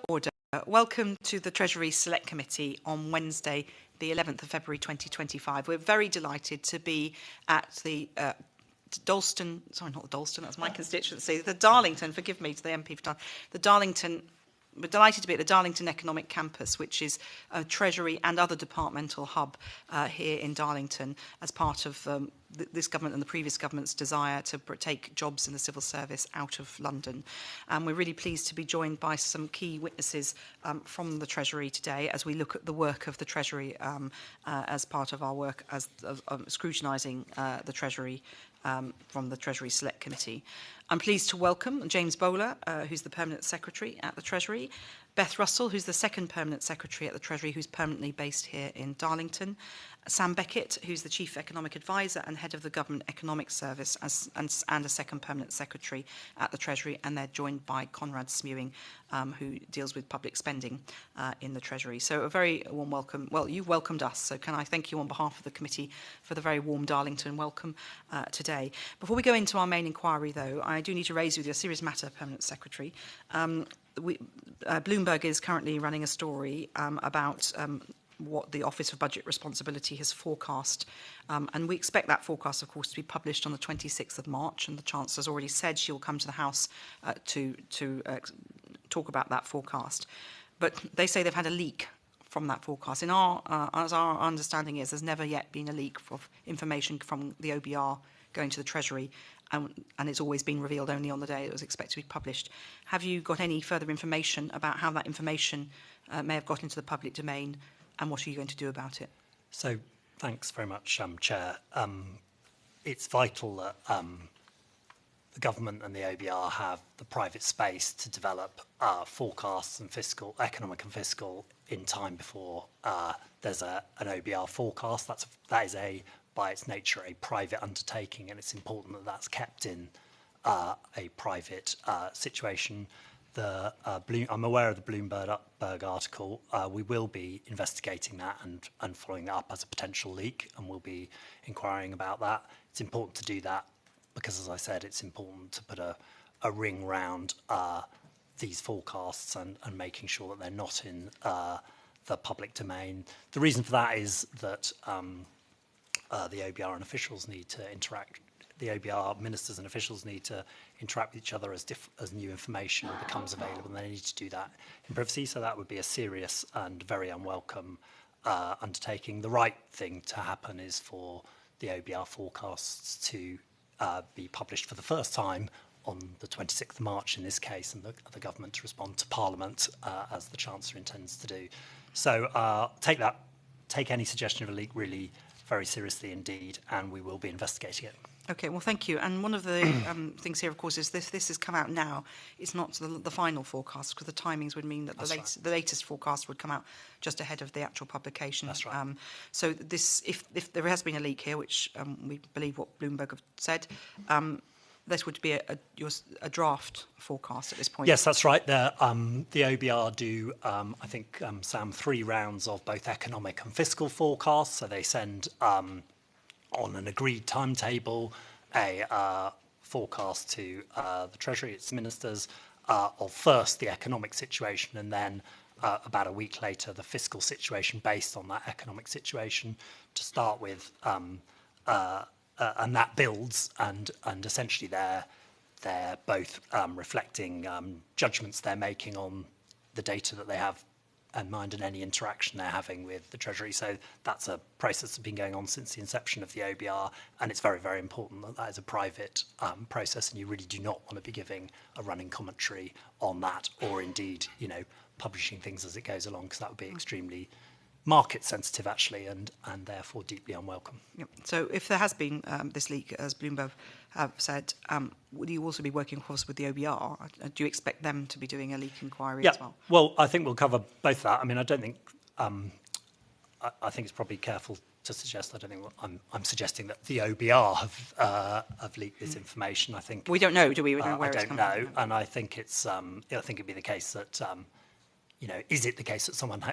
Order. Welcome to the Treasury Select Committee on Wednesday, the 11th of February 2025. We're very delighted to be at the Dalston, sorry, not the Dalston, that's my constituency, the Darlington, forgive me to the MP for the Darlington. We're delighted to be at the Darlington Economic Campus, which is a Treasury and other departmental hub here in Darlington as part of this government and the previous government's desire to take jobs in the civil service out of London. And we're really pleased to be joined by some key witnesses from the Treasury today as we look at the work of the Treasury as part of our work as scrutinising the Treasury from the Treasury Select Committee. I'm pleased to welcome James Bowler, who's the Permanent Secretary at the Treasury, Beth Russell, who's the second Permanent Secretary at the Treasury, who's permanently based here in Darlington, Sam Beckett, who's the Chief Economic Advisor and Head of the Government Economic Service and a second Permanent Secretary at the Treasury, and they're joined by Conrad Smewing, who deals with public spending in the Treasury. So a very warm welcome. Well, you welcomed us, so can I thank you on behalf of the committee for the very warm Darlington welcome today. Before we go into our main inquiry, though, I do need to raise with you a serious matter, Permanent Secretary. Bloomberg is currently running a story about what the Office for Budget Responsibility has forecast. And we expect that forecast, of course, to be published on the 26th of March. And the Chancellor's already said she'll come to the House to talk about that forecast. But they say they've had a leak from that forecast. As our understanding is, there's never yet been a leak of information from the OBR going to the Treasury. And it's always been revealed only on the day it was expected to be published. Have you got any further information about how that information may have got into the public domain, and what are you going to do about it? So, thanks very much, Chair. It's vital that the government and the OBR have the private space to develop forecasts and economic and fiscal in time before there's an OBR forecast. That is by its nature, a private undertaking, and it's important that that's kept in a private situation. I'm aware of the Bloomberg article. We will be investigating that and following that up as a potential leak, and we'll be inquiring about that. It's important to do that because, as I said, it's important to put a ring round these forecasts and making sure that they're not in the public domain. The reason for that is that the OBR and officials need to interact. The OBR ministers and officials need to interact with each other as new information becomes available, and they need to do that in privacy. So that would be a serious and very unwelcome undertaking. The right thing to happen is for the OBR forecasts to be published for the first time on the 26th of March in this case, and the government to respond to Parliament as the Chancellor intends to do. So take any suggestion of a leak really very seriously indeed, and we will be investigating it. Okay, well, thank you. And one of the things here, of course, is this has come out now. It's not the final forecast, because the timings would mean that the latest forecast would come out just ahead of the actual publication. That's right. So this, if there has been a leak here, which we believe what Bloomberg have said, this would be a draft forecast at this point. Yes, that's right. The OBR do, I think, Sam, 3 rounds of both economic and fiscal forecasts. So they send on an agreed timetable a forecast to the Treasury, its ministers, of first the economic situation, and then about a week later the fiscal situation based on that economic situation to start with. And that builds, and essentially they're both reflecting judgments they're making on the data that they have in mind and any interaction they're having with the Treasury. So that's a process that's been going on since the inception of the OBR, and it's very, very important that that is a private process, and you really do not want to be giving a running commentary on that, or indeed, publishing things as it goes along, because that would be extremely market sensitive actually, and therefore deeply unwelcome. Yep. So if there has been this leak, as Bloomberg have said, will you also be working, of course, with the OBR? Do you expect them to be doing a leak inquiry as well? Well, I think we'll cover both of that. I mean, I don't think, I think it's probably careful to suggest, I don't think I'm suggesting that the OBR have leaked this information. I think we don't know, do we? We don't know where I it's don't coming know, from. and I think it's, I think it'd be the case that, is it the case that someone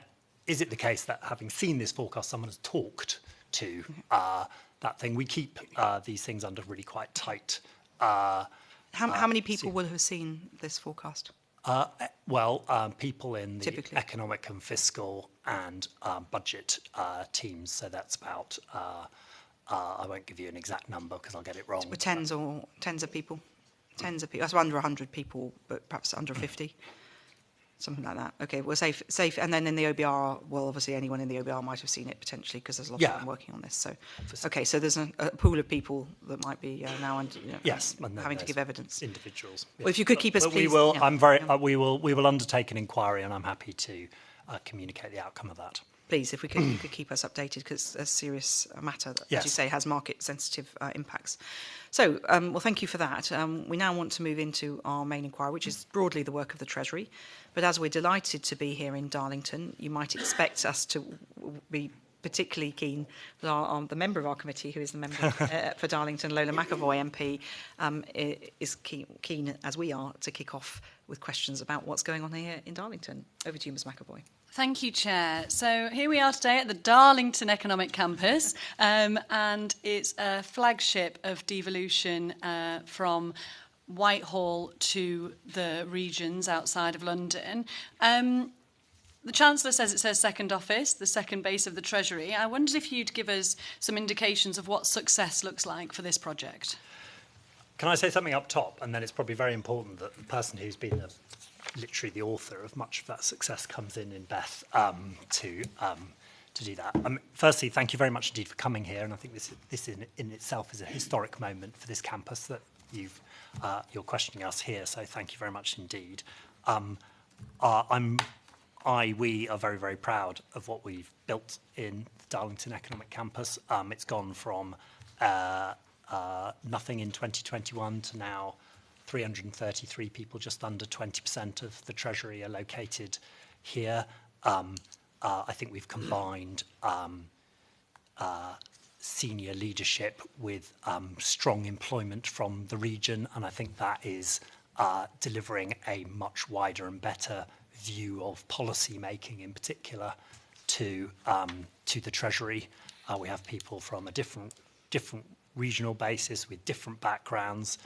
is it the case that having seen this forecast, someone has talked to that thing? We keep these things under really quite tight. How many people will have seen this forecast? People in the Typically. economic and fiscal and budget teams. So that's about, I won't give you an exact number because I'll get it wrong. With tens of people. That's under 100 people, but perhaps under 50. Something like that. Okay, well, safe. And then in the OBR, well, obviously anyone in the OBR might have seen it potentially because there's a lot of them working on this. So, okay, so there's a pool of people that might be now having to give evidence. Individuals. Well, if you could keep us, please. We will. We will undertake an inquiry, and I'm happy to communicate the outcome of that. Please, if you could keep us updated, because it's a serious matter that, as you say, has market-sensitive impacts. So, well, thank you for that. We now want to move into our main inquiry, which is broadly the work of the Treasury. But as we're delighted to be here in Darlington, you might expect us to be particularly keen. The member of our committee, who is the member for Darlington, Lola McAvoy MP, is keen, as we are, to kick off with questions about what's going on here in Darlington. Over to you, Ms McAvoy. Thank you, Chair. So here we are today at the Darlington Economic Campus, and it's a flagship of devolution from Whitehall to the regions outside of London. The Chancellor says it says second office, the second base of the Treasury. I wondered if you'd give us some indications of what success looks like for this project. Can I say something up top? And then it's probably very important that the person who's been literally the author of much of that success comes in Beth to do that. Firstly, thank you very much indeed for coming here, and I think this in itself is a historic moment for this campus that you're questioning us here. So thank you very much indeed. We are very, very proud of what we've built in the Darlington Economic Campus. It's gone from nothing in 2021 to now 333 people, just under 20% of the Treasury are located here. I think we've combined senior leadership with strong employment from the region, and I think that is delivering a much wider and better view of policy making, in particular, to the Treasury. We have people from a different regional basis with different backgrounds,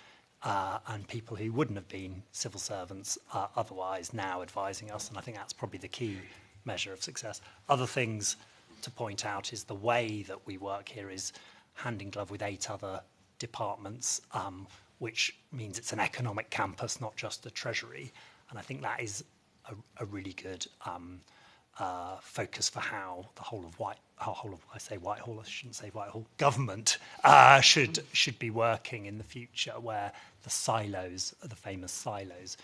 and people who wouldn't have been civil servants otherwise now advising us, and I think that's probably the key measure of success. Other things to point out is the way that we work here is hand in glove with 8 other departments, which means it's an economic campus, not just the Treasury, and I think that is a really good focus for how the whole of Whitehall, I shouldn't say Whitehall, government should be working in the future, where the silos, the famous silos,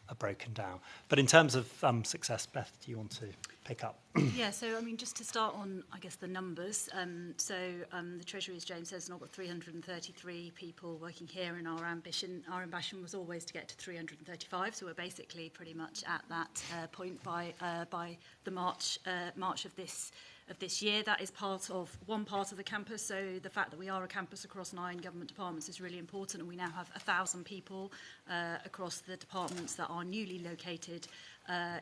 are broken down. But in terms of success, Beth, do you want to pick up? Yeah, so I mean, just to start on, I guess, the numbers. The Treasury, as James says, has now got 333 people working here, and our ambition was always to get to 335. So we're basically pretty much at that point by the March of this year. That is one part of the campus. So the fact that we are a campus across 9 government departments is really important, and we now have 1,000 people across the departments that are newly located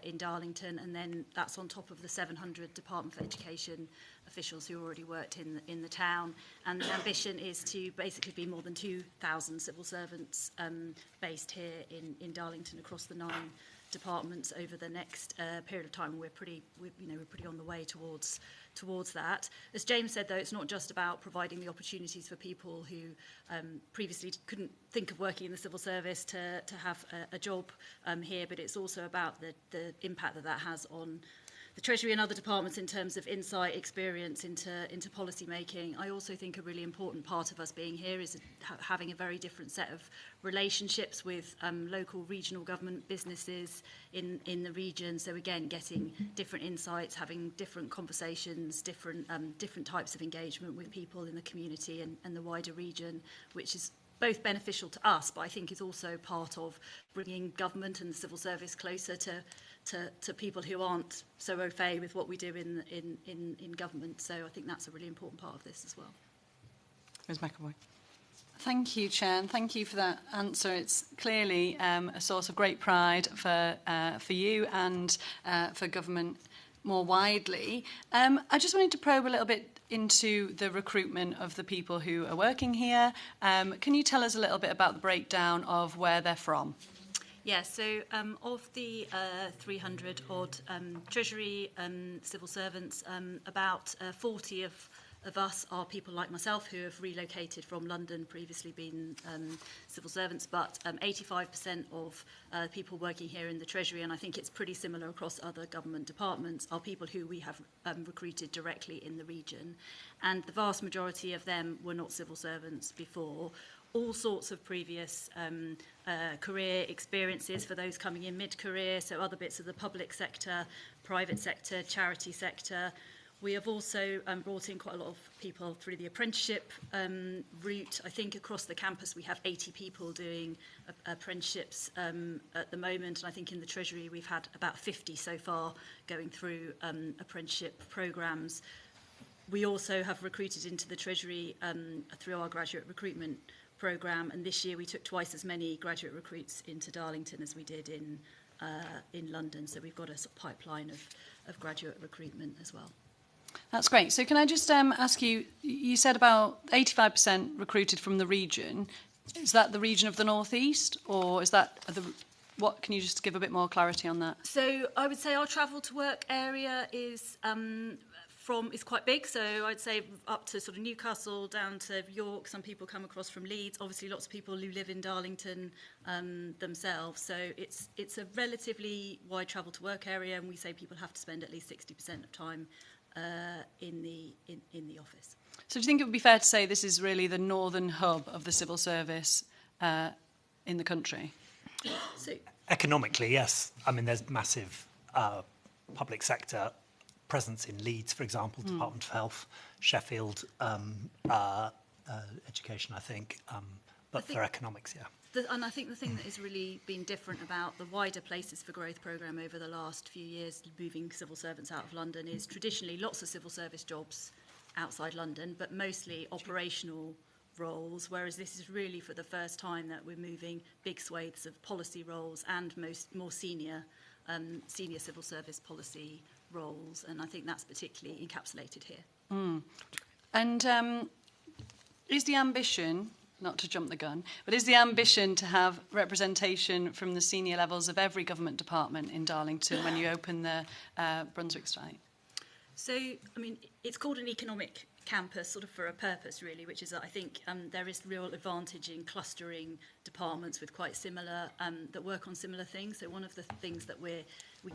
in Darlington, and then that's on top of the 700 Department for Education officials who already worked in the town. And the ambition is to basically be more than 2,000 civil servants based here in Darlington across the 9 departments over the next period of time. We're pretty on the way towards that. As James said, though, it's not just about providing the opportunities for people who previously couldn't think of working in the civil service to have a job here, but it's also about the impact that has on the Treasury and other departments in terms of insight, experience into policy making. I also think a really important part of us being here is having a very different set of relationships with local regional government businesses in the region. So again, getting different insights, having different conversations, different types of engagement with people in the community and the wider region, which is both beneficial to us, but I think is also part of bringing government and the civil service closer to people who aren't so au fait with what we do in government. So I think that's a really important part of this as well. Ms McAvoy. Thank you, Chair, and thank you for that answer. It's clearly a source of great pride for you and for government more widely. I just wanted to probe a little bit into the recruitment of the people who are working here. Can you tell us a little bit about the breakdown of where they're from? Yeah, so of the 300 odd Treasury civil servants, about 40 of us are people like myself who have relocated from London, previously been civil servants, but 85% of people working here in the Treasury, and I think it's pretty similar across other government departments, are people who we have recruited directly in the region. And the vast majority of them were not civil servants before. All sorts of previous career experiences for those coming in mid-career, so other bits of the public sector, private sector, charity sector. We have also brought in quite a lot of people through the apprenticeship route. I think across the campus we have 80 people doing apprenticeships at the moment, and I think in the Treasury we've had about 50 so far going through apprenticeship programmes. We also have recruited into the Treasury through our graduate recruitment programme, and this year we took twice as many graduate recruits into Darlington as we did in London, so we've got a sort of pipeline of graduate recruitment as well. That's great. So can I just ask you, you said about 85% recruited from the region. Is that the region of the North East, or is that what? Can you just give a bit more clarity on that? So I would say our travel to work area is quite big, so I'd say up to sort of Newcastle, down to York. Some people come across from Leeds. Obviously, lots of people who live in Darlington themselves. So it's a relatively wide travel to work area, and we say people have to spend at least 60% of time in the office. So do you think it would be fair to say this is really the northern hub of the civil service in the country? So, economically, yes. I mean, there's massive public sector presence in Leeds, for example, Department of Health, Sheffield, Education, I think. But for economics, yeah. And I think the thing that has really been different about the wider Places for Growth programme over the last few years, moving civil servants out of London, is traditionally lots of civil service jobs outside London, but mostly operational roles, whereas this is really for the first time that we're moving big swathes of policy roles and more senior civil service policy roles, and I think that's particularly encapsulated here. And is the ambition, not to jump the gun, but is the ambition to have representation from the senior levels of every government department in Darlington when you open the Brunswick site? So, I mean, it's called an economic campus sort of for a purpose, really, which is that I think there is real advantage in clustering departments with quite similar, that work on similar things. So one of the things that we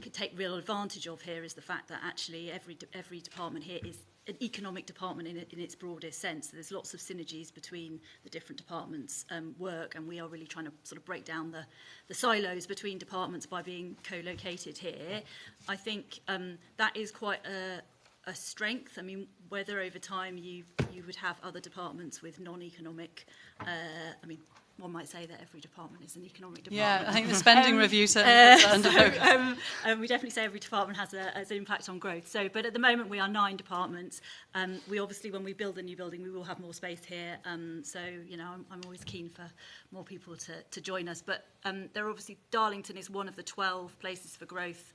could take real advantage of here is the fact that actually every department here is an economic department in its broadest sense. There's lots of synergies between the different departments' work, and we are really trying to sort of break down the silos between departments by being co-located here. I think that is quite a strength. I mean, whether over time you would have other departments with non-economic, I mean, one might say that every department is an economic department. Yeah, I think the spending review certainly puts that under focus. We definitely say every department has an impact on growth. So, but at the moment we are 9 departments. We obviously, when we build a new building, we will have more space here. So, you know, I'm always keen for more people to join us. But there obviously, Darlington is one of the 12 places for growth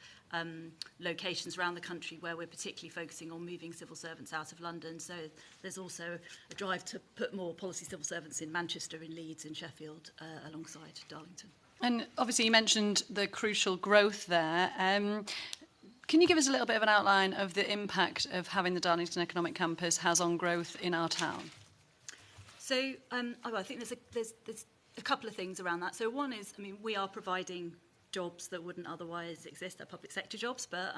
locations around the country where we're particularly focusing on moving civil servants out of London. So there's also a drive to put more policy civil servants in Manchester, in Leeds, in Sheffield, alongside Darlington. And obviously you mentioned the crucial growth there. Can you give us a little bit of an outline of the impact of having the Darlington Economic Campus has on growth in our town? So I think there's a couple of things around that. So one is, I mean, we are providing jobs that wouldn't otherwise exist. They're public sector jobs, but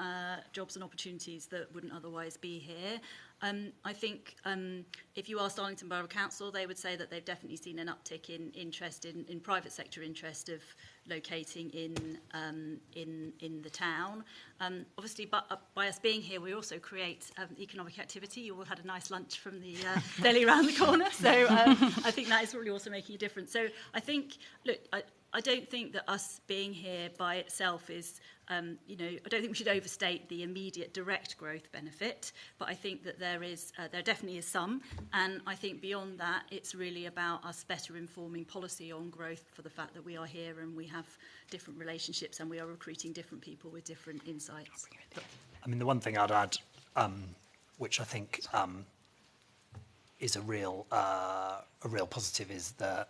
jobs and opportunities that wouldn't otherwise be here. I think if you ask Darlington Borough Council, they would say that they've definitely seen an uptick in interest in private sector interest of locating in the town. Obviously, by us being here, we also create economic activity. You all had a nice lunch from the deli around the corner, so I think that is really also making a difference. So I think, look, I don't think that us being here by itself is, I don't think we should overstate the immediate direct growth benefit, but I think that there definitely is some, and I think beyond that, it's really about us better informing policy on growth for the fact that we are here and we have different relationships and we are recruiting different people with different insights. I mean, the one thing I'd add, which I think is a real positive, is the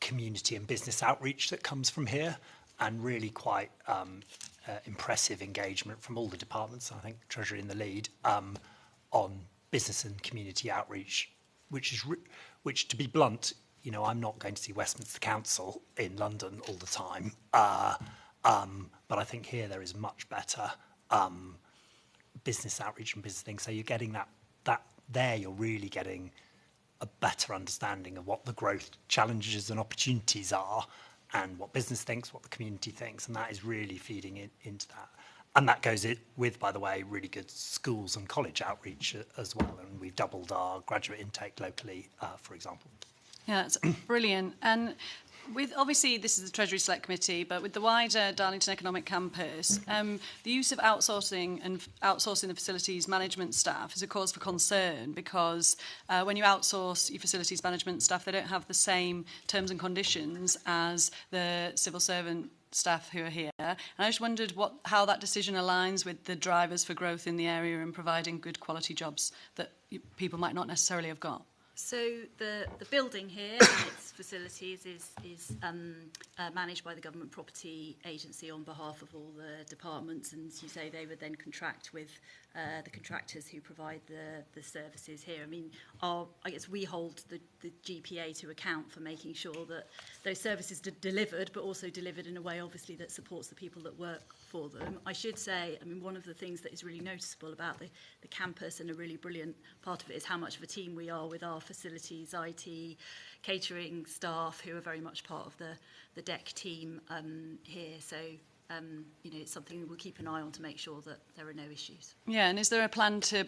community and business outreach that comes from here. and really quite impressive engagement from all the departments, I think Treasury in the lead, on business and community outreach, which to be blunt, you know, I'm not going to see Westminster Council in London all the time, but I think here there is much better business outreach and business things. So you're getting that there, you're really getting a better understanding of what the growth challenges and opportunities are, and what business thinks, what the community thinks, and that is really feeding into that. And that goes with, by the way, really good schools and college outreach as well. And we've doubled our graduate intake locally, for example. Yeah, that's brilliant. And with, obviously, this is the Treasury Select Committee, but with the wider Darlington Economic Campus, the use of outsourcing the facilities management staff is a cause for concern, because when you outsource your facilities management staff, they don't have the same terms and conditions as the civil servant staff who are here. And I just wondered how that decision aligns with the drivers for growth in the area and providing good quality jobs that people might not necessarily have got. So the building here and its facilities is managed by the Government Property Agency on behalf of all the departments, and as you say, they would then contract with the contractors who provide the services here. I mean, I guess we hold the GPA to account for making sure that those services are delivered, but also delivered in a way, obviously, that supports the people that work for them. I should say, I mean, one of the things that is really noticeable about the campus, and a really brilliant part of it, is how much of a team we are with our facilities, IT, catering staff, who are very much part of the DEC team here. So, you know, it's something we'll keep an eye on to make sure that there are no issues. Yeah, and is there a plan to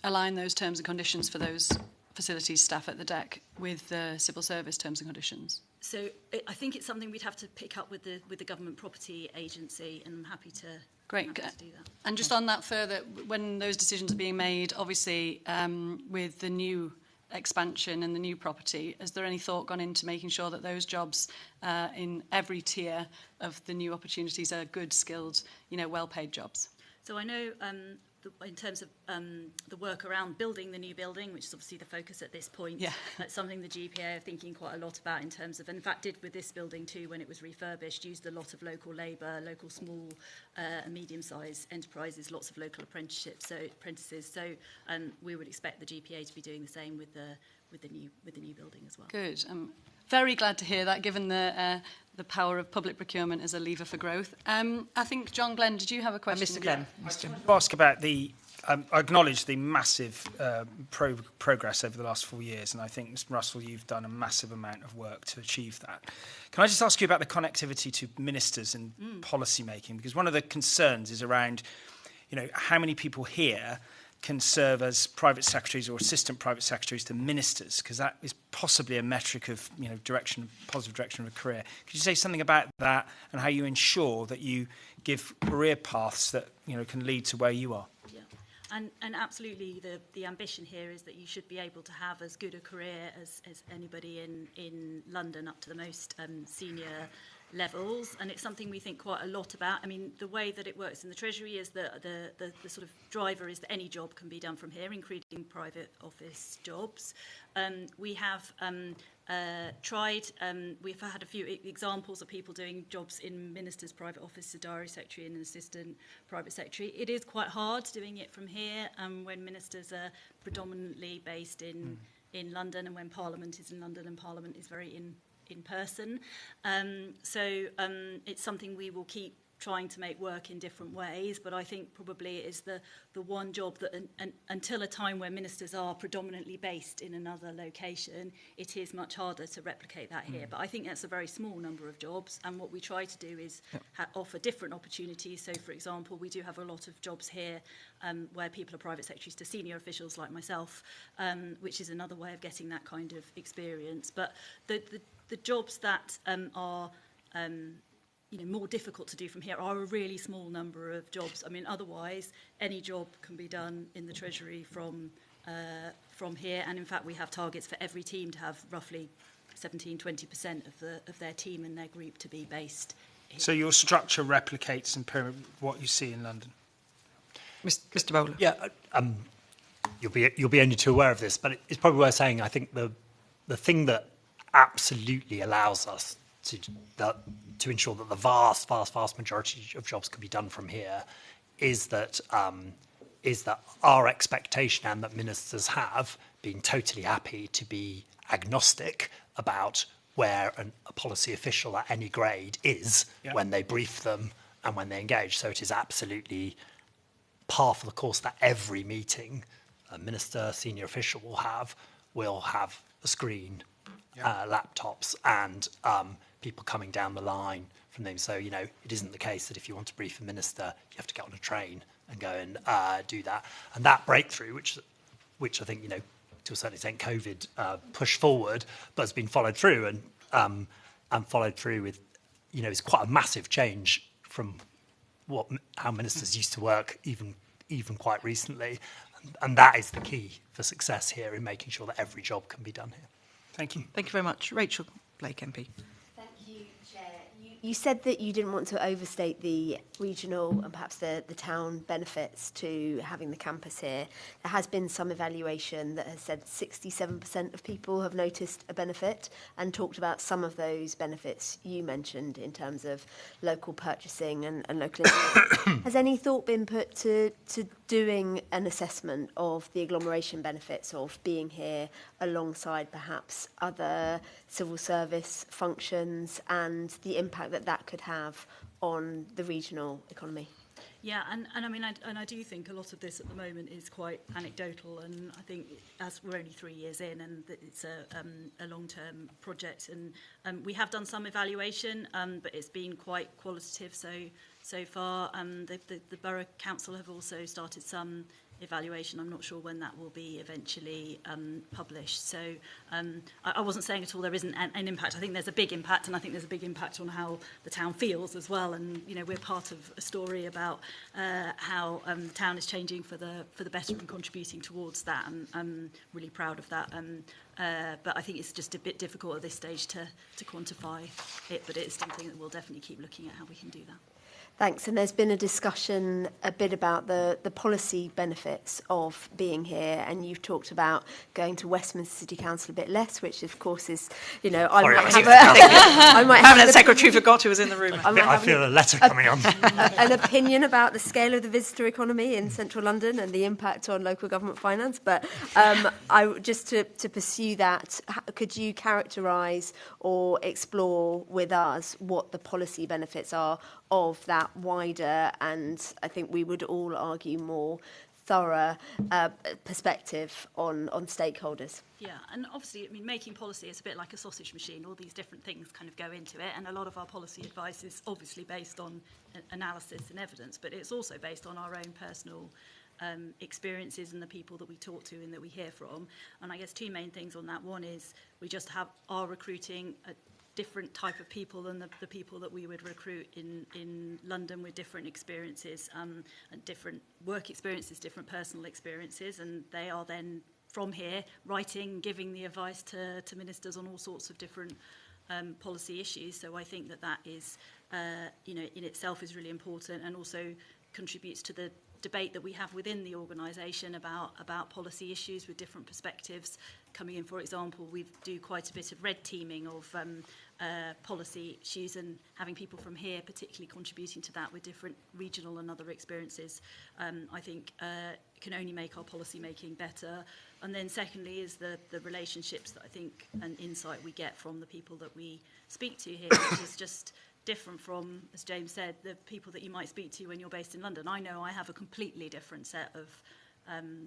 align those terms and conditions for those facilities staff at the DEC with the civil service terms and conditions? So I think it's something we'd have to pick up with the Government Property Agency, and I'm happy to, Great. happy to do that. And just on that further, when those decisions are being made, obviously with the new expansion and the new property, has there any thought gone into making sure that those jobs in every tier of the new opportunities are good, skilled, you know, well-paid jobs? So I know in terms of the work around building the new building, which is obviously the focus at this point, that's something the GPA are thinking quite a lot about in terms of, and in fact did with this building too when it was refurbished, used a lot of local labour, local small and medium-sized enterprises, lots of local apprentices. So we would expect the GPA to be doing the same with the new building as well. Good. I'm very glad to hear that, given the power of public procurement as a lever for growth. I think, John Glenn, did you have a question? Mr Glenn. I want to ask about I acknowledge the massive progress over the last 4 years, and I think, Mr Russell, you've done a massive amount of work to achieve that. Can I just ask you about the connectivity to ministers and policy making? Because one of the concerns is around, you know, how many people here can serve as private secretaries or assistant private secretaries to ministers, because that is possibly a metric of, you know, positive direction of a career. Could you say something about that and how you ensure that you give career paths that, you know, can lead to where you are? Yeah, and absolutely the ambition here is that you should be able to have as good a career as anybody in London, up to the most senior levels, and it's something we think quite a lot about. I mean, the way that it works in the Treasury is that the sort of driver is that any job can be done from here, including private office jobs. We have we've had a few examples of people doing jobs in ministers' private office, a diary secretary and an assistant private secretary. It is quite hard doing it from here when ministers are predominantly based in London, and when Parliament is in London and Parliament is very in person. So it's something we will keep trying to make work in different ways, but I think probably it is the one job that until a time where ministers are predominantly based in another location, it is much harder to replicate that here. But I think that's a very small number of jobs, and what we try to do is offer different opportunities. So, for example, we do have a lot of jobs here where people are private secretaries to senior officials like myself, which is another way of getting that kind of experience. But the jobs that are more difficult to do from here are a really small number of jobs. I mean, otherwise, any job can be done in the Treasury from here. And in fact, we have targets for every team to have roughly 17-20% of their team and their group to be based here. So your structure replicates in what you see in London. Mr Bowler. Yeah, you'll be only too aware of this, but it's probably worth saying. I think the thing that absolutely allows us to ensure that the vast majority of jobs can be done from here is that our expectation, and that ministers have been totally happy to be agnostic about where a policy official at any grade is when they brief them and when they engage. So it is absolutely par for the course that every meeting a minister, senior official will have a screen, laptops, and people coming down the line from them. So, it isn't the case that if you want to brief a minister, you have to get on a train and go and do that. And that breakthrough, which I think, to a certain extent, COVID pushed forward, but has been followed through and followed through with, is quite a massive change from how ministers used to work even quite recently. And that is the key for success here in making sure that every job can be done here. Thank you. Thank you very much. Rachel Blake, MP. Thank you, Chair. You said that you didn't want to overstate the regional and perhaps the town benefits to having the campus here. There has been some evaluation that has said 67% of people have noticed a benefit and talked about some of those benefits you mentioned in terms of local purchasing and local influence. Has any thought been put to doing an assessment of the agglomeration benefits of being here alongside perhaps other civil service functions and the impact that could have on the regional economy? Yeah, and I mean, I do think a lot of this at the moment is quite anecdotal, and I think as we're only 3 years in, and it's a long-term project, and we have done some evaluation, but it's been quite qualitative so far. The Borough Council have also started some evaluation. I'm not sure when that will be eventually published. So I wasn't saying at all there isn't an impact. I think there's a big impact, and I think there's a big impact on how the town feels as well. And we're part of a story about how the town is changing for the better and contributing towards that. And I'm really proud of that. But I think it's just a bit difficult at this stage to quantify it. But it's something that we'll definitely keep looking at how we can do that. Thanks. And there's been a discussion a bit about the policy benefits of being here, and you've talked about going to Westminster City Council a bit less, which of course is, I might have a secretary forgot who was in the room. I feel a letter coming on. An opinion about the scale of the visitor economy in central London and the impact on local government finance. But just to pursue that, could you characterise or explore with us what the policy benefits are of that wider, and I think we would all argue more thorough perspective on stakeholders? Yeah, and obviously, I mean, making policy is a bit like a sausage machine. All these different things kind of go into it, and a lot of our policy advice is obviously based on analysis and evidence, but it's also based on our own personal experiences and the people that we talk to and that we hear from. And I guess two main things on that. One is we just are recruiting a different type of people than the people that we would recruit in London, with different experiences and different work experiences, different personal experiences, and they are then from here writing, giving the advice to ministers on all sorts of different policy issues. So I think that is, in itself is really important, and also contributes to the debate that we have within the organisation about policy issues with different perspectives coming in. For example, we do quite a bit of red teaming of policy issues, and having people from here particularly contributing to that with different regional and other experiences, I think can only make our policy making better. And then secondly is the relationships that I think and insight we get from the people that we speak to here, which is just different from, as James said, the people that you might speak to when you're based in London. I know I have a completely different set of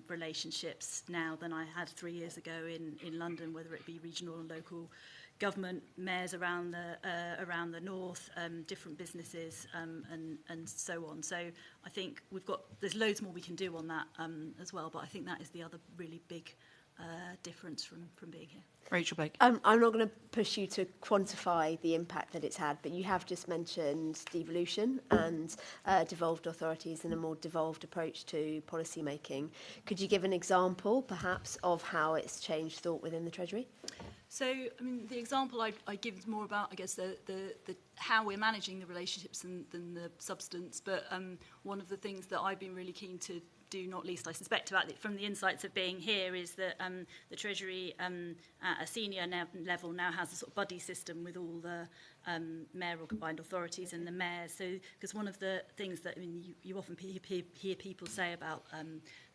relationships now than I had 3 years ago in London, whether it be regional and local government, mayors around the north, different businesses, and so on. So I think there's loads more we can do on that as well, but I think that is the other really big difference from being here. Rachel Blake. I'm not going to push you to quantify the impact that it's had, but you have just mentioned devolution and devolved authorities and a more devolved approach to policy making. Could you give an example, perhaps, of how it's changed thought within the Treasury? So, I mean, the example I give is more about, I guess, the how we're managing the relationships than the substance. But one of the things that I've been really keen to do, not least I suspect about it from the insights of being here, is that the Treasury at a senior level now has a sort of buddy system with all the mayoral combined authorities and the mayors. So, because one of the things that you often hear people say about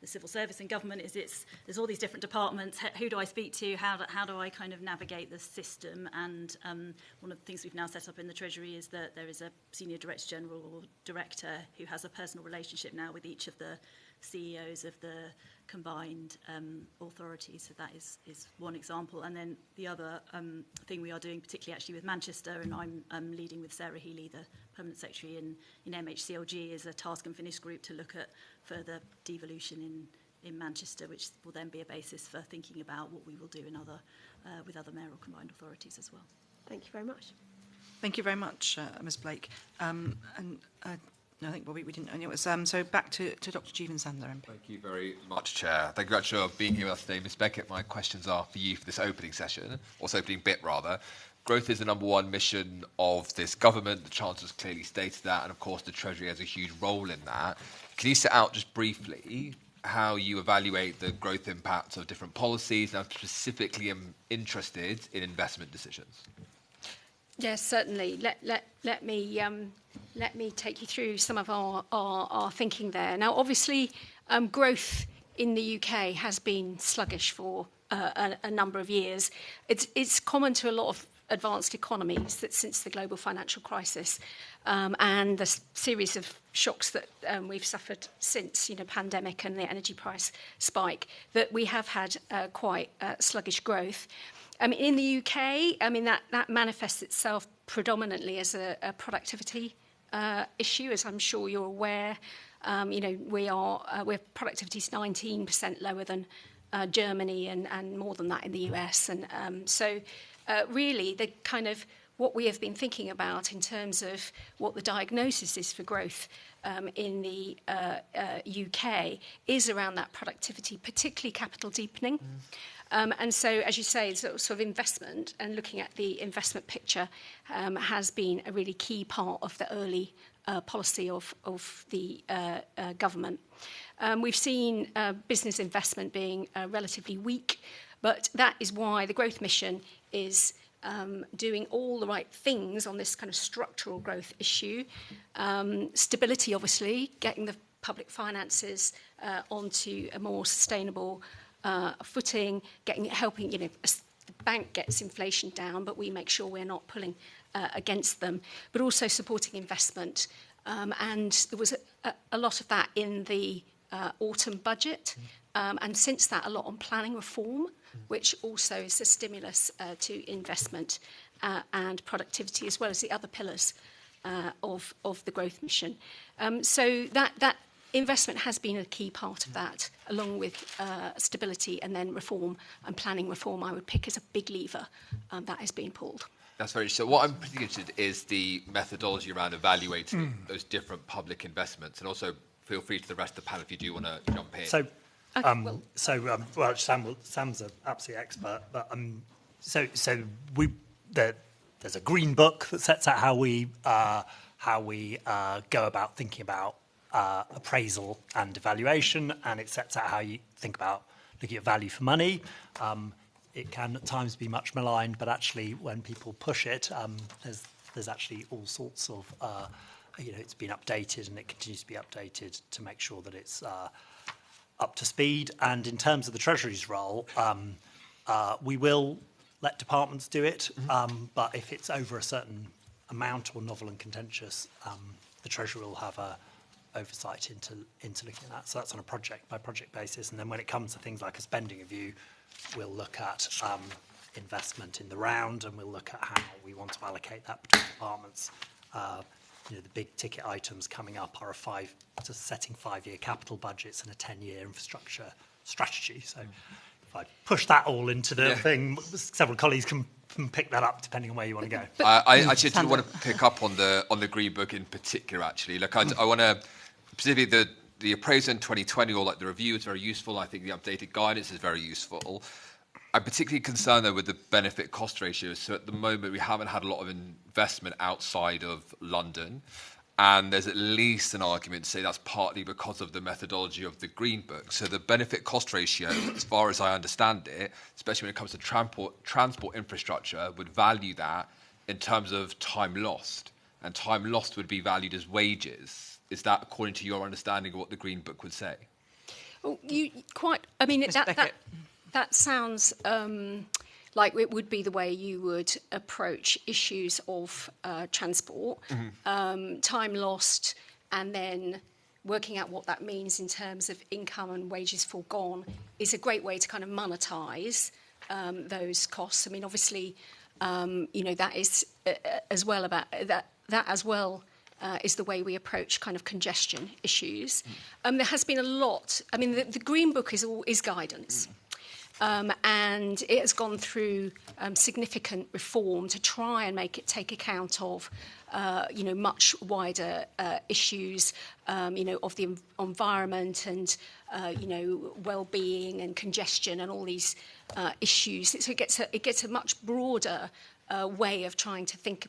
the civil service and government is there's all these different departments. Who do I speak to? How do I kind of navigate the system? And one of the things we've now set up in the Treasury is that there is a senior director general or director who has a personal relationship now with each of the CEOs of the combined authorities. So that is one example. And then the other thing we are doing, particularly actually with Manchester, and I'm leading with Sarah Healy, the Permanent Secretary in MHCLG, is a task and finish group to look at further devolution in Manchester, which will then be a basis for thinking about what we will do in with other mayoral combined authorities as well. Thank you very much. Thank you very much, Ms Blake. No, I think, Bobby, we didn't know it was. So back to Dr. Jeevan-Sandler, MP. Thank you very much, Chair. Thank you very much for being here with us today. Ms Beckett, my questions are for you for this opening session, or this opening bit, rather. Growth is the number one mission of this government. The Chancellor's clearly stated that, and of course the Treasury has a huge role in that. Can you set out just briefly how you evaluate the growth impacts of different policies? And I'm specifically interested in investment decisions. Yes, certainly. Let me take you through some of our thinking there. Now, obviously, growth in the UK has been sluggish for a number of years. It's common to a lot of advanced economies that since the global financial crisis and the series of shocks that we've suffered since, pandemic and the energy price spike, that we have had quite sluggish growth. In the UK, that manifests itself predominantly as a productivity issue, as I'm sure you're aware. We're productivity is 19% lower than Germany and more than that in the US. And so really the kind of what we have been thinking about in terms of what the diagnosis is for growth in the UK is around that productivity, particularly capital deepening. And so, as you say, sort of investment and looking at the investment picture has been a really key part of the early policy of the government. We've seen business investment being relatively weak, but that is why the growth mission is doing all the right things on this kind of structural growth issue. Stability, obviously, getting the public finances onto a more sustainable footing, helping, the bank gets inflation down, but we make sure we're not pulling against them, but also supporting investment. And there was a lot of that in the autumn budget, and since that, a lot on planning reform, which also is a stimulus to investment and productivity, as well as the other pillars of the growth mission. So that investment has been a key part of that, along with stability and then reform and planning reform, I would pick as a big lever that has been pulled. That's very interesting. So what I'm particularly interested in is the methodology around evaluating those different public investments, and also feel free to the rest of the panel if you do want to jump in. So, Sam's an absolute expert, but there's a green book that sets out how we go about thinking about appraisal and evaluation, and it sets out how you think about looking at value for money. It can at times be much maligned, but actually when people push it, there's actually all sorts of, it's been updated and it continues to be updated to make sure that it's up to speed. And in terms of the Treasury's role, we will let departments do it, but if it's over a certain amount or novel and contentious, the Treasury will have a oversight into looking at that. So that's on a project by project basis. And then when it comes to things like a spending review, we'll look at investment in the round, and we'll look at how we want to allocate that between departments. The big ticket items coming up are setting 5-year capital budgets and a 10-year infrastructure strategy. So if I push that all into the thing, several colleagues can pick that up depending on where you want to go. I actually do want to pick up on the Green Book in particular, actually. Look, I want to, specifically the appraisal in 2020, or like the review is very useful. I think the updated guidance is very useful. I'm particularly concerned, though, with the benefit-cost ratio. So at the moment, we haven't had a lot of investment outside of London. And there's at least an argument to say that's partly because of the methodology of the Green Book. So the benefit-cost ratio, as far as I understand it, especially when it comes to transport infrastructure, would value that in terms of time lost, and time lost would be valued as wages. Is that according to your understanding of what the Green Book would say? Well, I mean, Ms. Beckett. that sounds like it would be the way you would approach issues of transport, time lost, and then working out what that means in terms of income and wages foregone is a great way to kind of monetize those costs. I mean, obviously, that is as well about that as well. Is the way we approach kind of congestion issues. There has been a lot. I mean, the Green Book is guidance, and it has gone through significant reform to try and make it take account of, much wider issues, of the environment and, well-being and congestion and all these issues. So it gets a much broader way of trying to think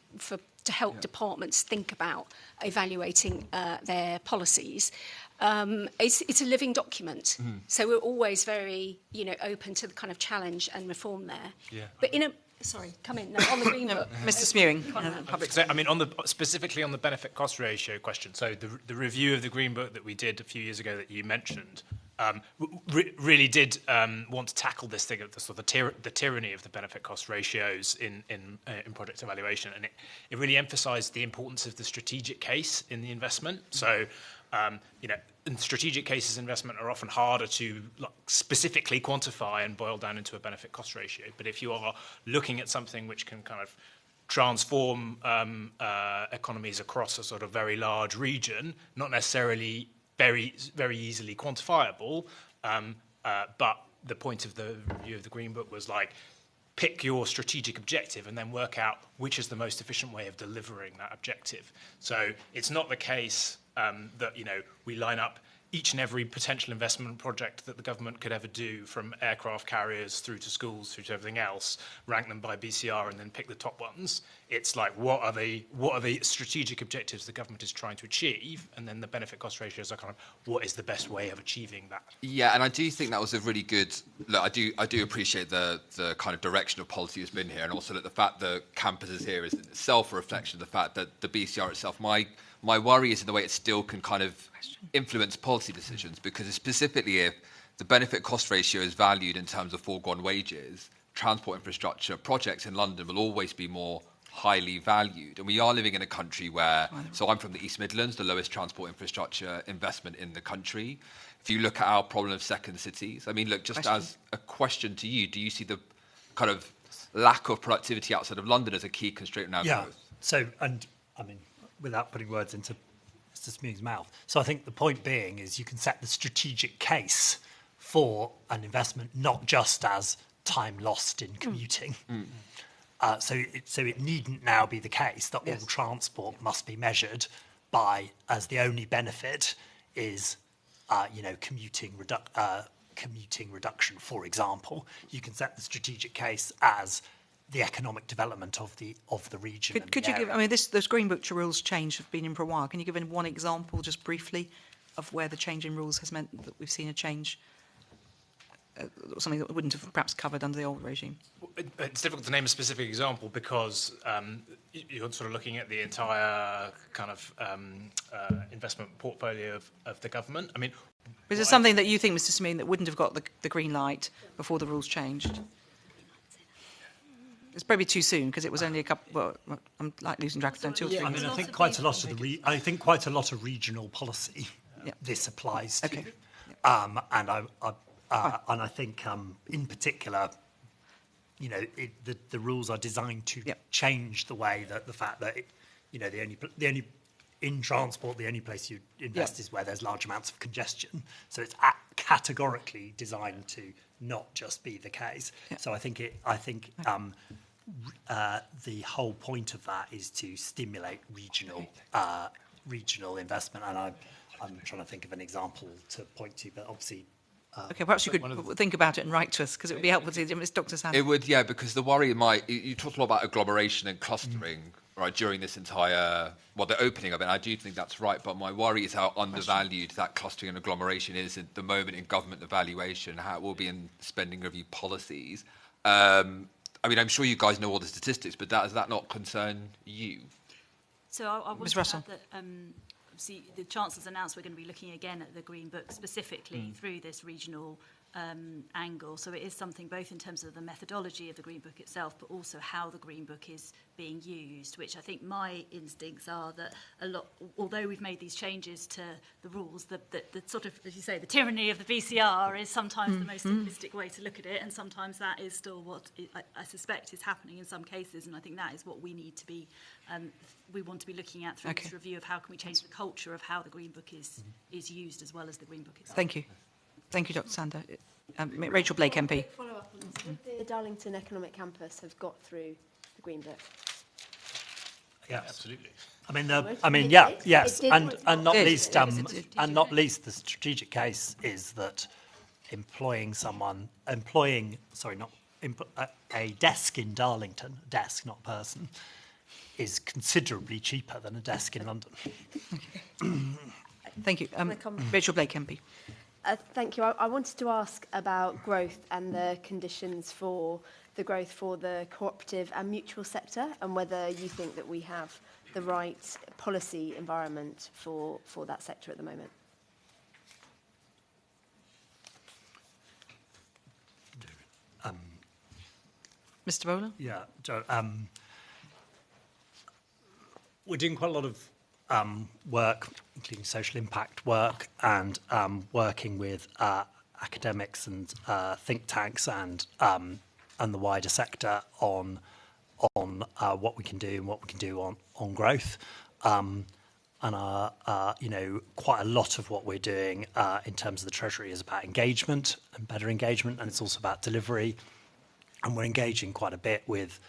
to help departments think about evaluating their policies. It's a living document, so we're always very, open to the kind of challenge and reform there. Yeah. But come in on the Green Book. Mr. Smewing, public. So, I mean, specifically on the benefit cost ratio question. So the review of the Green Book that we did a few years ago that you mentioned really did want to tackle this thing of the tyranny of the benefit cost ratios in project evaluation, and it really emphasised the importance of the strategic case in the investment. So, in strategic cases, investment are often harder to specifically quantify and boil down into a benefit cost ratio. But if you are looking at something which can kind of transform economies across a sort of very large region, not necessarily very, very easily quantifiable, but the point of the review of the Green Book was pick your strategic objective and then work out which is the most efficient way of delivering that objective. So it's not the case that we line up each and every potential investment project that the government could ever do, from aircraft carriers through to schools through to everything else, rank them by BCR and then pick the top ones. It's what are the strategic objectives the government is trying to achieve, and then the benefit cost ratios are kind of what is the best way of achieving that. Yeah, and I do think that was a really good look. I do appreciate the kind of direction of policy has been here, and also that the fact that campus is here is in itself a reflection of the fact that the BCR itself, my worry is in the way it still can kind of influence policy decisions, because specifically if the benefit cost ratio is valued in terms of foregone wages, transport infrastructure projects in London will always be more highly valued. And we are living in a country where, so I'm from the East Midlands, the lowest transport infrastructure investment in the country. If you look at our problem of second cities, I mean, look, just as a question to you, do you see the kind of lack of productivity outside of London as a key constraint in our growth? So, and I mean, without putting words into Mr. Smewing's mouth. So I think the point being is you can set the strategic case for an investment not just as time lost in commuting. So it needn't now be the case that all transport must be measured by, as the only benefit is, commuting reduction, for example. You can set the strategic case as the economic development of the region. Could you give? I mean, those Green Book rules change have been in for a while. Can you give one example, just briefly, of where the change in rules has meant that we've seen a change, something that we wouldn't have perhaps covered under the old regime? It's difficult to name a specific example because you're sort of looking at the entire kind of investment portfolio of the government. I mean, is there something that you think, Mr. Smewing, that wouldn't have got the green light before the rules changed? It's probably too soon because it was only a couple. Well, I'm like losing track of time. 2 or 3 I mean, I think quite a lot of regional policy this applies to, and I think in particular, the rules are designed to change the way that the fact that the only in transport the only place you invest is where there's large amounts of congestion. So it's categorically designed to not just be the case. So I think the whole point of that is to stimulate regional investment, and I'm trying to think of an example to point to, but obviously. Okay, perhaps you could think about it and write to us, because it would be helpful to Ms. Dr. Sand. It would, because the worry you talked a lot about agglomeration and clustering, right, during this entire, the opening of it. I do think that's right, but my worry is how undervalued that clustering and agglomeration is at the moment in government evaluation, how it will be in spending review policies. I mean, I'm sure you guys know all the statistics, but does that not concern you? So I want Ms. to Russell. add that obviously the Chancellor's announced we're going to be looking again at the Green Book specifically through this regional angle. So it is something both in terms of the methodology of the Green Book itself, but also how the Green Book is being used, which I think my instincts are that a lot, although we've made these changes to the rules, the sort of, as you say, the tyranny of the VCR is sometimes the most simplistic way to look at it, and sometimes that is still what I suspect is happening in some cases, and I think that is what we need to be, we want to be looking at through this review of how can we change the culture of how the Green Book is used as well as the Green Book itself. Thank you. Thank you, Dr. Sander. Rachel Blake MP. Follow up on this. Would the Darlington Economic Campus have got through the Green Book? Yes. Absolutely. Yes, It did. and not It did. least, and not least, the strategic case is that a desk in Darlington, desk not person, is considerably cheaper than a desk in London. Thank you. Rachel Blake MP. Thank you. I wanted to ask about growth and the conditions for the growth for the cooperative and mutual sector, and whether you think that we have the right policy environment for that sector at the moment. Mr. Bowler? Yeah, Joe, we're doing quite a lot of work, including social impact work, and working with academics and think tanks and the wider sector on what we can do and what we can do on growth. And quite a lot of what we're doing in terms of the Treasury is about engagement and better engagement, and it's also about delivery. And we're engaging quite a bit with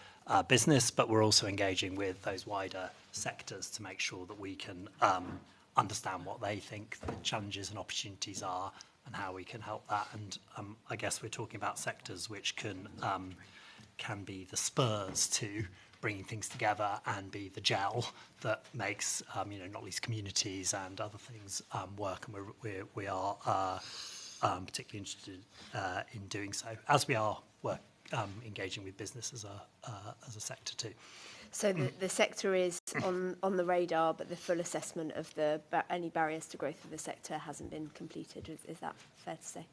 business, but we're also engaging with those wider sectors to make sure that we can understand what they think the challenges and opportunities are and how we can help that. And I guess we're talking about sectors which can be the spurs to bringing things together and be the gel that makes, not least communities and other things work. And we are particularly interested in doing so, as we are engaging with business as a sector too. So the sector is on the radar, but the full assessment of any barriers to growth of the sector hasn't been completed. Is that fair to say?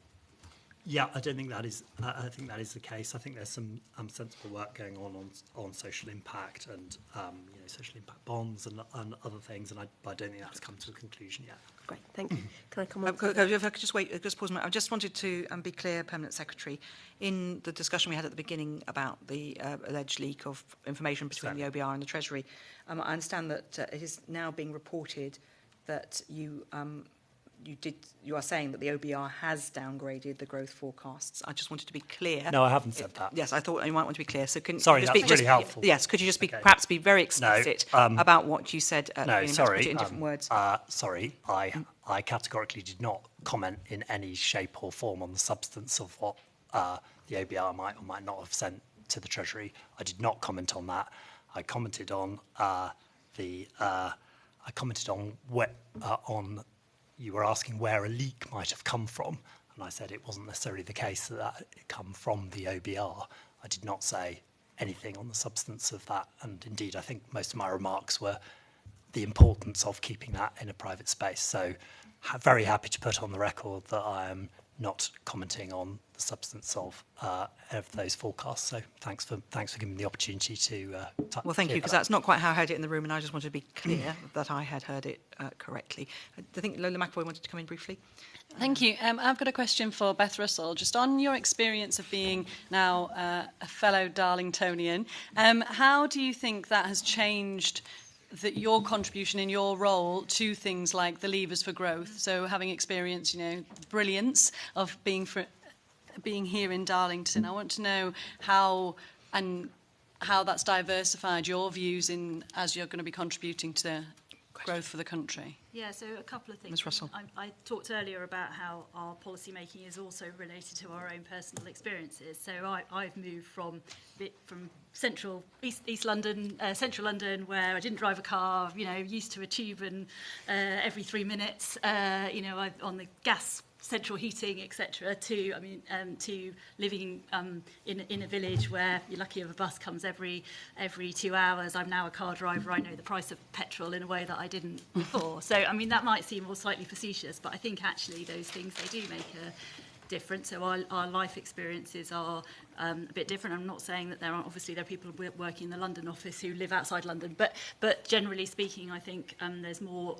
Yeah, I don't think that is. I think that is the case. I think there's some sensible work going on social impact and social impact bonds and other things, and I don't think that's come to a conclusion yet. Great, thank you. Can I come on? If I could just wait, just pause a minute. I just wanted to be clear, Permanent Secretary, in the discussion we had at the beginning about the alleged leak of information between the OBR and the Treasury, I understand that it is now being reported that you are saying that the OBR has downgraded the growth forecasts. I just wanted to be clear. No, I haven't said that. Yes, I thought you might want to be clear. So sorry, that's really helpful. Yes, could you just perhaps be very explicit about what you said at the beginning? Sorry. Put it in different words. Sorry, I categorically did not comment in any shape or form on the substance of what the OBR might or might not have sent to the Treasury. I did not comment on that. I commented on you were asking where a leak might have come from, and I said it wasn't necessarily the case that it come from the OBR. I did not say anything on the substance of that, and indeed I think most of my remarks were the importance of keeping that in a private space. So very happy to put on the record that I am not commenting on the substance of those forecasts. So thanks for giving me the opportunity to. Well, thank you, because that's not quite how I heard it in the room, and I just wanted to be clear that I had heard it correctly. I think Lola McAvoy wanted to come in briefly. Thank you. I've got a question for Beth Russell. Just on your experience of being now a fellow Darlingtonian, how do you think that has changed your contribution in your role to things like the levers for growth? So having experienced, the brilliance of being here in Darlington, I want to know how that's diversified your views as you're going to be contributing to growth for the country. Yeah, so a couple of things. Ms. Russell. I talked earlier about how our policy making is also related to our own personal experiences. So I've moved from central East London, central London, where I didn't drive a car, used to a tube and every 3 minutes, on the gas central heating, etc., to to living in a village where you're lucky if a bus comes every 2 hours. I'm now a car driver. I know the price of petrol in a way that I didn't before. So I mean that might seem more slightly facetious, but I think actually those things, they do make a difference. So our life experiences are a bit different. I'm not saying that there are people working in the London office who live outside London, but generally speaking, I think there's more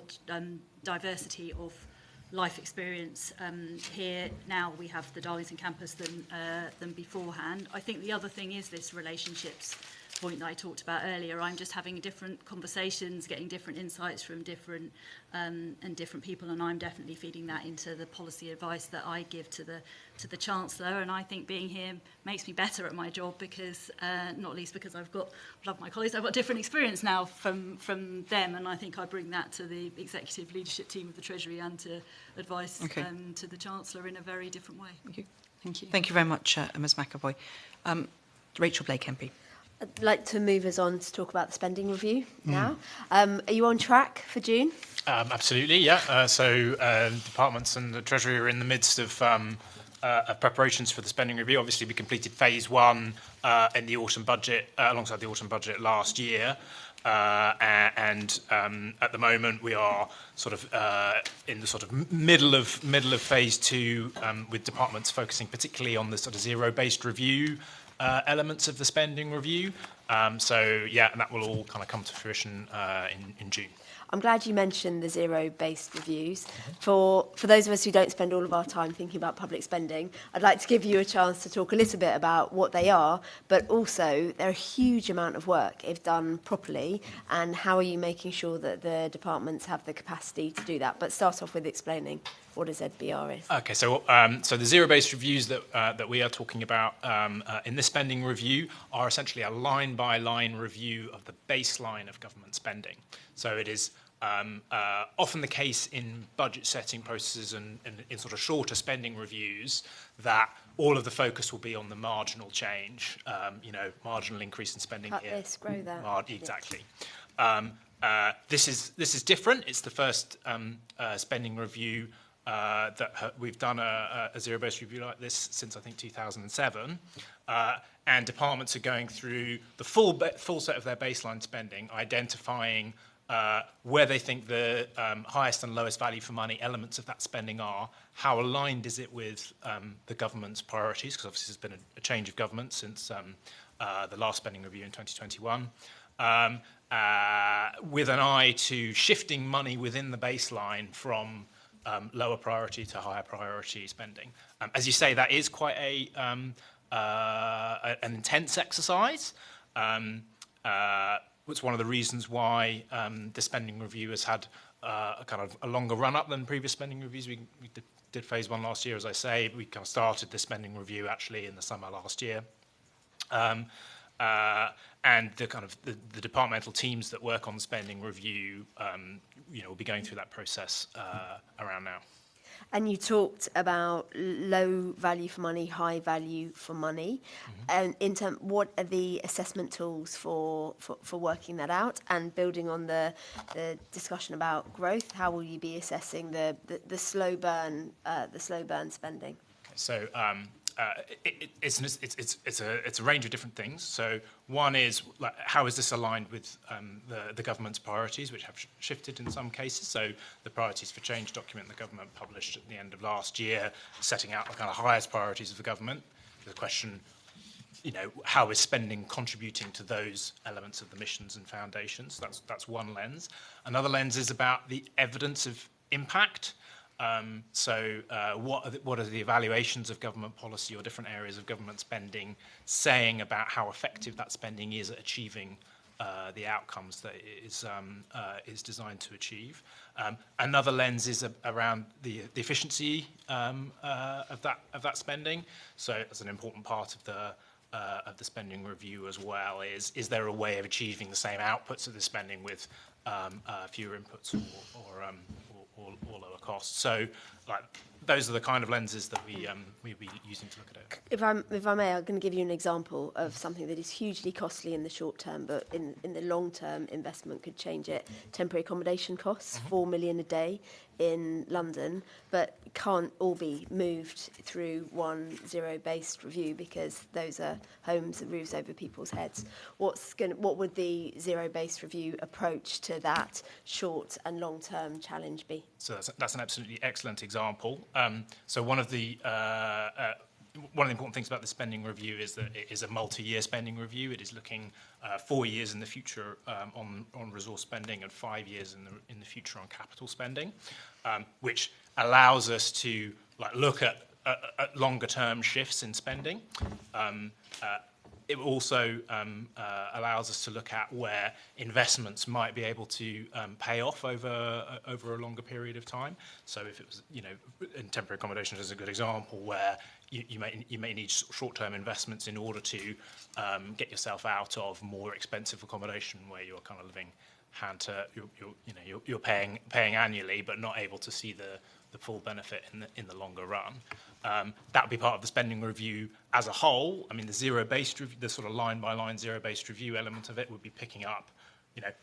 diversity of life experience here now. We have the Darlington campus than beforehand. I think the other thing is this relationships point that I talked about earlier. I'm just having different conversations, getting different insights from different people, and I'm definitely feeding that into the policy advice that I give to the Chancellor. And I think being here makes me better at my job because, not least because I've got, love my colleagues, I've got different experience now from them, and I think I bring that to the executive leadership team of the Treasury and to advice to the Chancellor in a very different way. Thank you. Thank you. Thank you very much, Ms McAvoy. Rachel Blake MP. I'd like to move us on to talk about the spending review now. Are you on track for June? Absolutely, yeah. So departments and the Treasury are in the midst of preparations for the spending review. Obviously, we completed phase one in the autumn budget, alongside the autumn budget last year. And at the moment, we are sort of in the sort of middle of phase two, with departments focusing particularly on the sort of zero-based review elements of the spending review. So yeah, and that will all kind of come to fruition in June. I'm glad you mentioned the zero-based reviews. For those of us who don't spend all of our time thinking about public spending, I'd like to give you a chance to talk a little bit about what they are, but also they're a huge amount of work if done properly, and how are you making sure that the departments have the capacity to do that? But start off with explaining what a ZBR is. Okay, so the zero-based reviews that we are talking about in this spending review are essentially a line-by-line review of the baseline of government spending. So it is often the case in budget setting processes and in sort of shorter spending reviews that all of the focus will be on the marginal change, marginal increase in spending Cut here. this, grow that. Exactly. This is different. It's the first spending review that we've done a zero-based review like this since I think 2007, and departments are going through the full set of their baseline spending, identifying where they think the highest and lowest value for money elements of that spending are, how aligned is it with the government's priorities, because obviously there's been a change of government since the last spending review in 2021, with an eye to shifting money within the baseline from lower priority to higher priority spending. As you say, that is quite an intense exercise. It's one of the reasons why the spending review has had a kind of a longer run-up than previous spending reviews. We did phase one last year, as I say. We kind of started the spending review actually in the summer last year. And the kind of the departmental teams that work on the spending review, will be going through that process around now. And you talked about low value for money, high value for money. And what are the assessment tools for working that out? And building on the discussion about growth, how will you be assessing the slow burn spending? So it's a range of different things. So one is like, how is this aligned with the government's priorities, which have shifted in some cases. So the Priorities for Change document the government published at the end of last year, setting out the kind of highest priorities of the government. The question, how is spending contributing to those elements of the missions and foundations? That's one lens. Another lens is about the evidence of impact. What are the evaluations of government policy or different areas of government spending saying about how effective that spending is at achieving the outcomes that it is designed to achieve? Another lens is around the efficiency of that spending. So that's an important part of the spending review as well. Is there a way of achieving the same outputs of the spending with fewer inputs or lower costs? So, those are the kind of lenses that we'll be using to look at it. If I may, I'm going to give you an example of something that is hugely costly in the short term, but in the long term, investment could change it. Temporary accommodation costs, 4 million a day in London, but can't all be moved through one zero-based review because those are homes and roofs over people's heads. What would the zero-based review approach to that short and long-term challenge be? So that's an absolutely excellent example. So one of the important things about the spending review is that it is a multi-year spending review. It is looking 4 years in the future on resource spending and 5 years in the future on capital spending, which allows us to look at longer-term shifts in spending. It also allows us to look at where investments might be able to pay off over a longer period of time. So if it was, in temporary accommodation is a good example where you may need short-term investments in order to get yourself out of more expensive accommodation where you're kind of living you're paying annually but not able to see the full benefit in the longer run. That would be part of the spending review as a whole. I mean, the zero-based review, the sort of line-by-line zero-based review element of it would be picking up,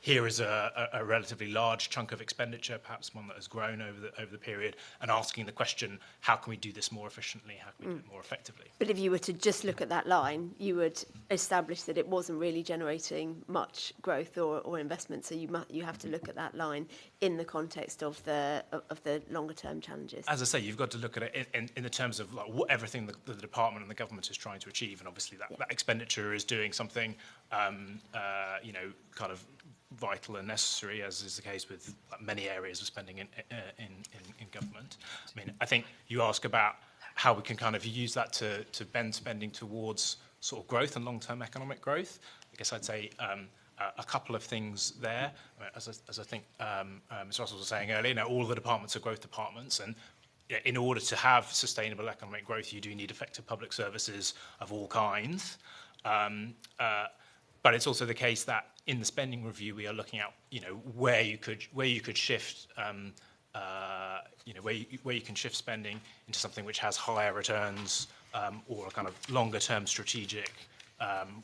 here is a relatively large chunk of expenditure, perhaps one that has grown over the period, and asking the question, how can we do this more efficiently? How can we do it more effectively? But if you were to just look at that line, you would establish that it wasn't really generating much growth or investment. So you have to look at that line in the context of the longer-term challenges. As I say, you've got to look at it in the terms of everything the department and the government is trying to achieve, and obviously that expenditure is doing something, kind of vital and necessary, as is the case with many areas of spending in government. I mean, I think you ask about how we can kind of use that to bend spending towards sort of growth and long-term economic growth. I guess I'd say a couple of things there. As I think Ms. Russell was saying earlier, all of the departments are growth departments, and in order to have sustainable economic growth, you do need effective public services of all kinds. But it's also the case that in the spending review, we are looking at where you could shift where you can shift spending into something which has higher returns or a kind of longer term strategic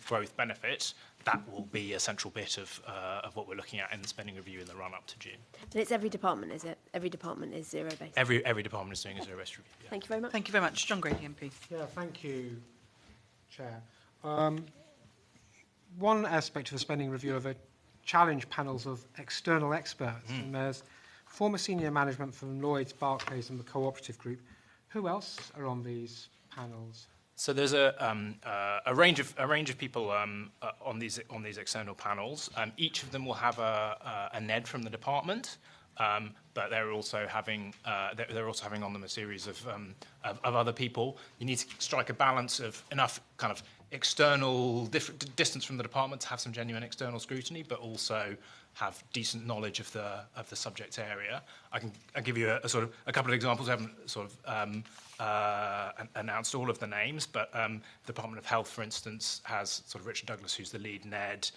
growth benefit. That will be a central bit of what we're looking at in the spending review in the run up to June. And it's every department, is it? Every department is zero-based? Every department is doing a zero-based review. Yeah. Thank you very much. Thank you very much. John Grady, MP. Yeah, thank you, Chair. One aspect of the spending review are the challenge panels of external experts. And there's former senior management from Lloyds, Barclays and the Cooperative Group. Who else are on these panels? So there's a range of people on these external panels. Each of them will have a NED from the department, but they're also having on them a series of other people. You need to strike a balance of enough kind of external distance from the department to have some genuine external scrutiny, but also have decent knowledge of the subject area. I'll give you a couple of examples. I haven't sort of announced all of the names, but the Department of Health, for instance, has sort of Richard Douglas, who's the lead NED,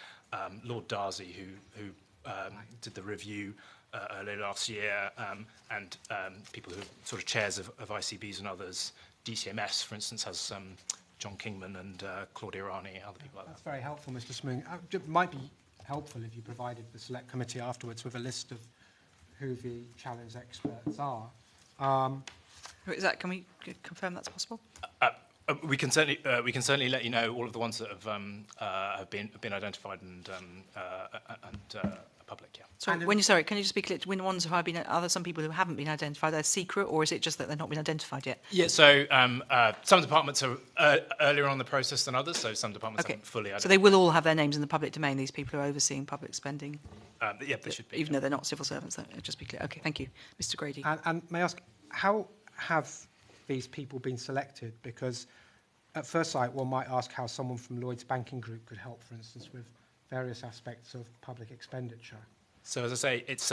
Lord Darcy, who did the review earlier last year, and people who are sort of chairs of ICBs and others. DCMS, for instance, has John Kingman and Claudia Rani, other people like that. That's very helpful, Mr. Smewing. It might be helpful if you provided the select committee afterwards with a list of who the challenge experts are. Is that? Can we confirm that's possible? We can certainly let you know all of the ones that have been identified and public. Yeah. Sorry, can you just be clear? When the ones who have been, are there some people who haven't been identified? They're secret, or is it just that they've not been identified yet? Yeah. So some departments are earlier on the process than others. So some departments haven't fully identified. So they will all have their names in the public domain. These people who are overseeing public spending. Yeah, they should be. Even though they're not civil servants, just be clear. Okay, thank you, Mr. Grady. And may I ask, how have these people been selected? Because at first sight, one might ask how someone from Lloyds Banking Group could help, for instance, with various aspects of public expenditure. So as I say, it's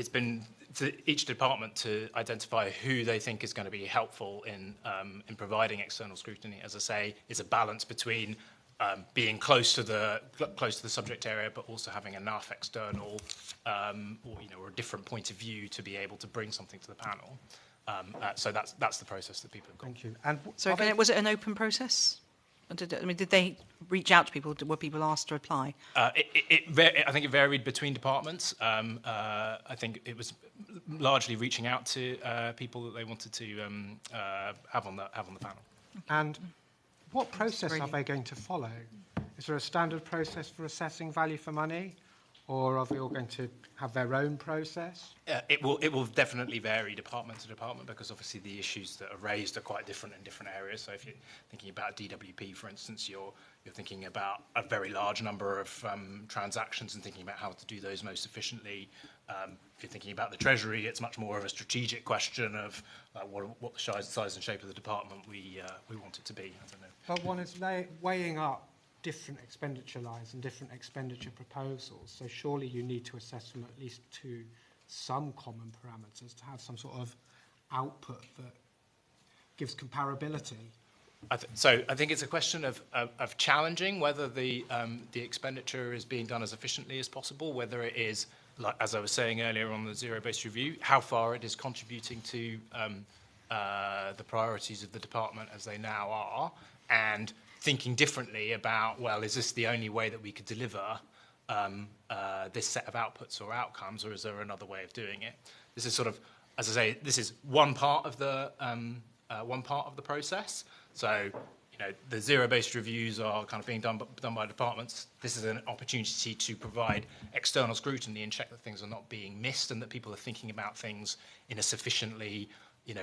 been for each department to identify who they think is going to be helpful in providing external scrutiny. As I say, it's a balance between being close to the subject area, but also having enough external or a different point of view to be able to bring something to the panel. So that's the process that people have gone. Thank you. And so was it an open process? Did they reach out to people? Were people asked to apply? I think it varied between departments. I think it was largely reaching out to people that they wanted to have on the panel. And what process are they going to follow? Is there a standard process for assessing value for money, or are they all going to have their own process? It will definitely vary department to department, because obviously the issues that are raised are quite different in different areas. So if you're thinking about DWP, for instance, you're thinking about a very large number of transactions and thinking about how to do those most efficiently. If you're thinking about the Treasury, it's much more of a strategic question of what the size and shape of the department we want it to be. I don't know. But one is weighing up different expenditure lines and different expenditure proposals. So surely you need to assess them at least to some common parameters to have some sort of output that gives comparability. I think it's a question of challenging whether the expenditure is being done as efficiently as possible, whether it is, like as I was saying earlier on the zero-based review, how far it is contributing to the priorities of the department as they now are, and thinking differently about, well, is this the only way that we could deliver this set of outputs or outcomes, or is there another way of doing it? This is sort of, as I say, this is one part of the process. So, the zero-based reviews are kind of being done by departments. This is an opportunity to provide external scrutiny and check that things are not being missed and that people are thinking about things in a sufficiently,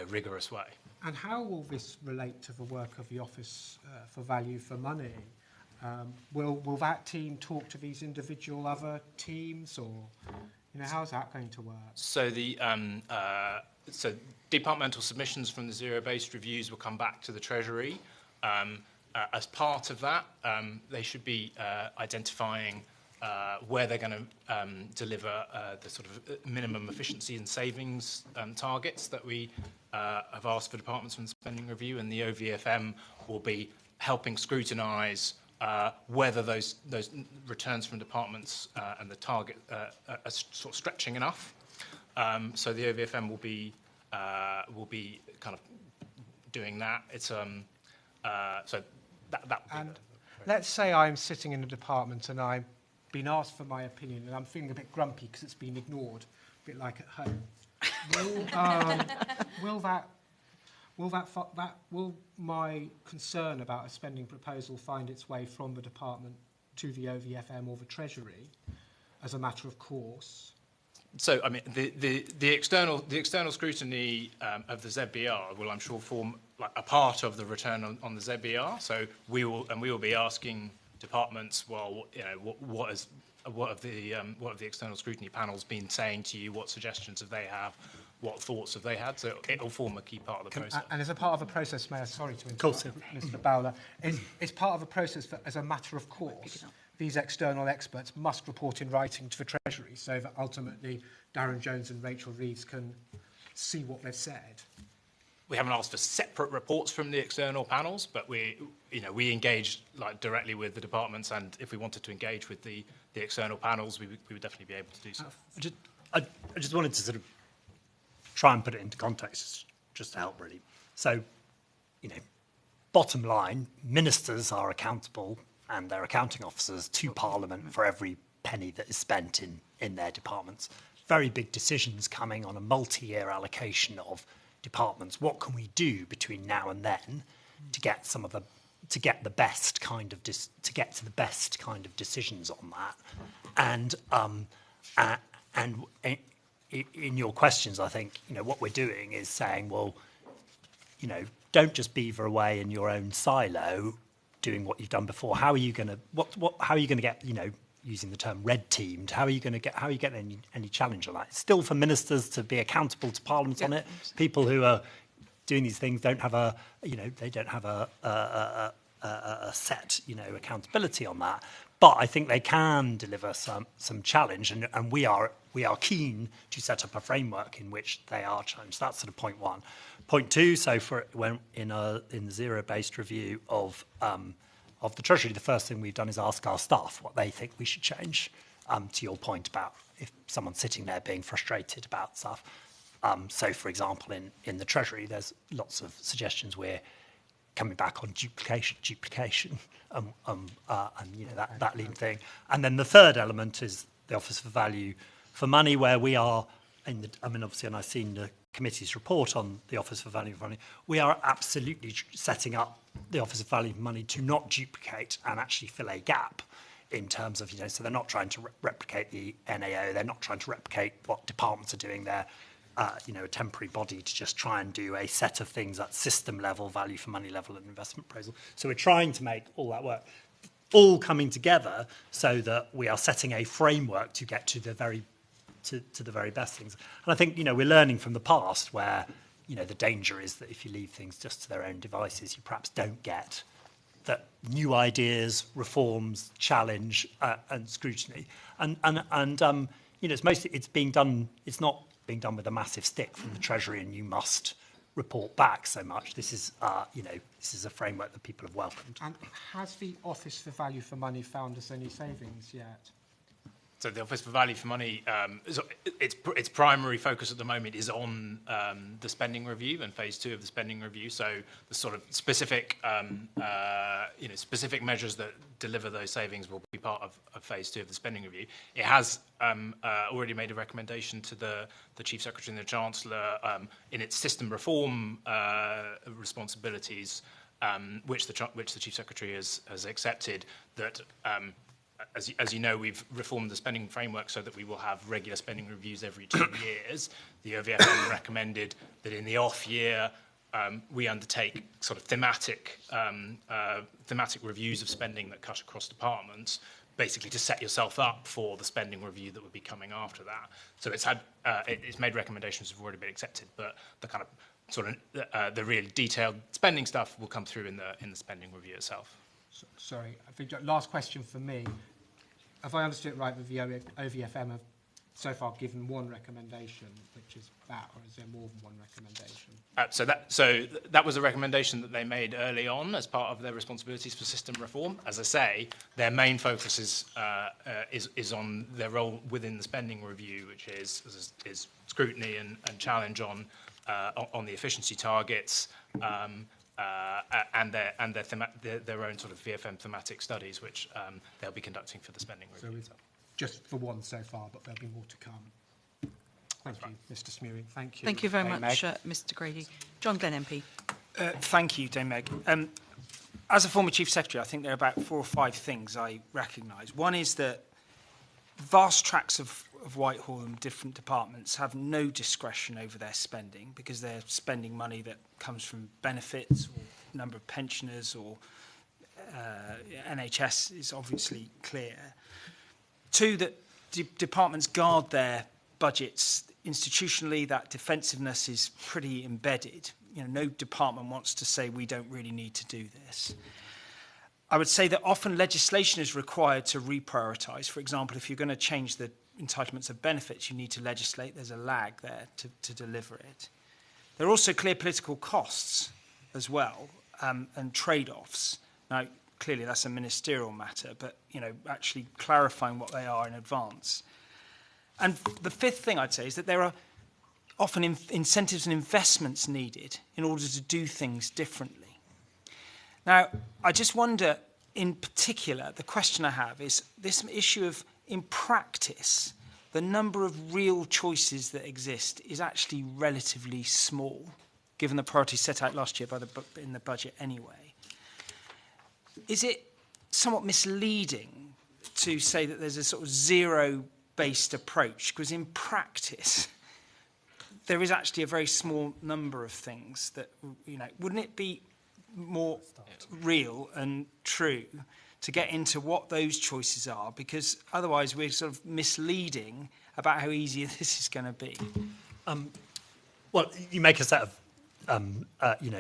rigorous way. And how will this relate to the work of the Office for Value for Money? Will that team talk to these individual other teams, or how's that going to work? So so departmental submissions from the zero-based reviews will come back to the Treasury. As part of that, they should be identifying where they're going to deliver the sort of minimum efficiency and savings targets that we have asked for departments from the spending review, and the OVFM will be helping scrutinise whether those returns from departments and the target are sort of stretching enough. So the OVFM will be kind of doing that. It's so that would be let's say I'm sitting in a department and I've been asked for my opinion and I'm feeling a bit grumpy because it's been ignored, a bit like at home. Will my concern about a spending proposal find its way from the department to the OVFM or the Treasury as a matter of course? So, I mean, the external scrutiny of the ZBR will, I'm sure, form like a part of the return on the ZBR. So we will be asking departments, well, what have the external scrutiny panels been saying to you? What suggestions have they have? What thoughts have they had? So it will form a key part of the process. And as a part of the process, Mayor, sorry to interrupt, Mr. Bowler, is part of the process that, as a matter of course, these external experts must report in writing to the Treasury so that ultimately Darren Jones and Rachel Reeves can see what they've said. We haven't asked for separate reports from the external panels, but we engage directly with the departments, and if we wanted to engage with the external panels, we would definitely be able to do so. I just wanted to sort of try and put it into context, just to help really. So, bottom line, ministers are accountable and their accounting officers to Parliament for every penny that is spent in their departments. Very big decisions coming on a multi-year allocation of departments. What can we do between now and then to get to get the best kind of decisions on that? And in your questions, I think what we're doing is saying, well, don't just beaver away in your own silo, doing what you've done before. How are you going to how are you going to get using the term red teamed? How are you getting any challenge on that? It's still for ministers to be accountable to Parliament on it. People who are doing these things don't have a set accountability on that. But I think they can deliver some challenge, and we are keen to set up a framework in which they are challenged. That's sort of point one. Point two. So when in the zero-based review of the Treasury, the first thing we've done is ask our staff what they think we should change. To your point about if someone's sitting there being frustrated about stuff. So, for example, in the Treasury, there's lots of suggestions where coming back on duplication, and that lean thing. And then the third element is the Office for Value for Money, where we are obviously, and I've seen the committee's report on the Office for Value for Money, we are absolutely setting up the Office of Value for Money to not duplicate and actually fill a gap in terms of, so they're not trying to replicate the NAO, they're not trying to replicate what departments are doing there, a temporary body to just try and do a set of things at system level, value for money level and investment appraisal. So we're trying to make all that work, all coming together so that we are setting a framework to get to the very best things. And I think, we're learning from the past where, the danger is that if you leave things just to their own devices, you perhaps don't get that new ideas, reforms, challenge, and scrutiny. And it's being done. It's not being done with a massive stick from the Treasury, and you must report back so much. This is, this is a framework that people have welcomed. And has the Office for Value for Money found us any savings yet? So the Office for Value for Money, its primary focus at the moment is on the spending review and phase 2 of the spending review. So the sort of specific, specific measures that deliver those savings will be part of phase 2 of the spending review. It has already made a recommendation to the Chief Secretary and the Chancellor in its system reform responsibilities, which the Chief Secretary has accepted, that. As you know, we've reformed the spending framework so that we will have regular spending reviews every 2 years. The OVFM recommended that in the off year, we undertake sort of thematic reviews of spending that cut across departments, basically to set yourself up for the spending review that would be coming after that. So it's made recommendations that have already been accepted, but the kind of sort of the really detailed spending stuff will come through in the spending review itself. Sorry, I think last question for me. Have I understood it right that the OVFM have so far given one recommendation, which is that, or is there more than one recommendation? So that was a recommendation that they made early on as part of their responsibilities for system reform. As I say, their main focus is on their role within the spending review, which is scrutiny and challenge on the efficiency targets. And their own sort of VFM thematic studies, which they'll be conducting for the spending review. So just for one so far, but there'll be more to come. Thank you, Mr. Smewing. Thank you. Thank you very Dame much, Meg. Mr. Grady. John Glenn MP. Thank you, Dame Meg. As a former Chief Secretary, I think there are about 4 or 5 things I recognise. One is that vast tracts of Whitehall and different departments have no discretion over their spending because they're spending money that comes from benefits or number of pensioners or NHS is obviously clear. 2, that departments guard their budgets institutionally. That defensiveness is pretty embedded. No department wants to say we don't really need to do this. I would say that often legislation is required to reprioritise. For example, if you're going to change the entitlements of benefits, you need to legislate. There's a lag there to deliver it. There are also clear political costs as well, and trade-offs. Now, clearly that's a ministerial matter, but actually clarifying what they are in advance. And the 5th thing I'd say is that there are often incentives and investments needed in order to do things differently. Now, I just wonder, in particular, the question I have is this issue of, in practice, the number of real choices that exist is actually relatively small, given the priorities set out last year in the budget anyway. Is it somewhat misleading to say that there's a sort of zero-based approach? Because in practice, there is actually a very small number of things that, wouldn't it be more real and true to get into what those choices are, because otherwise we're sort of misleading about how easy this is going to be. Well, you make a set of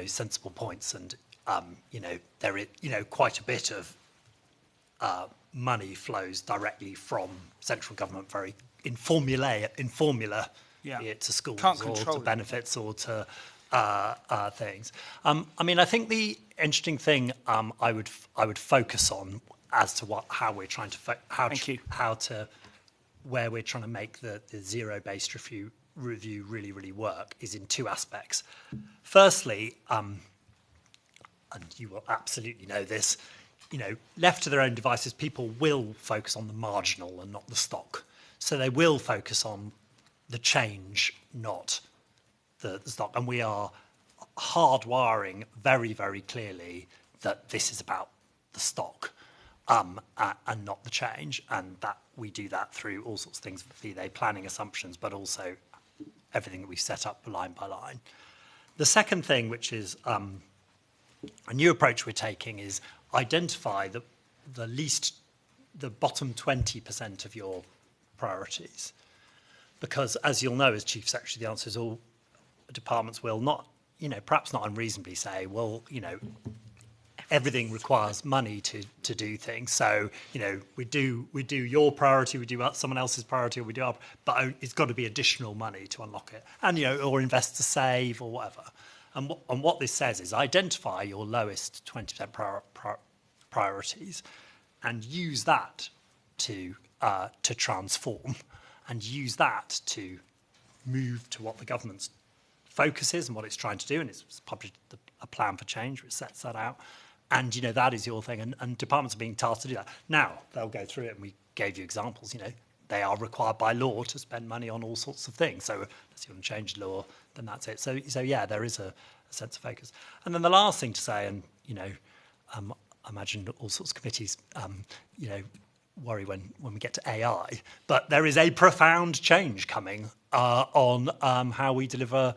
sensible points, and there is quite a bit of money flows directly from central government, very in formula, be it to schools or to benefits or to things. I think the interesting thing I would focus on as to how we're trying to where we're trying to make the zero-based review really work is in 2 aspects. Firstly, and you will absolutely know this, left to their own devices, people will focus on the marginal and not the stock. So they will focus on the change, not the stock. And we are hardwiring very, very clearly that this is about the stock and not the change. And that we do that through all sorts of things, be they planning assumptions, but also everything that we set up line by line. The second thing, which is a new approach we're taking, is identify the bottom 20% of your priorities. Because as you'll know, as Chief Secretary, the answer is all departments will not, perhaps not unreasonably say, well, everything requires money to do things. So, we do your priority, we do someone else's priority, or we do our, but it's got to be additional money to unlock it. And, or invest to save or whatever. And what this says is identify your lowest 20% priorities and use that to transform, and use that to move to what the government's focus is and what it's trying to do. And it's published a plan for change which sets that out. And, that is your thing. And departments are being tasked to do that. Now, they'll go through it, and we gave you examples, they are required by law to spend money on all sorts of things. So unless you want to change the law, then that's it. So yeah, there is a sense of focus. And then the last thing to say, and, I imagine all sorts of committees, worry when we get to AI, but there is a profound change coming on how we deliver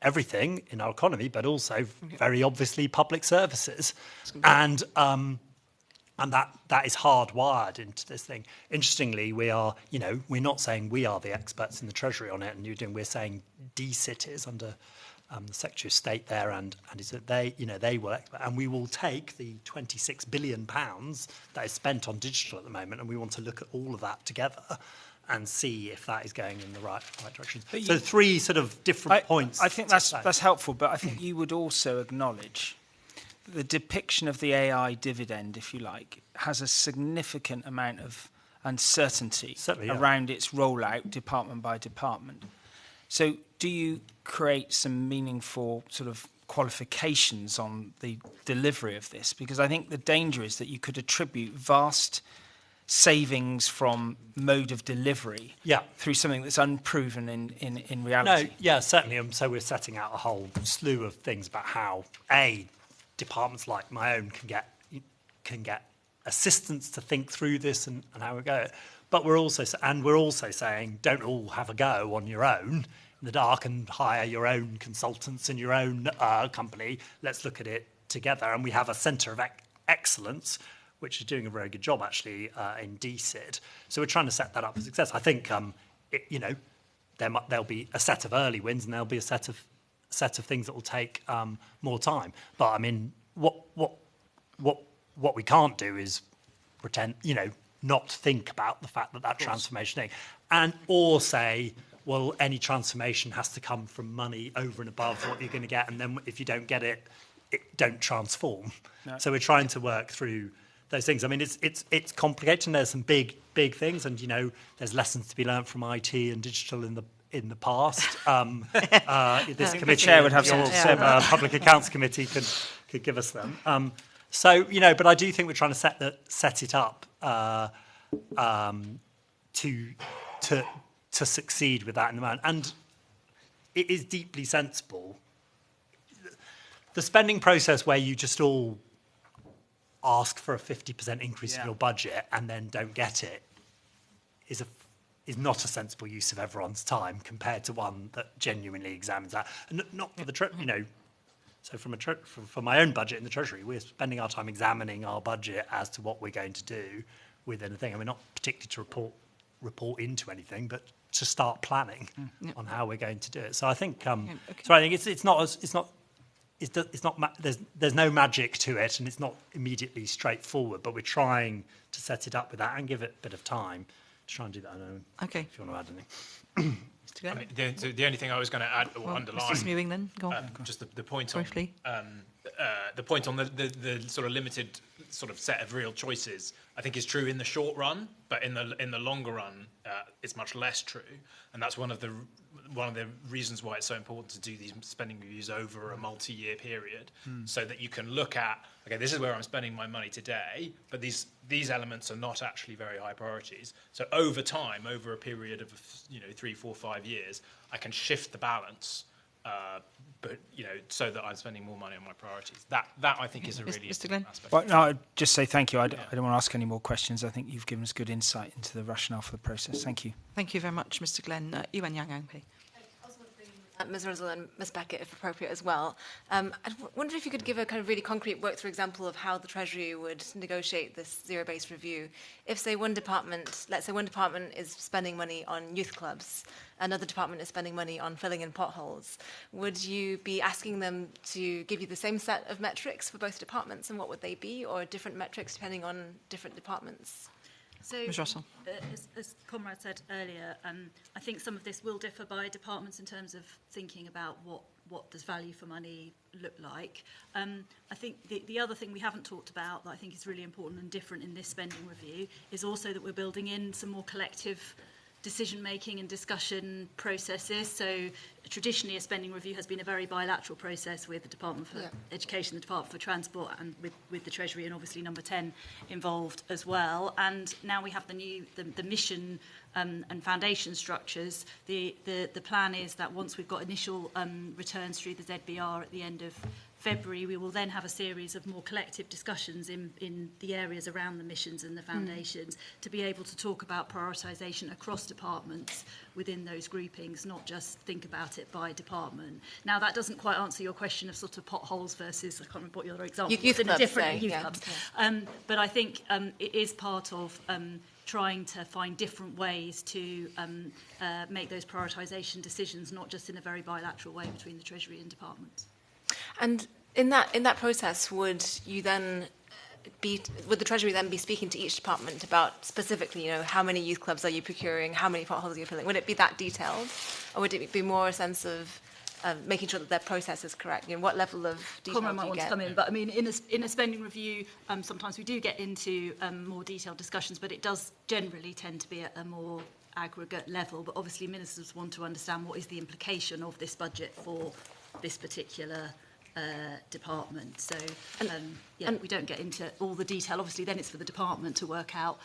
everything in our economy, but also very obviously public services, and that is hardwired into this thing. Interestingly, we are, we're not saying we are the experts in the Treasury on it, and we're saying DCIT is under the Secretary of State there, and is that they will expert, and we will take the £26 billion that is spent on digital at the moment, and we want to look at all of that together and see if that is going in the right direction. So three sort of different points. I think that's helpful, but I think you would also acknowledge the depiction of the AI dividend, if you like, has a significant amount of uncertainty around its rollout department by department. So do you create some meaningful sort of qualifications on the delivery of this? Because I think the danger is that you could attribute vast savings from mode of delivery through something that's unproven in reality. No, yeah, certainly. So we're setting out a whole slew of things about how, departments like my own can get assistance to think through this and how we go. But we're also saying, don't all have a go on your own in the dark and hire your own consultants in your own company. Let's look at it together. And we have a centre of excellence, which is doing a very good job, actually, in DCIT. So we're trying to set that up for success. I think, there'll be a set of early wins, and there'll be a set of things that will take more time. But I mean, what we can't do is pretend, not think about the fact that transformation thing, or say, well, any transformation has to come from money over and above what you're going to get, and then if you don't get it, don't transform. No. So we're trying to work through those things. I mean, it's complicated, and there's some big things, and there's lessons to be learned from IT and digital in the past. This committee, chair would have some Public Accounts Committee could give us them. So but I do think we're trying to set it up to succeed with that in the moment, and it is deeply sensible. The spending process where you just all ask for a 50% increase in your budget and then don't get it is not a sensible use of everyone's time compared to one that genuinely examines that. And not for the so for my own budget in the Treasury, we're spending our time examining our budget as to what we're going to do with anything. I mean, not particularly to report into anything, but to start planning on how we're going to do it. So I think so I think there's no magic to it, and it's not immediately straightforward, but we're trying to set it up with that and give it a bit of time to try and do that. I don't know if you want to add anything. I mean, the only thing I was going to add or underline, Mr. Smewing, then go on. Just the point briefly. The point on the sort of limited sort of set of real choices, I think, is true in the short run, but in the longer run, it's much less true, and that's one of one of the reasons why it's so important to do these spending reviews over a multi-year period, so that you can look at, okay, this is where I'm spending my money today, but these elements are not actually very high priorities. So over time, over a period of 3, 4, 5 years, I can shift the balance, but so that I'm spending more money on my priorities. That I think is a really important aspect. Well, no, I'd just say thank you. I don't want to ask any more questions. I think you've given us good insight into the rationale for the process. Thank you. Thank you very much, Mr. Glenn. Yuan Yang MP. Ms. Russell and Ms. Beckett, if appropriate as well. I wonder if you could give a kind of really concrete work-through example of how the Treasury would negotiate this zero-based review. If, say, let's say one department is spending money on youth clubs, another department is spending money on filling in potholes, would you be asking them to give you the same set of metrics for both departments, and what would they be, or different metrics depending on different departments? So, Ms. Russell. As Conrad said earlier, I think some of this will differ by departments in terms of thinking about what does value for money look like. I think the other thing we haven't talked about that I think is really important and different in this spending review is also that we're building in some more collective decision-making and discussion processes. So traditionally a spending review has been a very bilateral process with the Department for Education, the Department for Transport, and with the Treasury, and obviously number 10 involved as well. And now we have the mission and foundation structures. The plan is that once we've got initial returns through the ZBR at the end of February, we will then have a series of more collective discussions in the areas around the missions and the foundations to be able to talk about prioritisation across departments within those groupings, not just think about it by department. Now, that doesn't quite answer your question of sort of potholes versus, I can't remember what your other example was, in a different youth clubs. But I think it is part of trying to find different ways to make those prioritisation decisions, not just in a very bilateral way between the Treasury and departments. And in that process, would the Treasury then be speaking to each department about specifically, how many youth clubs are you procuring, how many potholes are you filling? Would it be that detailed, or would it be more a sense of making sure that their process is correct? What level of detail Conrad might do you want get? to come in, but I mean, in a spending review, sometimes we do get into more detailed discussions, but it does generally tend to be at a more aggregate level. But obviously, ministers want to understand what is the implication of this budget for this particular department. So we don't get into all the detail. Obviously, then it's for the department to work out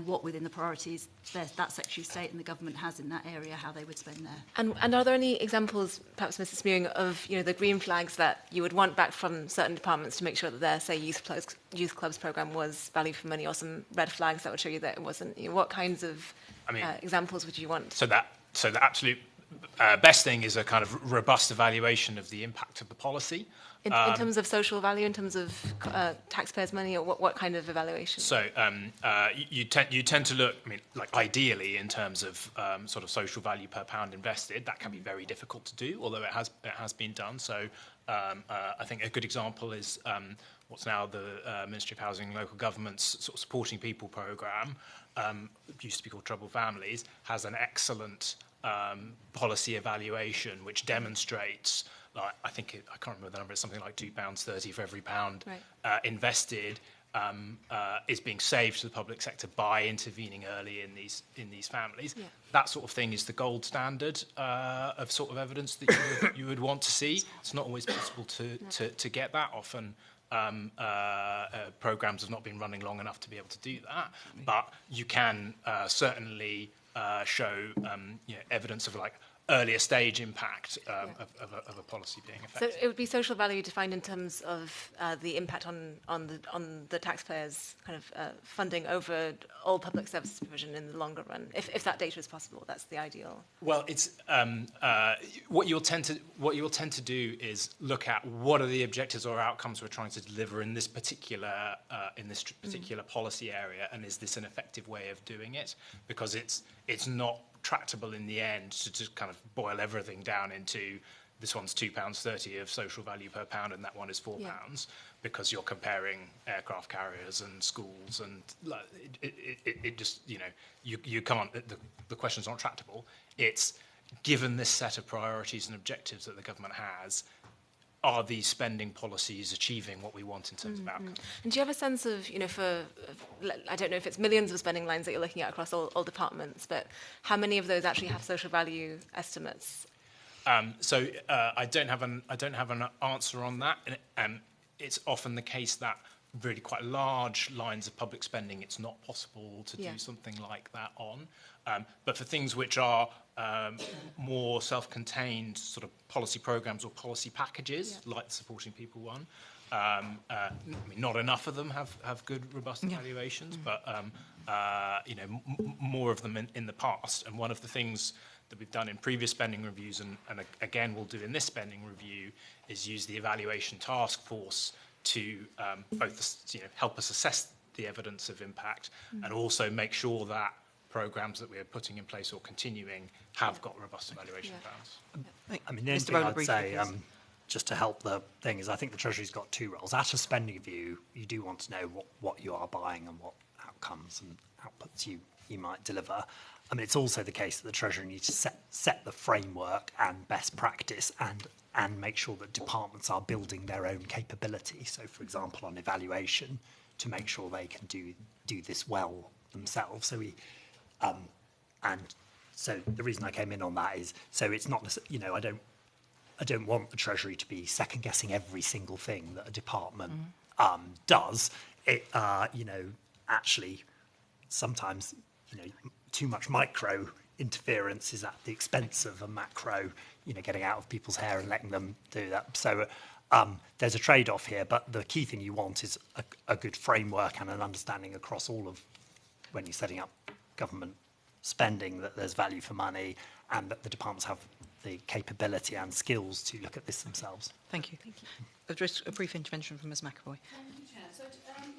what within the priorities that Secretary of State and the government has in that area, how they would spend there. And are there any examples, perhaps Mr. Smewing, of the green flags that you would want back from certain departments to make sure that their, say, youth clubs program was value for money, or some red flags that would show you that it wasn't? What kinds of examples would you want? So the absolute best thing is a kind of robust evaluation of the impact of the policy. In terms of social value, in terms of taxpayers' money, or what kind of evaluation? So you tend to look, ideally in terms of sort of social value per pound invested. That can be very difficult to do, although it has been done. So I think a good example is what's now the Ministry of Housing and Local Government's sort of Supporting People programme, used to be called Troubled Families, has an excellent policy evaluation which demonstrates, I can't remember the number, it's something like £2.30 for every pound invested is being saved to the public sector by intervening early in these families. Yeah. That sort of thing is the gold standard of sort of evidence that you would want to see. It's not always possible to get that. Often programmes have not been running long enough to be able to do that, but you can certainly show evidence of earlier stage impact of a policy being effective. So it would be social value defined in terms of the impact on the taxpayers' kind of funding over all public services provision in the longer run. If that data is possible, that's the ideal. Well, it's what you'll tend to do is look at what are the objectives or outcomes we're trying to deliver in this particular policy area, and is this an effective way of doing it? Because it's not tractable in the end to just kind of boil everything down into this one's £2.30 of social value per pound and that one is £4, because you're comparing aircraft carriers and schools, and it just you can't. The question's not tractable. It's given this set of priorities and objectives that the government has, are these spending policies achieving what we want in terms of outcome? And do you have a sense of, I don't know if it's millions of spending lines that you're looking at across all departments, but how many of those actually have social value estimates I don't have an answer on that. And it's often the case that really quite large lines of public spending, it's not possible to do something like that on. But for things which are more self-contained sort of policy programs or policy packages, like the Supporting People one, I mean, not enough of them have good, robust evaluations, but more of them in the past. And one of the things that we've done in previous spending reviews, and again we'll do in this spending review, is use the evaluation task force to both help us assess the evidence of impact and also make sure that programs that we're putting in place or continuing have got robust evaluation plans. I mean, the only thing I'd say, just to help the thing, is I think the Treasury's got two roles. At a spending review, you do want to know what you are buying and what outcomes and outputs you might deliver. I mean, it's also the case that the Treasury needs to set the framework and best practice and make sure that departments are building their own capability. So, for example, on evaluation, to make sure they can do this well themselves. So and so the reason I came in on that is, so it's not, I don't want the Treasury to be second guessing every single thing that a department does. It, actually, sometimes, too much micro interference is at the expense of a macro, getting out of people's hair and letting them do that. So there's a trade-off here, but the key thing you want is a good framework and an understanding across all of, when you're setting up government spending, that there's value for money and that the departments have the capability and skills to look at this themselves. Thank you. Just a brief intervention from Ms McAvoy.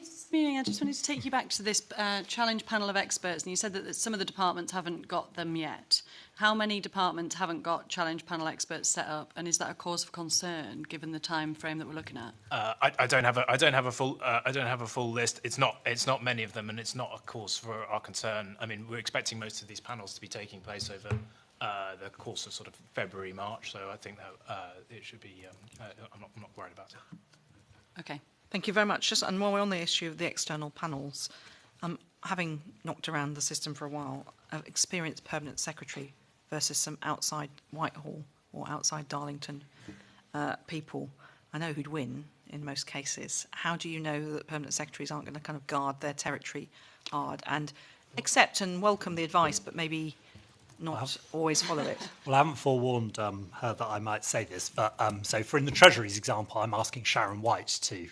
Mr. Smewing, I just wanted to take you back to this challenge panel of experts, and you said that some of the departments haven't got them yet. How many departments haven't got challenge panel experts set up, and is that a cause for concern given the time frame that we're looking at? I don't have a full list. It's not many of them, and it's not a cause for our concern. I mean, we're expecting most of these panels to be taking place over the course of sort of February, March. So I think that it should be. I'm not worried about it. Okay. Thank you very much. Just, and while we're on the issue of the external panels, having knocked around the system for a while, I've experienced permanent secretary versus some outside Whitehall or outside Darlington people. I know who'd win in most cases. How do you know that permanent secretaries aren't going to kind of guard their territory hard and accept and welcome the advice, but maybe not always follow it? Well, I haven't forewarned her that I might say this, but so for in the Treasury's example, I'm asking Sharon White to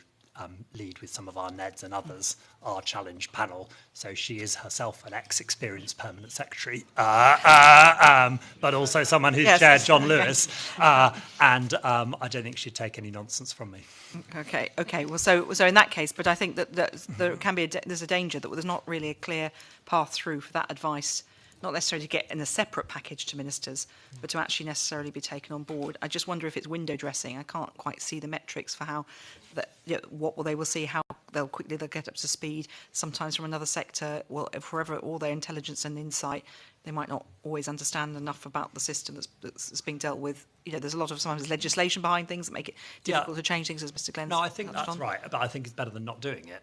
lead with some of our NEDs and others, our challenge panel. So she is herself an ex-experienced permanent secretary, but also someone who's chaired John Lewis, and I don't think she'd take any nonsense from me. Okay. Well, so in that case, but I think that there can be there's a danger that there's not really a clear path through for that advice, not necessarily to get in a separate package to ministers, but to actually necessarily be taken on board. I just wonder if it's window dressing. I can't quite see the metrics for how that, what will they will see, how quickly they'll get up to speed. Sometimes from another sector, well, forever all their intelligence and insight, they might not always understand enough about the system that's being dealt with. There's a lot of sometimes legislation behind things that make it difficult to change things, as Mr. Glenn. No, I think that's right, but I think it's better than not doing it.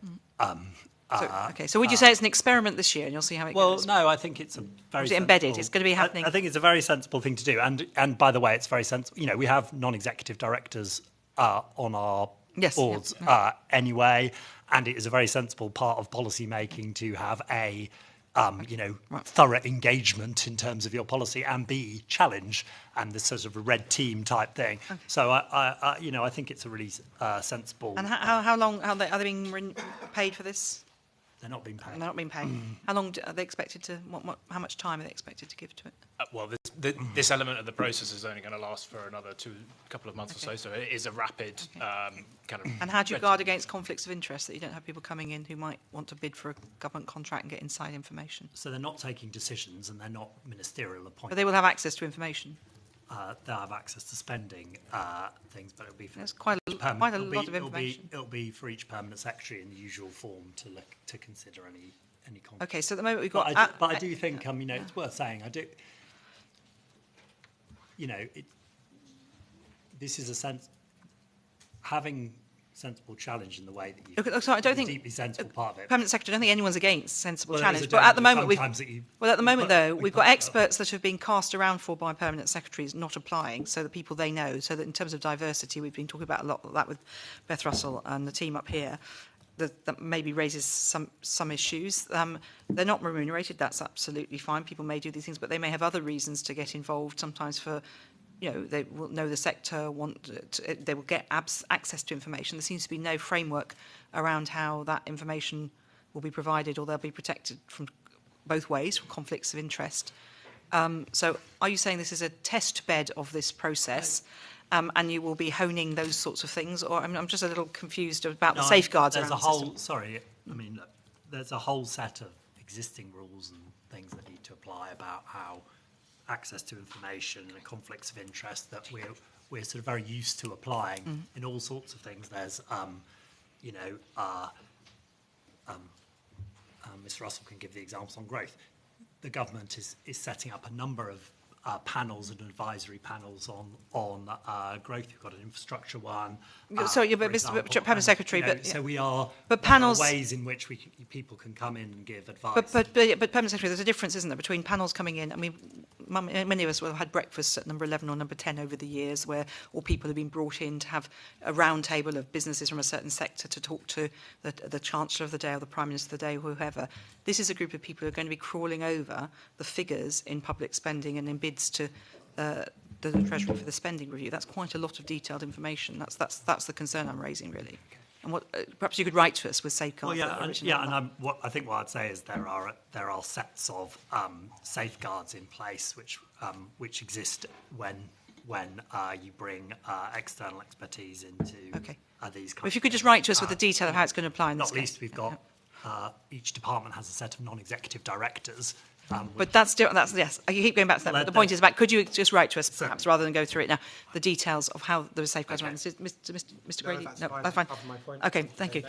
So would you say it's an experiment this year, and you'll see how it goes? Well, no, I think it's a very embedded. It's going to be happening. I think it's a very sensible thing to do, and by the way, it's very sensible. We have non-executive directors on our boards anyway, and it is a very sensible part of policy making to have a thorough engagement in terms of your policy and B, challenge and this sort of a red team type thing. Okay. So I think it's a really sensible. And how long are they being paid for this? They're not being paid. They're not being paid. How long are they expected to? How much time are they expected to give to it? Well, this element of the process is only going to last for another couple of months or so. So it is a rapid kind of. And how do you guard against conflicts of interest that you don't have people coming in who might want to bid for a government contract and get inside information? So they're not taking decisions and they're not ministerial appointments. But they will have access to information. They'll have access to spending things, but it'll be for quite a lot of information. It'll be for each permanent secretary in the usual form to consider any conflict. Okay, so at the moment we've got. But I do think it's worth saying. I do. This is a sense having sensible challenge in the way that you. Look, sorry, I don't think deeply sensible part of it. Permanent Secretary, I don't think anyone's against sensible Well, challenge. there is a But at the danger moment, sometimes that you- we've got experts that have been cast around for by permanent secretaries not applying, so that people they know. So that in terms of diversity, we've been talking about a lot of that with Beth Russell and the team up here. That maybe raises some issues. They're not remunerated. That's absolutely fine. People may do these things, but they may have other reasons to get involved. Sometimes for, they will know the sector, they will get access to information. There seems to be no framework around how that information will be provided, or they'll be protected from both ways, from conflicts of interest. So are you saying this is a test bed of this process? And you will be honing those sorts of things, or I'm just a little confused about the safeguards around the system. There's a whole set of existing rules and things that need to apply about how access to information and conflicts of interest that we're sort of very used to applying in all sorts of things. There's, Ms. Russell can give the examples on growth. The government is setting up a number of panels and advisory panels on growth. You've got an infrastructure one. Sorry, but Mr. Permanent Secretary, so we are. But panels, there are ways in which people can come in and give advice. But Permanent Secretary, there's a difference, isn't there, between panels coming in? I mean, many of us will have had breakfast at number 11 or number 10 over the years, where all people have been brought in to have a round table of businesses from a certain sector to talk to the Chancellor of the day or the Prime Minister of the day, or whoever. This is a group of people who are going to be crawling over the figures in public spending and in bids to the Treasury for the spending review. That's quite a lot of detailed information. That's the concern I'm raising, really. And what perhaps you could write to us with safeguards. I think what I'd say is there are sets of safeguards in place which exist when you bring external expertise into these. Well, if you could just write to us with the detail of how it's going to apply in this case. Not least, we've got each department has a set of non-executive directors. But that's yes. You keep going back to that. But the point is about, could you just write to us, perhaps, rather than go through it now, the details of how there are safeguards around this? Mr. Grady? No, that's fine. Okay, thank you.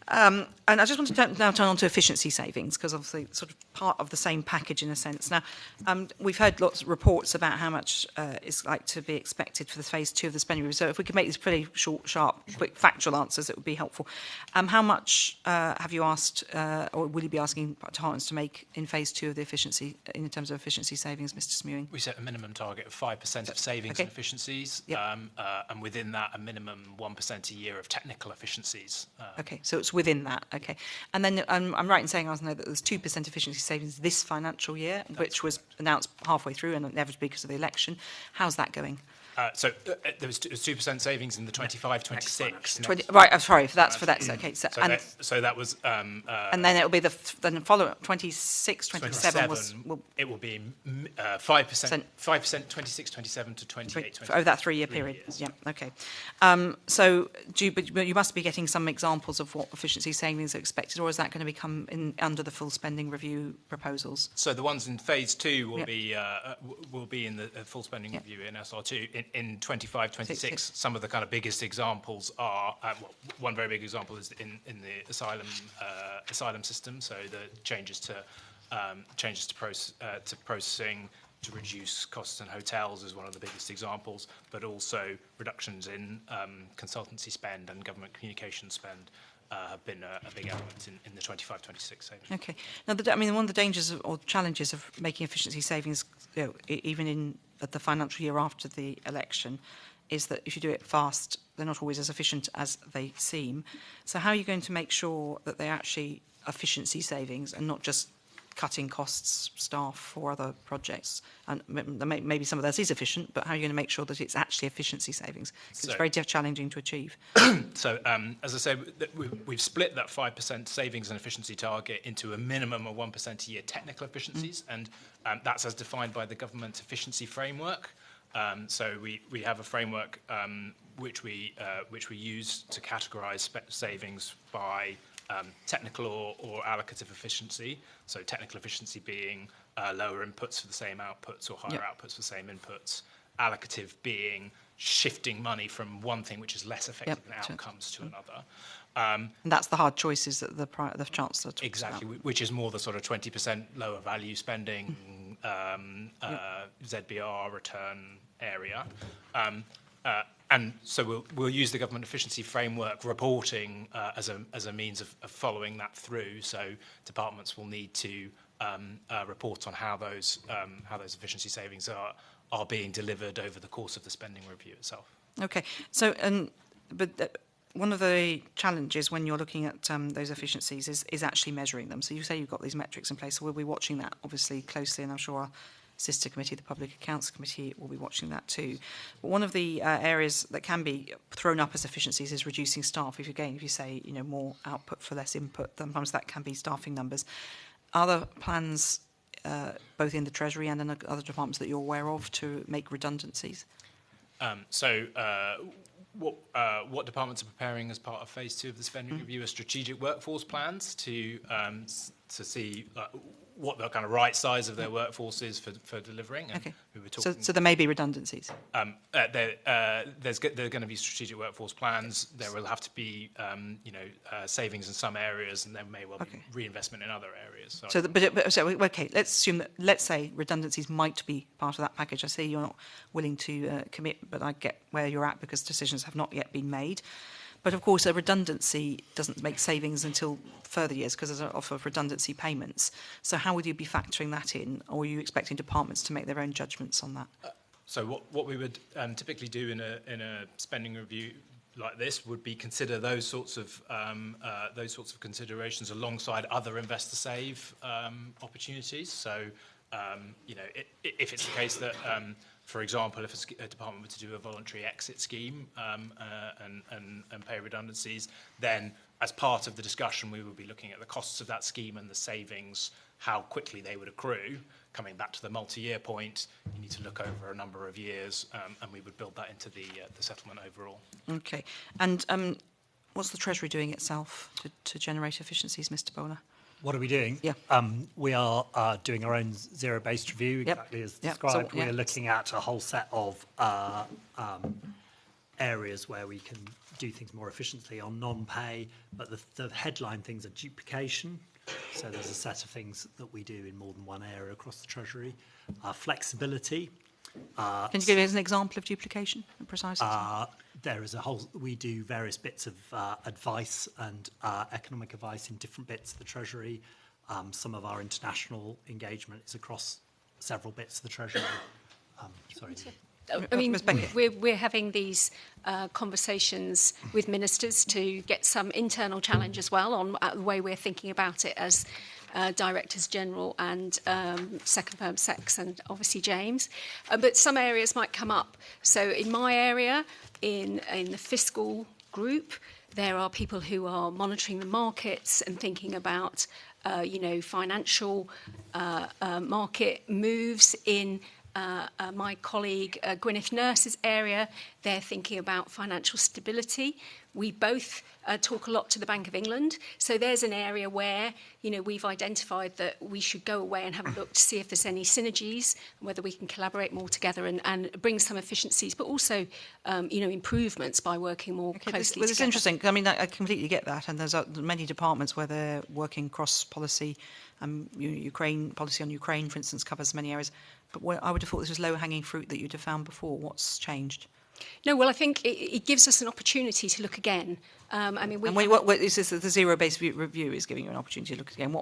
And I just want to now turn on to efficiency savings, because obviously it's sort of part of the same package in a sense. Now, we've heard lots of reports about how much is like to be expected for the phase 2 of the spending review. So if we could make these pretty short, sharp, quick, factual answers, it would be helpful. How much have you asked, or will you be asking departments to make in phase 2 of the efficiency, in terms of efficiency savings, Mr. Smewing? We set a minimum target of 5% of savings and efficiencies, and within that, a minimum 1% a year of technical efficiencies. Okay, so it's within that. Okay, and then I'm right in saying, I know that there's 2% efficiency savings this financial year, which was announced halfway through and inevitably because of the election. How's that going? So there was 2% savings in the 25-26. Right, I'm sorry, that's for that. Okay, so that was. And then it will be the following 26, 27. It will be 5%, 26, 27 to 28. Over that 3-year period. Yeah. Okay. So but you must be getting some examples of what efficiency savings are expected, or is that going to become under the full spending review proposals? So the ones in phase 2 will be in the full spending review in SR2. In 25-26, some of the kind of biggest examples are, one very big example is in the asylum system. So the changes to processing to reduce costs in hotels is one of the biggest examples, but also reductions in consultancy spend and government communication spend have been a big element in the 25-26 savings. Okay. Now, one of the dangers or challenges of making efficiency savings, even at the financial year after the election, is that if you do it fast, they're not always as efficient as they seem. So how are you going to make sure that they're actually efficiency savings and not just cutting costs, staff or other projects? And maybe some of those is efficient, but how are you going to make sure that it's actually efficiency savings? Because it's very challenging to achieve. So, as I said, we've split that 5% savings and efficiency target into a minimum of 1% a year technical efficiencies, and that's as defined by the government efficiency framework. So we have a framework which we use to categorise savings by technical or allocative efficiency. So technical efficiency being lower inputs for the same outputs or higher outputs for the same inputs. Allocative being shifting money from one thing which is less effective in outcomes to another. And that's the hard choices that the Chancellor talks exactly, about. Which is more the sort of 20% lower value spending, ZBR return area. And so we'll use the government efficiency framework reporting as a means of following that through. So departments will need to report on how those efficiency savings are being delivered over the course of the spending review itself. Okay. So, one of the challenges when you're looking at those efficiencies is actually measuring them. So you say you've got these metrics in place, so we'll be watching that obviously closely, and I'm sure our sister committee, the Public Accounts Committee, will be watching that too. But one of the areas that can be thrown up as efficiencies is reducing staff. If you say more output for less input, sometimes that can be staffing numbers. Are there plans both in the Treasury and in other departments that you're aware of to make redundancies? What departments are preparing as part of phase 2 of the spending review are strategic workforce plans to see what the kind of right size of their workforce is for delivering. And okay. we were talking, so there may be redundancies. there are going to be strategic workforce plans. There will have to be savings in some areas, and there may well be reinvestment in other areas. Okay, let's say redundancies might be part of that package. I see you're not willing to commit, but I get where you're at because decisions have not yet been made. But of course, a redundancy doesn't make savings until further years because there's an offer of redundancy payments. So how would you be factoring that in, or are you expecting departments to make their own judgments on that? So what we would typically do in a spending review like this would be consider those sorts of considerations alongside other investor save opportunities. So if it's the case that for example, if a department were to do a voluntary exit scheme and pay redundancies, then as part of the discussion, we would be looking at the costs of that scheme and the savings, how quickly they would accrue. Coming back to the multi-year point, you need to look over a number of years, and we would build that into the settlement overall. Okay. And what's the Treasury doing itself to generate efficiencies, Mr. Bowler? What are we doing? Yeah. We are doing our own zero-based review, exactly as described. So, we're looking at a whole set of areas where we can do things more efficiently on non-pay, but the headline things are duplication. So there's a set of things that we do in more than one area across the Treasury. Flexibility. Can you give us an example of duplication, a precise example? There is we do various bits of advice and economic advice in different bits of the Treasury. Some of our international engagement is across several bits of the Treasury. I mean, we're having these conversations with ministers to get some internal challenge as well on the way we're thinking about it as Directors General and Second Firm Sex and obviously James. But some areas might come up. So in my area, in the fiscal group, there are people who are monitoring the markets and thinking about, financial market moves in my colleague Gwyneth Nurse's area. They're thinking about financial stability. We both talk a lot to the Bank of England. So there's an area where, we've identified that we should go away and have a look to see if there's any synergies, whether we can collaborate more together and bring some efficiencies, but also, improvements by working more closely together. It's interesting. I mean, I completely get that. And there's many departments where they're working cross-policy. Ukraine policy on Ukraine, for instance, covers many areas. But I would have thought this was low-hanging fruit that you'd have found before. What's changed? No, well, I think it gives us an opportunity to look again. What is this? The zero-based review is giving you an opportunity to look again.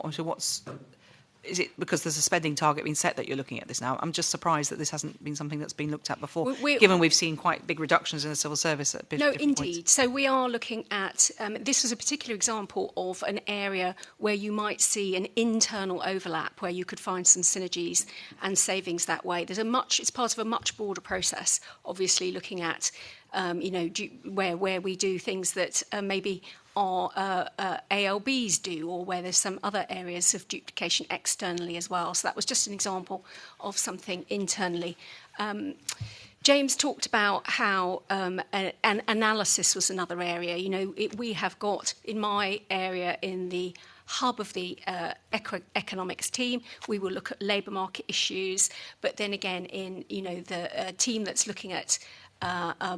Is it because there's a spending target being set that you're looking at this now? I'm just surprised that this hasn't been something that's been looked at before, given we've seen quite big reductions in the civil service at different indeed. points. So we are looking at, this was a particular example of an area where you might see an internal overlap, where you could find some synergies and savings that way. It's part of a much broader process, obviously looking at, where we do things that maybe our ALBs do, or where there's some other areas of duplication externally as well. So that was just an example of something internally. James talked about how an analysis was another area. We have got, in my area, in the hub of the economics team, we will look at labour market issues, but then again in the team that's looking at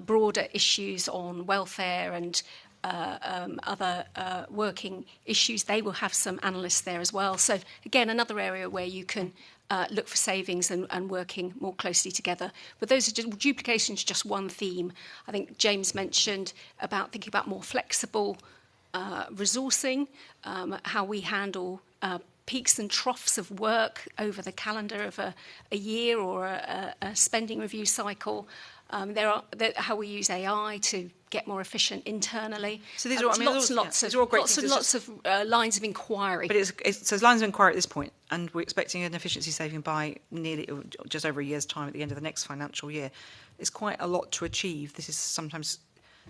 broader issues on welfare and other working issues, they will have some analysts there as well. So again, another area where you can look for savings and working more closely together. But those are just, duplication is just one theme. I think James mentioned about thinking about more flexible resourcing, how we handle peaks and troughs of work over the calendar of a year or a spending review cycle. How we use AI to get more efficient internally. So these are lots of lines of inquiry. But so lines of inquiry at this point, and we're expecting an efficiency saving by nearly just over a year's time at the end of the next financial year. It's quite a lot to achieve. This is sometimes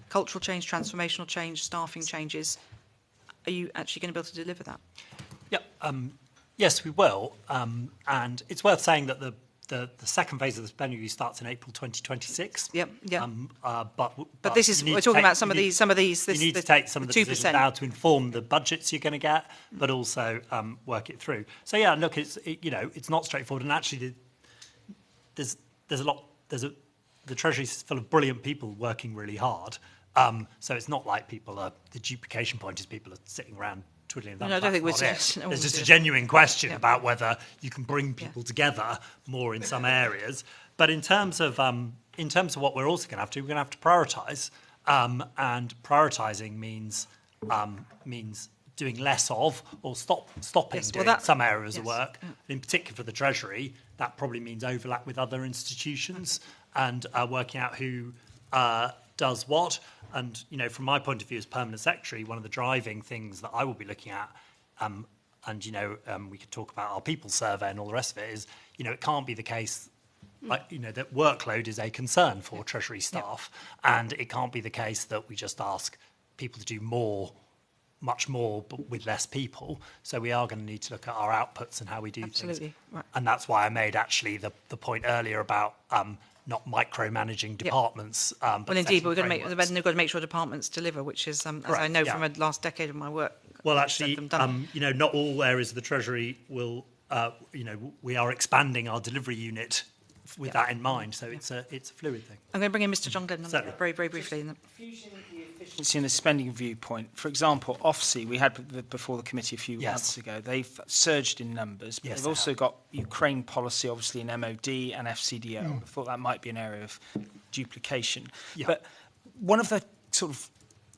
cultural change, transformational change, staffing changes. Are you actually going to be able to deliver that? Yep. Yes, we will. And it's worth saying that the second phase of the spending review starts in April 2026. Yep. But this is we're talking about some of these. You need to take some of the 2% decisions now to inform the budgets you're going to get, but also work it through. So yeah, look, it's not straightforward, and actually, there's a lot. The Treasury's full of brilliant people working really hard. So it's not like the duplication point is people are sitting around twiddling their thumbs. I don't think there's just a genuine question about whether you can bring people together more in some areas. But in terms of what we're also going to have to do, we're going to have to prioritise, and prioritising means doing less of or stopping doing some areas of work. In particular for the Treasury, that probably means overlap with other institutions and working out who does what. And, from my point of view as permanent secretary, one of the driving things that I will be looking at, we could talk about our people survey and all the rest of it, is, it can't be the case, that workload is a concern for Treasury staff. And it can't be the case that we just ask people to do much more, but with less people. So we are going to need to look at our outputs and how we do things. Right. And that's why I made actually the point earlier about not micromanaging departments. Well, indeed, but we've got to make sure departments deliver, which is, as I know from the last decade of my work. Well, actually, not all areas of the Treasury will. We are expanding our delivery unit with that in mind. So it's a fluid thing. I'm going to bring in Mr. John Glenn very, very briefly. Efficiency and the spending viewpoint. For example, OFSI, we had before the committee a few months ago. They've surged in numbers, but they've also got Ukraine policy, obviously, in MOD and FCDO. I thought that might be an area of duplication. Yeah. But one of the sort of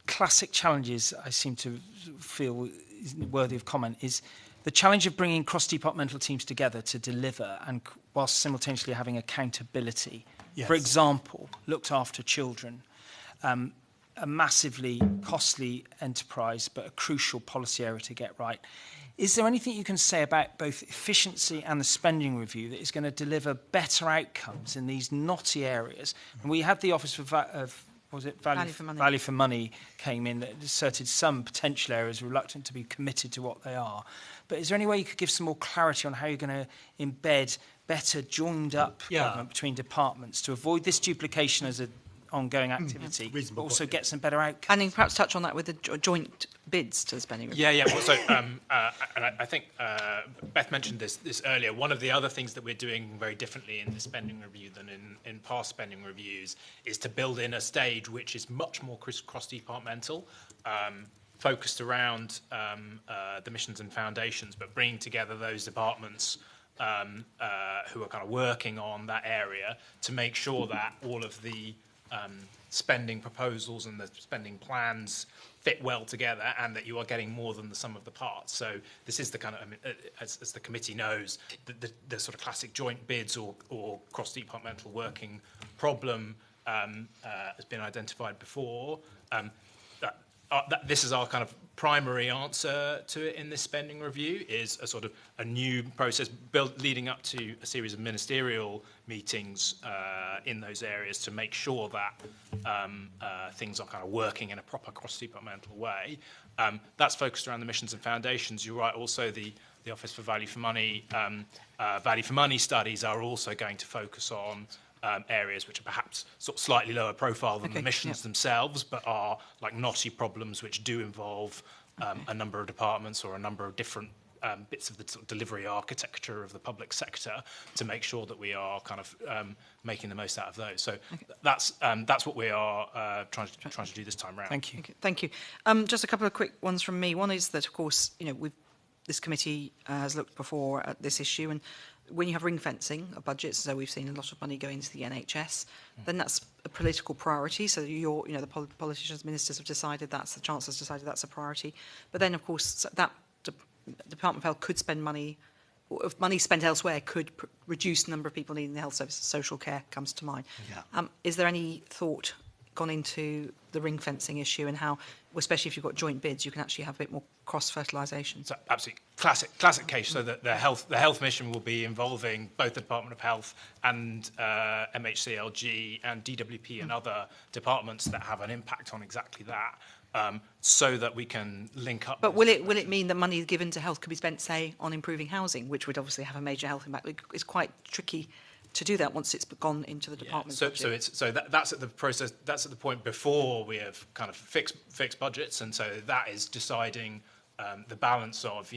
classic challenges I seem to feel is worthy of comment is the challenge of bringing cross-departmental teams together to deliver and whilst simultaneously having accountability. Yes. For example, looked after children. A massively costly enterprise, but a crucial policy area to get right. Is there anything you can say about both efficiency and the spending review that is going to deliver better outcomes in these knotty areas? And we had the Office for Value for Money came in that asserted some potential areas, reluctant to be committed to what they are. But is there any way you could give some more clarity on how you're going to embed better joined up government between departments to avoid this duplication as an ongoing activity, but also get some better outcomes? And perhaps touch on that with the joint bids to the spending review. Yeah. Well, so, and I think Beth mentioned this earlier. One of the other things that we're doing very differently in the spending review than in past spending reviews is to build in a stage which is much more cross-departmental, focused around the missions and foundations, but bringing together those departments who are kind of working on that area to make sure that all of the spending proposals and the spending plans fit well together, and that you are getting more than the sum of the parts. So this is the kind of, as the committee knows, the sort of classic joint bids or cross-departmental working problem has been identified before. This is our kind of primary answer to it in this spending review, is a sort of a new process built leading up to a series of ministerial meetings in those areas to make sure that things are kind of working in a proper cross-departmental way. That's focused around the missions and foundations. You're right, also the Office for Value for Money studies are also going to focus on areas which are perhaps sort of slightly lower profile than the missions themselves, but are like knotty problems which do involve a number of departments or a number of different bits of the sort of delivery architecture of the public sector to make sure that we are kind of making the most out of those. So that's what we are trying to do this time around. Thank you. Thank you. Just a couple of quick ones from me. One is that, of course, this committee has looked before at this issue, and when you have ring fencing of budgets, so we've seen a lot of money go into the NHS, then that's a political priority. So the politicians, ministers have decided the chancellor's decided that's a priority. But then, of course, that Department of Health could spend money, or if money spent elsewhere could reduce the number of people needing the health services. Social care comes to mind. Yeah. Is there any thought gone into the ring fencing issue and how, especially if you've got joint bids, you can actually have a bit more cross-fertilisation? So absolutely classic case. So that the health mission will be involving both the Department of Health and MHCLG and DWP and other departments that have an impact on exactly that. So that we can link up. But will it mean that money given to health could be spent, say, on improving housing, which would obviously have a major health impact? It's quite tricky to do that once it's gone into the department. That's at the process. That's at the point before we have kind of fixed budgets, and so that is deciding the balance of,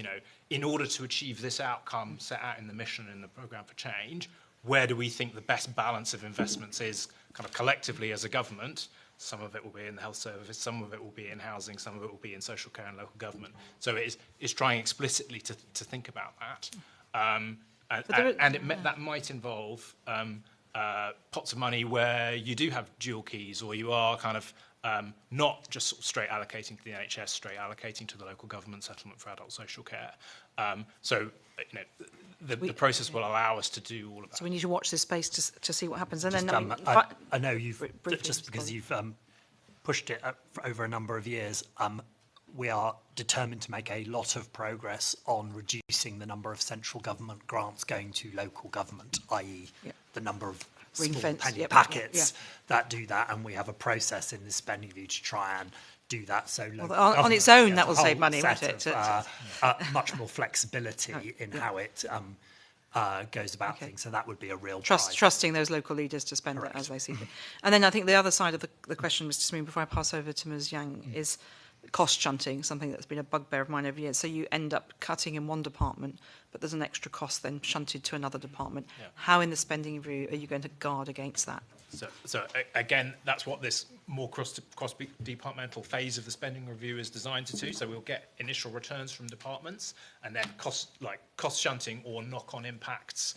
in order to achieve this outcome set out in the mission in the programme for change, where do we think the best balance of investments is, kind of collectively as a government. Some of it will be in the health service, some of it will be in housing, some of it will be in social care and local government. So it's trying explicitly to think about that. That might involve pots of money where you do have dual keys, or you are kind of not just sort of straight allocating to the NHS, straight allocating to the local government settlement for adult social care. The process will allow us to do all of that. So we need to watch this space to see what happens. And Just, then I know you've just because you've pushed it for over a number of years. We are determined to make a lot of progress on reducing the number of central government grants going to local government, i.e. the number of small penny packets that do that, and we have a process in this spending review to try and do that. So on its own, that will save money, won't it? Much more flexibility in how it goes about things. So that would be a real trusting those local leaders to spend it as they see fit. And then I think the other side of the question, Mr. Smewing, before I pass over to Ms. Yang, is cost shunting, something that's been a bugbear of mine over years. So you end up cutting in one department, but there's an extra cost then shunted to another department. Yeah. How in the spending review are you going to guard against that? So again, that's what this more cross-departmental phase of the spending review is designed to do. So we'll get initial returns from departments, and then cost shunting or knock-on impacts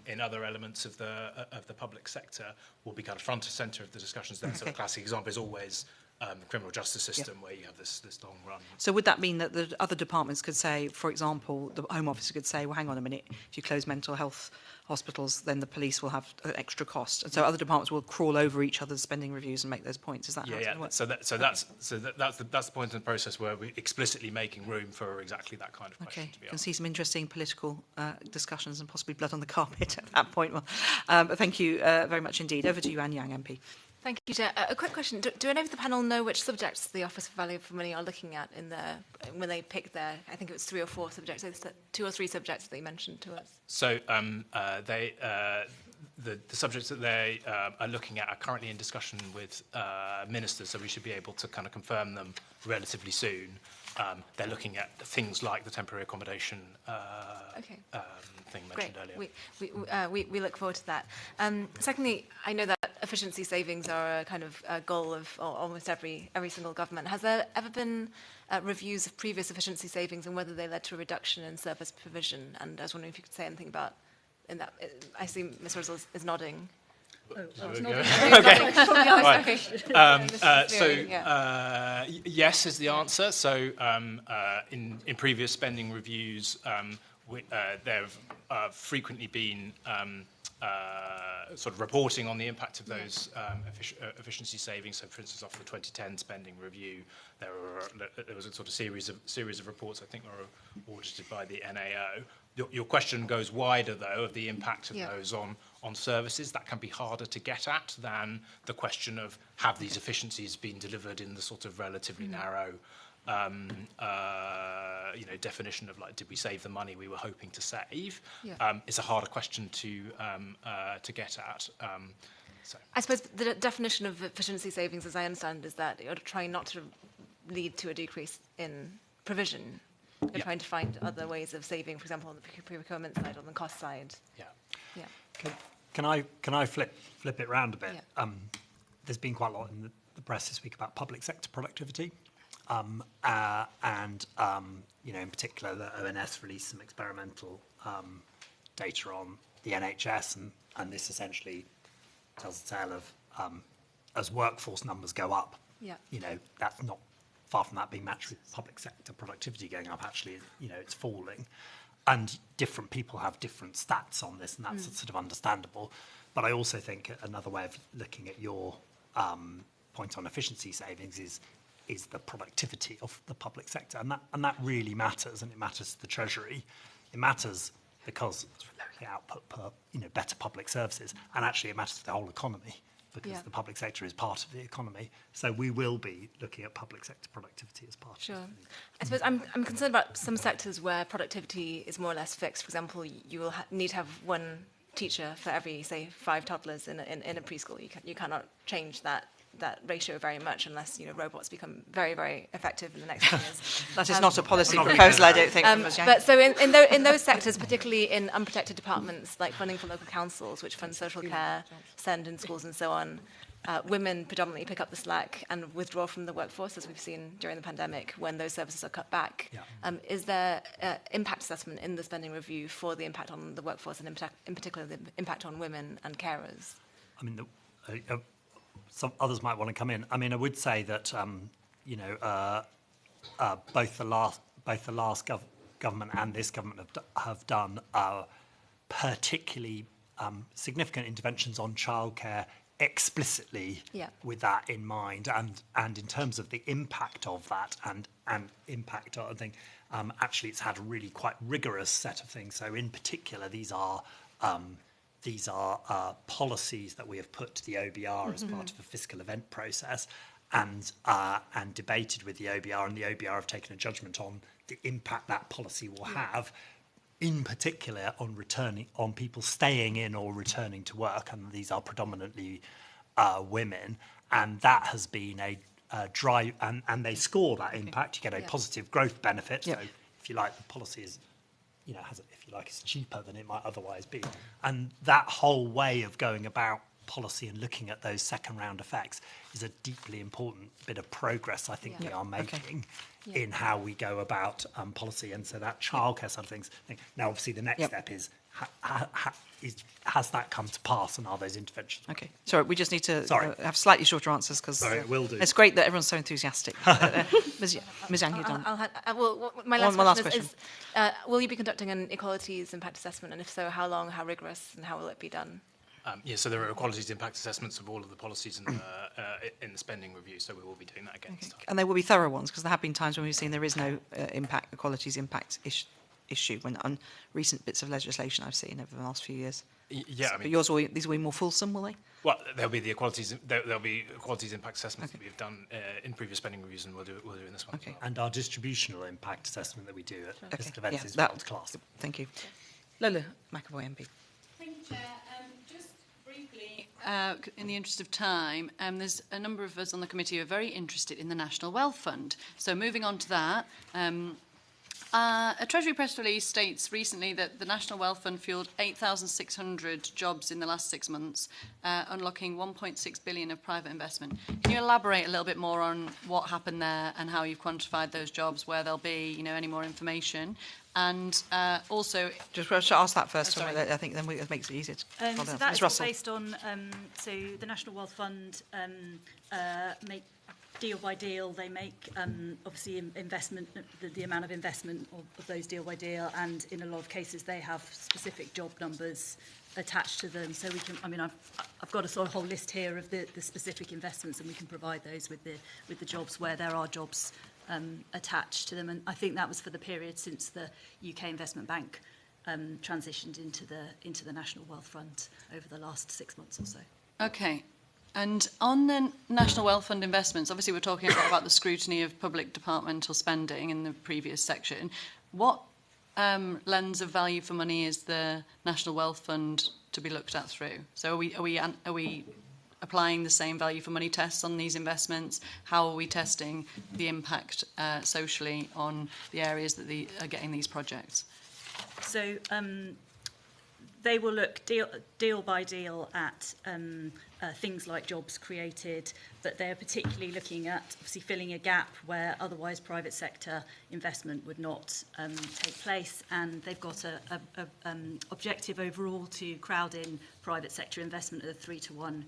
in other elements of the public sector will be kind of front and centre of the discussions there. So the classic example is always the criminal justice system, where you have this long run. So would that mean that the other departments could say, for example, the Home Office could say, well, hang on a minute, if you close mental health hospitals, then the police will have an extra cost, and so other departments will crawl over each other's spending reviews and make those points? Is that how it's going to work? That's the point in the process where we're explicitly making room for exactly that kind of question. Okay, you can see some interesting political discussions and possibly blood on the carpet at that point. But thank you very much indeed. Over to you, Anne Yang, MP. Thank you, Chair. A quick question. Do any of the panel know which subjects the Office for Value for Money are looking at when they pick their, I think it was 3 or 4 subjects, 2 or 3 subjects that you mentioned to us? So the subjects that they are looking at are currently in discussion with ministers, so we should be able to kind of confirm them relatively soon. They're looking at things like the temporary accommodation thing mentioned earlier. We look forward to that. Secondly, I know that efficiency savings are a kind of a goal of almost every single government. Has there ever been reviews of previous efficiency savings and whether they led to a reduction in service provision? And I was wondering if you could say anything about in that. I see Ms. Russell is nodding. Yes is the answer. So in previous spending reviews, there have frequently been sort of reporting on the impact of those efficiency savings. So, for instance, after the 2010 spending review, there was a sort of series of reports, I think, were audited by the NAO. Your question goes wider, though, of the impact of those on services. That can be harder to get at than the question of have these efficiencies been delivered in the sort of relatively narrow definition of like, did we save the money we were hoping to save? It's a harder question to get at. I suppose the definition of efficiency savings, as I understand, is that you're trying not to lead to a decrease in provision. You're trying to find other ways of saving, for example, on the procurement side, on the cost side. Can I flip it round a bit? There's been quite a lot in the press this week about public sector productivity. In particular, the ONS released some experimental data on the NHS, and this essentially tells the tale of as workforce numbers go up, Yeah. that's not far from that being matched with public sector productivity going up. Actually, it's falling. And different people have different stats on this, and that's sort of understandable. But I also think another way of looking at your point on efficiency savings is the productivity of the public sector, and that really matters, and it matters to the Treasury. It matters because the output per better public services, and actually it matters to the whole economy because the public sector is part of the economy. So we will be looking at public sector productivity as part Sure. of it. I suppose I'm concerned about some sectors where productivity is more or less fixed. For example, you will need to have one teacher for every, say, 5 toddlers in a preschool. You cannot change that ratio very much unless robots become very, very effective in the next few years. That is not a policy proposal, I don't think. But so in those sectors, particularly in unprotected departments like funding for local councils, which fund social care, SEND in schools and so on, women predominantly pick up the slack and withdraw from the workforce, as we've seen during the pandemic when those services are cut back. Yeah. Is there impact assessment in the spending review for the impact on the workforce and in particular the impact on women and carers? I mean, some others might want to come in. I mean, I would say that both the last government and this government have done particularly significant interventions on childcare explicitly with that in mind, and in terms of the impact of that and impact on thing, actually it's had a really quite rigorous set of things. So in particular, these are policies that we have put to the OBR as part of a fiscal event process, and debated with the OBR, and the OBR have taken a judgment on the impact that policy will have, in particular on people staying in or returning to work, and these are predominantly women, and that has been a drive, and they score that impact. You get a positive growth benefit. So if you like, the policy is, it's cheaper than it might otherwise be. And that whole way of going about policy and looking at those second round effects is a deeply important bit of progress I think we are making in how we go about policy. And so that childcare side of things. Now, obviously, the next step is has that come to pass, and are those interventions? Okay. Sorry, we just need to have slightly shorter answers because it's great that everyone's so enthusiastic. Ms. Yang, you're done. My last question is will you be conducting an equalities impact assessment, and if so, how long, how rigorous, and how will it be done? So there are equalities impact assessments of all of the policies in the spending review, so we will be doing that again. Okay. And they will be thorough ones, because there have been times when we've seen there is no equalities impact issue on recent bits of legislation I've seen over the last few years. But these will be more fulsome, will they? Well, there'll be equalities impact assessments that we've done in previous spending reviews, and we'll do in this one. Okay. And our distributional impact assessment that we do at fiscal events is world class. Thank you. Lola McAvoy, MP. Thank you, Chair. Just briefly, in the interest of time, there's a number of us on the committee who are very interested in the National Wealth Fund. So moving on to that, a Treasury press release states recently that the National Wealth Fund fueled 8,600 jobs in the last 6 months, unlocking 1.6 billion of private investment. Can you elaborate a little bit more on what happened there and how you've quantified those jobs, where they'll be, any more information? And also, just ask that first. I think then it makes it easier. So that's based on so the National Wealth Fund make deal by deal. They make obviously investment, the amount of investment of those deal by deal, and in a lot of cases they have specific job numbers attached to them. So we can. I've got a sort of whole list here of the specific investments, and we can provide those with the jobs where there are jobs attached to them. And I think that was for the period since the UK Investment Bank transitioned into the National Wealth Fund over the last 6 months or so. Okay. And on the National Wealth Fund investments, obviously we're talking about the scrutiny of public departmental spending in the previous section. What lens of value for money is the National Wealth Fund to be looked at through? So are we applying the same value for money tests on these investments? How are we testing the impact socially on the areas that are getting these projects? So they will look deal by deal at things like jobs created, but they're particularly looking at obviously filling a gap where otherwise private sector investment would not take place, and they've got a objective overall to crowd in private sector investment at a 3-to-1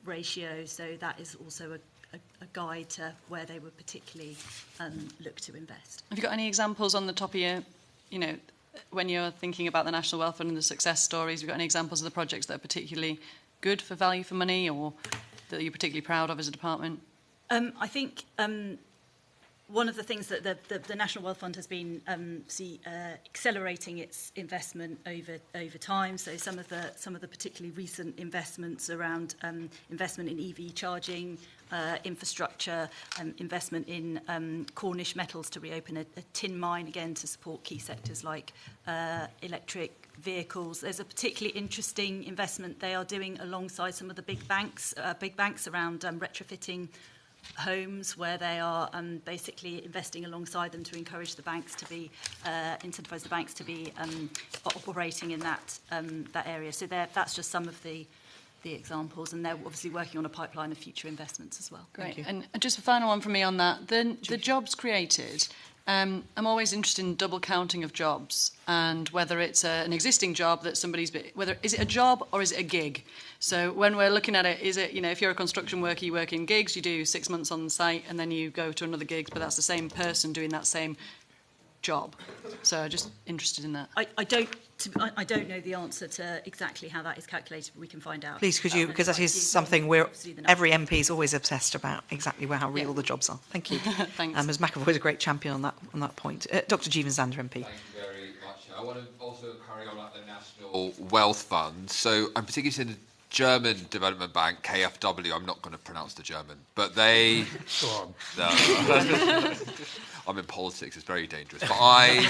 ratio. So that is also a guide to where they would particularly look to invest. Have you got any examples on the top of your, when you're thinking about the National Wealth Fund and the success stories, have you got any examples of the projects that are particularly good for value for money or that you're particularly proud of as a department? I think one of the things that the National Wealth Fund has been accelerating its investment over time. So some of the particularly recent investments around investment in EV charging, infrastructure, investment in Cornish metals to reopen a tin mine again to support key sectors like electric vehicles. There's a particularly interesting investment they are doing alongside some of the big banks around retrofitting homes, where they are basically investing alongside them to encourage the banks to be incentivise the banks to be operating in that area. So that's just some of the examples, and they're obviously working on a pipeline of future investments as well. Great. And just a final one from me on that. The jobs created, I'm always interested in double counting of jobs and whether it's an existing job that somebody's... is it a job or is it a gig? So when we're looking at it, is it, if you're a construction worker, you work in gigs, you do 6 months on site and then you go to another gig, but that's the same person doing that same job. So just interested in that. I don't know the answer to exactly how that is calculated, but we can find out. Please, could you, because that is something every MP is always obsessed about, exactly how real the jobs are. Thank you. Thanks. Ms McAvoy is a great champion on that point. Dr. Jeevan-Zander, MP. Thank you very much. I want to also carry on at the National Wealth Fund. So I'm particularly in the German development bank, KfW. I'm not going to pronounce the German, but they... Go on. No. I'm in politics, it's very dangerous. But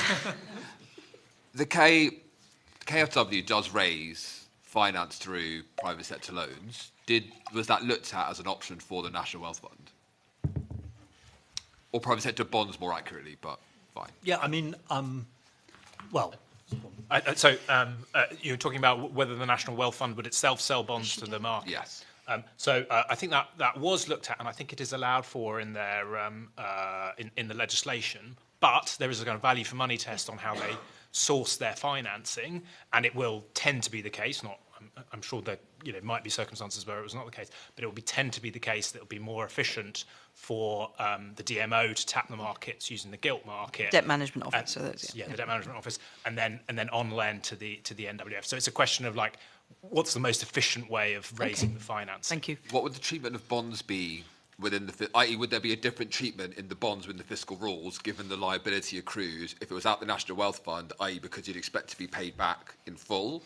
the KfW does raise finance through private sector loans. Was that looked at as an option for the National Wealth Fund? Or private sector bonds, more accurately, but fine. Yeah, I mean, well... you're talking about whether the National Wealth Fund would itself sell bonds to the market? Yes. I think that was looked at, and I think it is allowed for in their in the legislation. But there is a kind of value for money test on how they source their financing, and it will tend to be the case. I'm sure that might be circumstances where it was not the case, but it will tend to be the case that it will be more efficient for the DMO to tap the markets using the gilt market, Debt Management Office. The Debt Management Office, and then on lend to the NWF. So it's a question of what's the most efficient way of raising the finance? Thank you. What would the treatment of bonds be within i.e. would there be a different treatment in the bonds within the fiscal rules given the liability accrues if it was out the National Wealth Fund, i.e. because you'd expect to be paid back in full,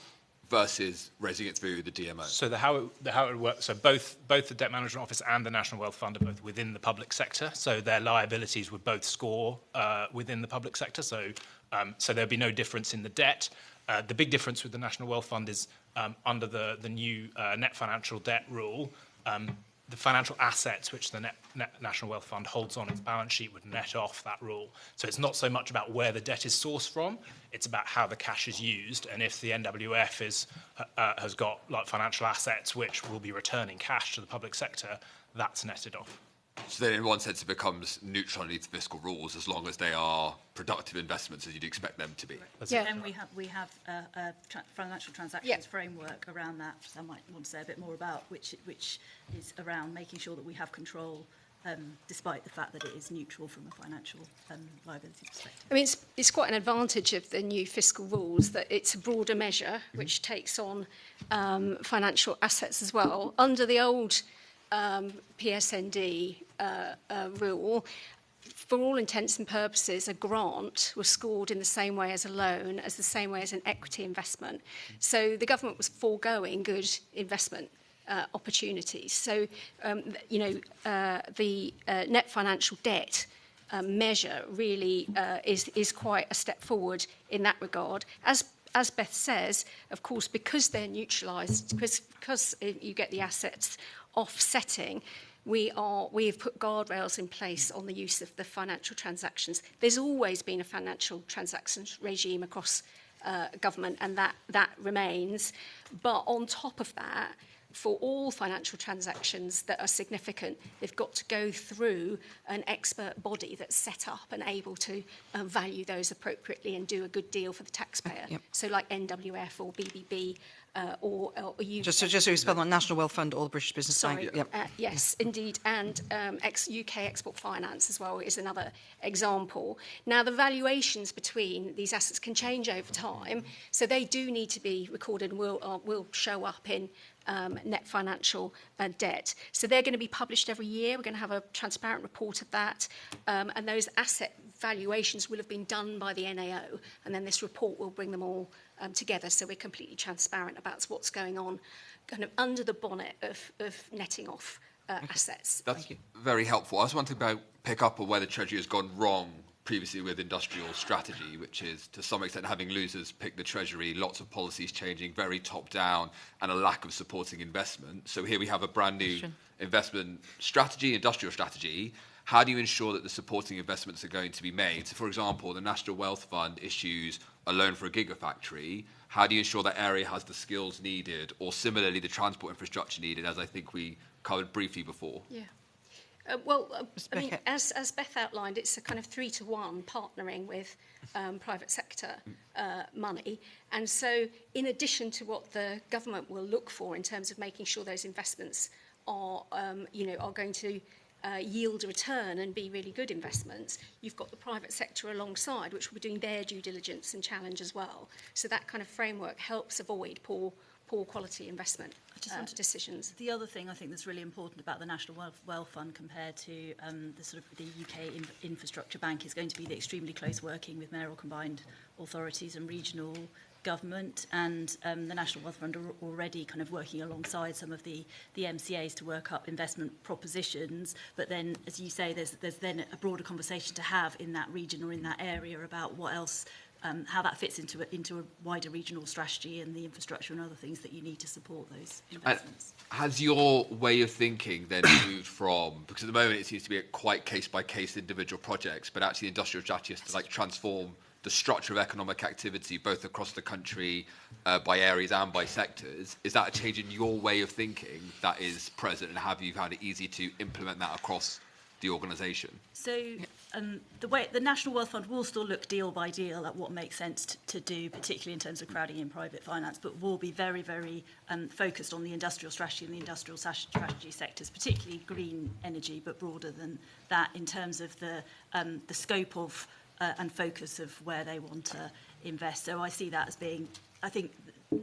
versus raising it through the DMO? So how it would work, so both the Debt Management Office and the National Wealth Fund are both within the public sector, so their liabilities would both score within the public sector, so there'd be no difference in the debt. The big difference with the National Wealth Fund is under the new net financial debt rule, the financial assets which the National Wealth Fund holds on its balance sheet would net off that rule. So it's not so much about where the debt is sourced from, it's about how the cash is used. And if the NWF has got financial assets which will be returning cash to the public sector, that's netted off. So then in one sense it becomes neutral underneath fiscal rules as long as they are productive investments as you'd expect them to be. Yeah. And we have a financial transactions framework around that, which I might want to say a bit more about, which is around making sure that we have control despite the fact that it is neutral from a financial liability perspective. I mean, it's quite an advantage of the new fiscal rules that it's a broader measure which takes on financial assets as well. Under the old PSND rule, for all intents and purposes, a grant was scored in the same way as a loan, as the same way as an equity investment. So the government was foregoing good investment opportunities. So, the net financial debt measure really is quite a step forward in that regard. As Beth says, of course, because they're neutralised, because you get the assets offsetting, we have put guardrails in place on the use of the financial transactions. There's always been a financial transactions regime across government, and that remains. But on top of that, for all financial transactions that are significant, they've got to go through an expert body that's set up and able to value those appropriately and do a good deal for the taxpayer. Yep. So like NWF or BBB or you. Just so you spell on National Wealth Fund or the British Business Sorry, Bank. Yep. yes, indeed, and UK Export Finance as well is another example. Now, the valuations between these assets can change over time, so they do need to be recorded and will show up in net financial debt. So they're going to be published every year. We're going to have a transparent report of that, and those asset valuations will have been done by the NAO, and then this report will bring them all together, so we're completely transparent about what's going on kind of under the bonnet of netting off assets. That's very helpful. I just wanted to pick up on where the Treasury has gone wrong previously with industrial strategy, which is to some extent having losers pick the Treasury, lots of policies changing, very top-down, and a lack of supporting investment. So here we have a brand new investment strategy, industrial strategy. How do you ensure that the supporting investments are going to be made? So, for example, the National Wealth Fund issues a loan for a gigafactory. How do you ensure that area has the skills needed, or similarly the transport infrastructure needed, as I think we covered briefly before? Yeah. I mean, as Beth outlined, it's a kind of 3-to-1 partnering with private sector money. And so in addition to what the government will look for in terms of making sure those investments are going to yield a return and be really good investments, you've got the private sector alongside, which will be doing their due diligence and challenge as well. So that kind of framework helps avoid poor quality investment decisions. The other thing I think that's really important about the National Wealth Fund compared to the UK Infrastructure Bank is going to be the extremely close working with mayoral combined authorities and regional government, and the National Wealth Fund are already kind of working alongside some of the MCAs to work up investment propositions. But then, as you say, there's then a broader conversation to have in that region or in that area about what else, how that fits into a wider regional strategy and the infrastructure and other things that you need to support those investments. Has your way of thinking then moved from, because at the moment it seems to be a quite case-by-case individual projects, but actually the industrial strategy is to transform the structure of economic activity both across the country by areas and by sectors. Is that a change in your way of thinking that is present, and have you found it easy to implement that across the organisation? So the National Wealth Fund will still look deal by deal at what makes sense to do, particularly in terms of crowding in private finance, but will be very, very focused on the industrial strategy and the industrial strategy sectors, particularly green energy, but broader than that in terms of the scope of and focus of where they want to invest. So I see that as being, I think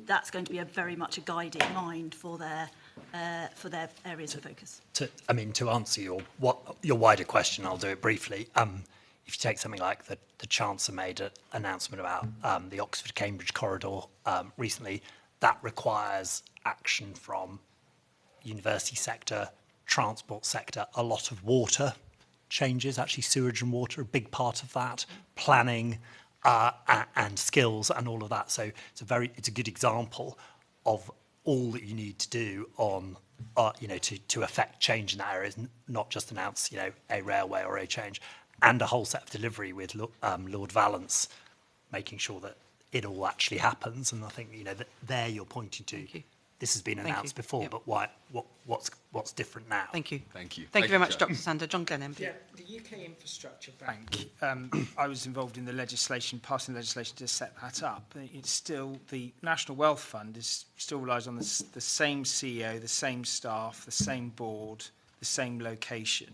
that's going to be very much a guiding mind for their areas of focus. To answer your wider question, I'll do it briefly. If you take something like the Chancellor made an announcement about the Oxford-Cambridge corridor recently, that requires action from university sector, transport sector, a lot of water changes, actually sewage and water, a big part of that, planning and skills and all of that. So it's a good example of all that you need to do on, to affect change in that area, not just announce, a railway or a change, and a whole set of delivery with Lord Valence, making sure that it all actually happens. And I think, that there you're pointing to. This has been announced before, but what's different now? Thank you. Thank you. Thank you very much, Dr. Sander. John Glenn, MP. Yeah, the UK Infrastructure Bank, I was involved in passing legislation to set that up. It's still, the National Wealth Fund still relies on the same CEO, the same staff, the same board, the same location.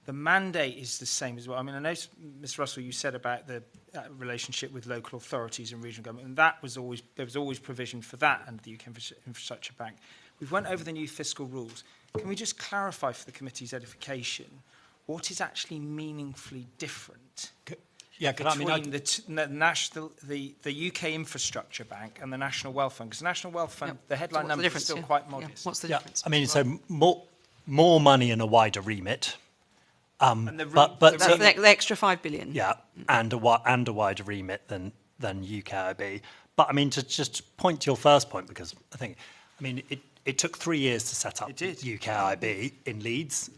The mandate is the same as well. I know, Ms. Russell, you said about the relationship with local authorities and regional government, and there was always provision for that under the UK Infrastructure Bank. We've went over the new fiscal rules. Can we just clarify for the committee's edification what is actually meaningfully different between the UK Infrastructure Bank and the National Wealth Fund? Because the National Wealth Fund, the headline number is still quite modest. What's the difference? So more money and a wider remit. But that's the extra 5 billion. Yeah, and a wider remit than UKIB. But to just point to your first point, because I think, it took 3 years to set up UKIB in Leeds.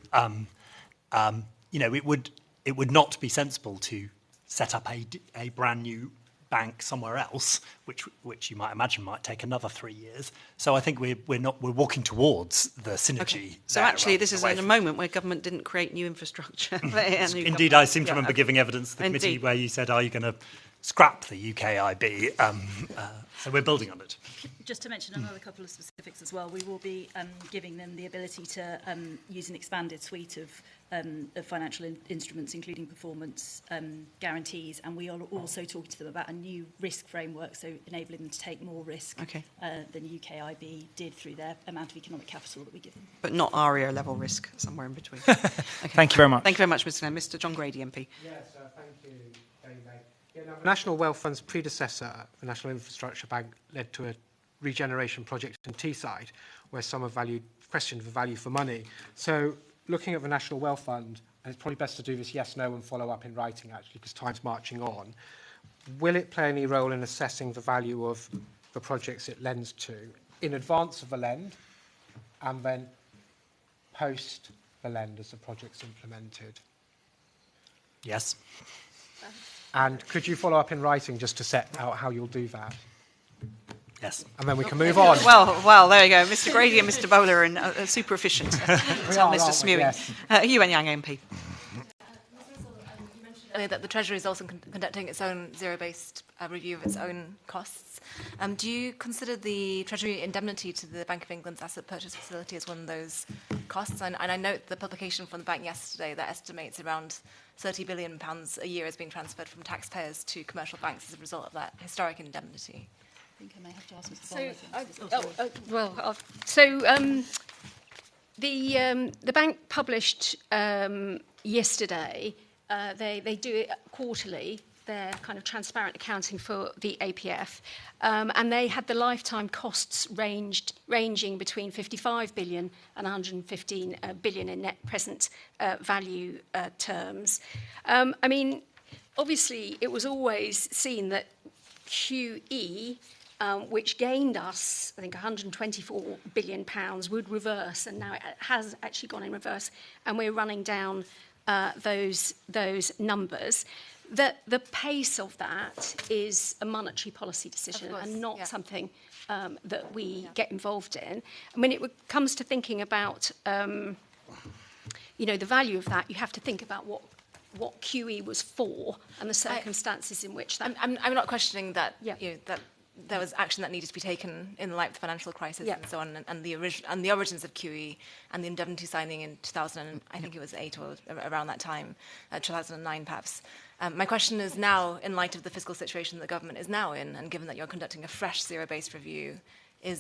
It would not be sensible to set up a brand new bank somewhere else, which you might imagine might take another 3 years. So I think we're walking towards the synergy. Okay. So there actually, rather this than is away in a from- moment where government didn't create new infrastructure. Indeed, I seem to remember giving evidence to the committee Indeed. where you said, are you going to scrap the UKIB? So we're building on it. Just to mention another couple of specifics as well, we will be giving them the ability to use an expanded suite of financial instruments, including performance guarantees, and we are also talking to them about a new risk framework, so enabling them to take more risk than UKIB did through their amount of economic capital that we give them. But not ARIA level risk, somewhere in between. Thank you very much. Thank you very much, Mr. Nair. Mr. John Grady, MP. Yes, thank you, David. Yeah, now, the National Wealth Fund's predecessor, the National Infrastructure Bank, led to a regeneration project in Teesside, where some have questioned the value for money. So, looking at the National Wealth Fund, and it's probably best to do this yes, no, and follow up in writing, actually, because time's marching on. Will it play any role in assessing the value of the projects it lends to in advance of the lend, and then post the lend as the project's implemented? Yes. And could you follow up in writing just to set out how you'll do that? Yes. And then we can move on. Well, there you go. Mr. Grady and Mr. Bowler are super efficient. Tell are, Mr. aren't we? Smewing. Yes. Yuan Yang, MP. Earlier that the Treasury is also conducting its own zero-based review of its own costs. Do you consider the Treasury indemnity to the Bank of England's asset purchase facility as one of those costs? And I note the publication from the bank yesterday that estimates around £30 billion a year is being transferred from taxpayers to commercial banks as a result of that historic indemnity. I think I may have to ask Mr. Bowler. The bank published yesterday. They do it quarterly. Their kind of transparent accounting for the APF, and they had the lifetime costs ranging between 55 billion and 115 billion in net present value terms. I mean, obviously, it was always seen that QE, which gained us, I think, £124 billion, would reverse, and now it has actually gone in reverse, and we're running down those numbers. The pace of that is a monetary policy decision and not something that we get involved in. I mean, it comes to thinking about, the value of that. You have to think about what QE was for and the circumstances in which that... I'm not questioning that, that there was action that needed to be taken in the light of the financial crisis and so on, and the origins of QE and the indemnity signing in 2000, I think it was 8 or around that time, 2009 perhaps. My question is now, in light of the fiscal situation that the government is now in, and given that you're conducting a fresh zero-based review, do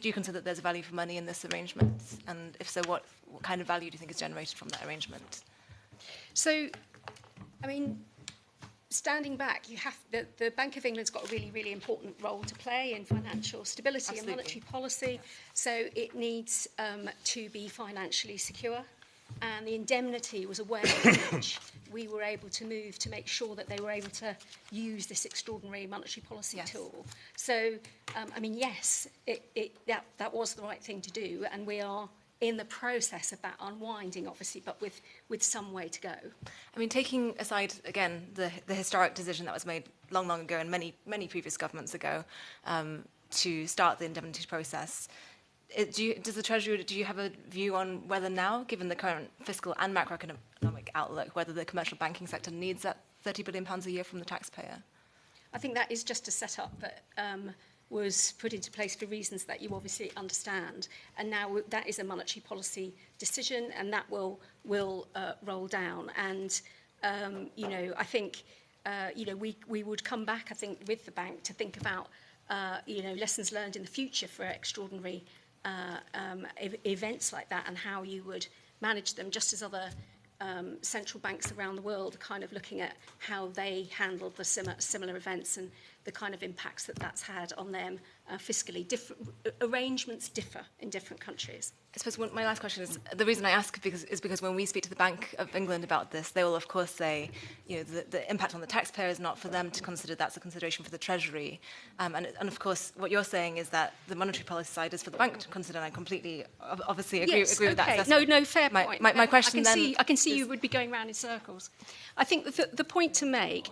you consider that there's a value for money in this arrangement? And if so, what kind of value do you think is generated from that arrangement? So, I mean, standing back, the Bank of England's got a really, really important role to play in financial stability and monetary policy. So it needs to be financially secure. And the indemnity was a way in which we were able to move to make sure that they were able to use this extraordinary monetary policy tool. So, I mean, yes, that was the right thing to do, and we are in the process of that unwinding, obviously, but with some way to go. I mean, taking aside, again, the historic decision that was made long ago and many previous governments ago to start the indemnity process, does the Treasury, do you have a view on whether now, given the current fiscal and macroeconomic outlook, whether the commercial banking sector needs that £30 billion a year from the taxpayer? I think that is just a setup that was put into place for reasons that you obviously understand. And now that is a monetary policy decision, and that will roll down. And, I think, we would come back, I think, with the bank to think about, lessons learned in the future for extraordinary events like that, and how you would manage them, just as other central banks around the world are kind of looking at how they handled the similar events and the kind of impacts that that's had on them fiscally. Arrangements differ in different countries. I suppose my last question is, the reason I ask is because when we speak to the Bank of England about this, they will of course say, the impact on the taxpayer is not for them to consider, that's a consideration for the Treasury. And of course, what you're saying is that the monetary policy side is for the bank to consider, and I completely obviously agree with that assessment. No, fair point. My question I can see you would be going round in circles. I think the point to make,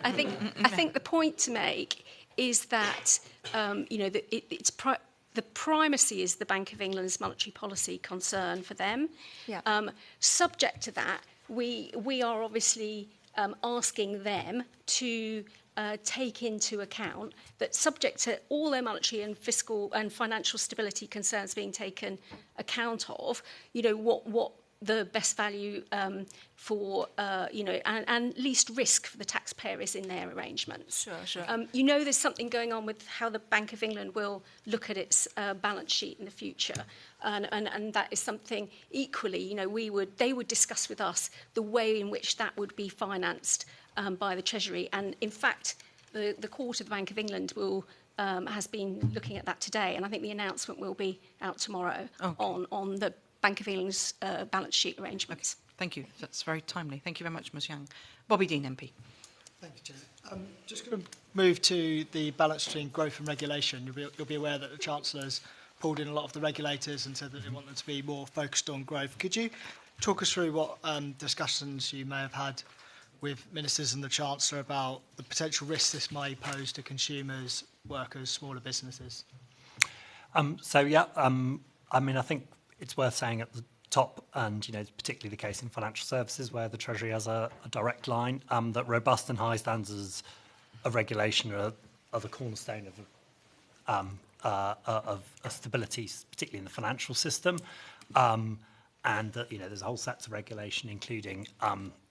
I think the point to make is that, the primacy is the Bank of England's monetary policy concern for them. Yeah. Subject to that, we are obviously asking them to take into account that, subject to all their monetary and fiscal and financial stability concerns being taken account of, what the best value for, and least risk for the taxpayer is in their arrangements. Sure. There's something going on with how the Bank of England will look at its balance sheet in the future. And that is something equally, they would discuss with us the way in which that would be financed by the Treasury. And in fact, the Court of the Bank of England has been looking at that today. And I think the announcement will be out tomorrow on the Bank of England's balance sheet arrangements. Okay. Thank you. That's very timely. Thank you very much, Ms Young. Bobby Dean, MP. Thank you, Chair. Just going to move to the balance between growth and regulation. You'll be aware that the Chancellor's pulled in a lot of the regulators and said that they want them to be more focused on growth. Could you talk us through what discussions you may have had with ministers and the Chancellor about the potential risks this may pose to consumers, workers, smaller businesses? I think it's worth saying at the top, and it's particularly the case in financial services where the Treasury has a direct line, that robust and high standards of regulation are the cornerstone of stability, particularly in the financial system, and that there's a whole set of regulation, including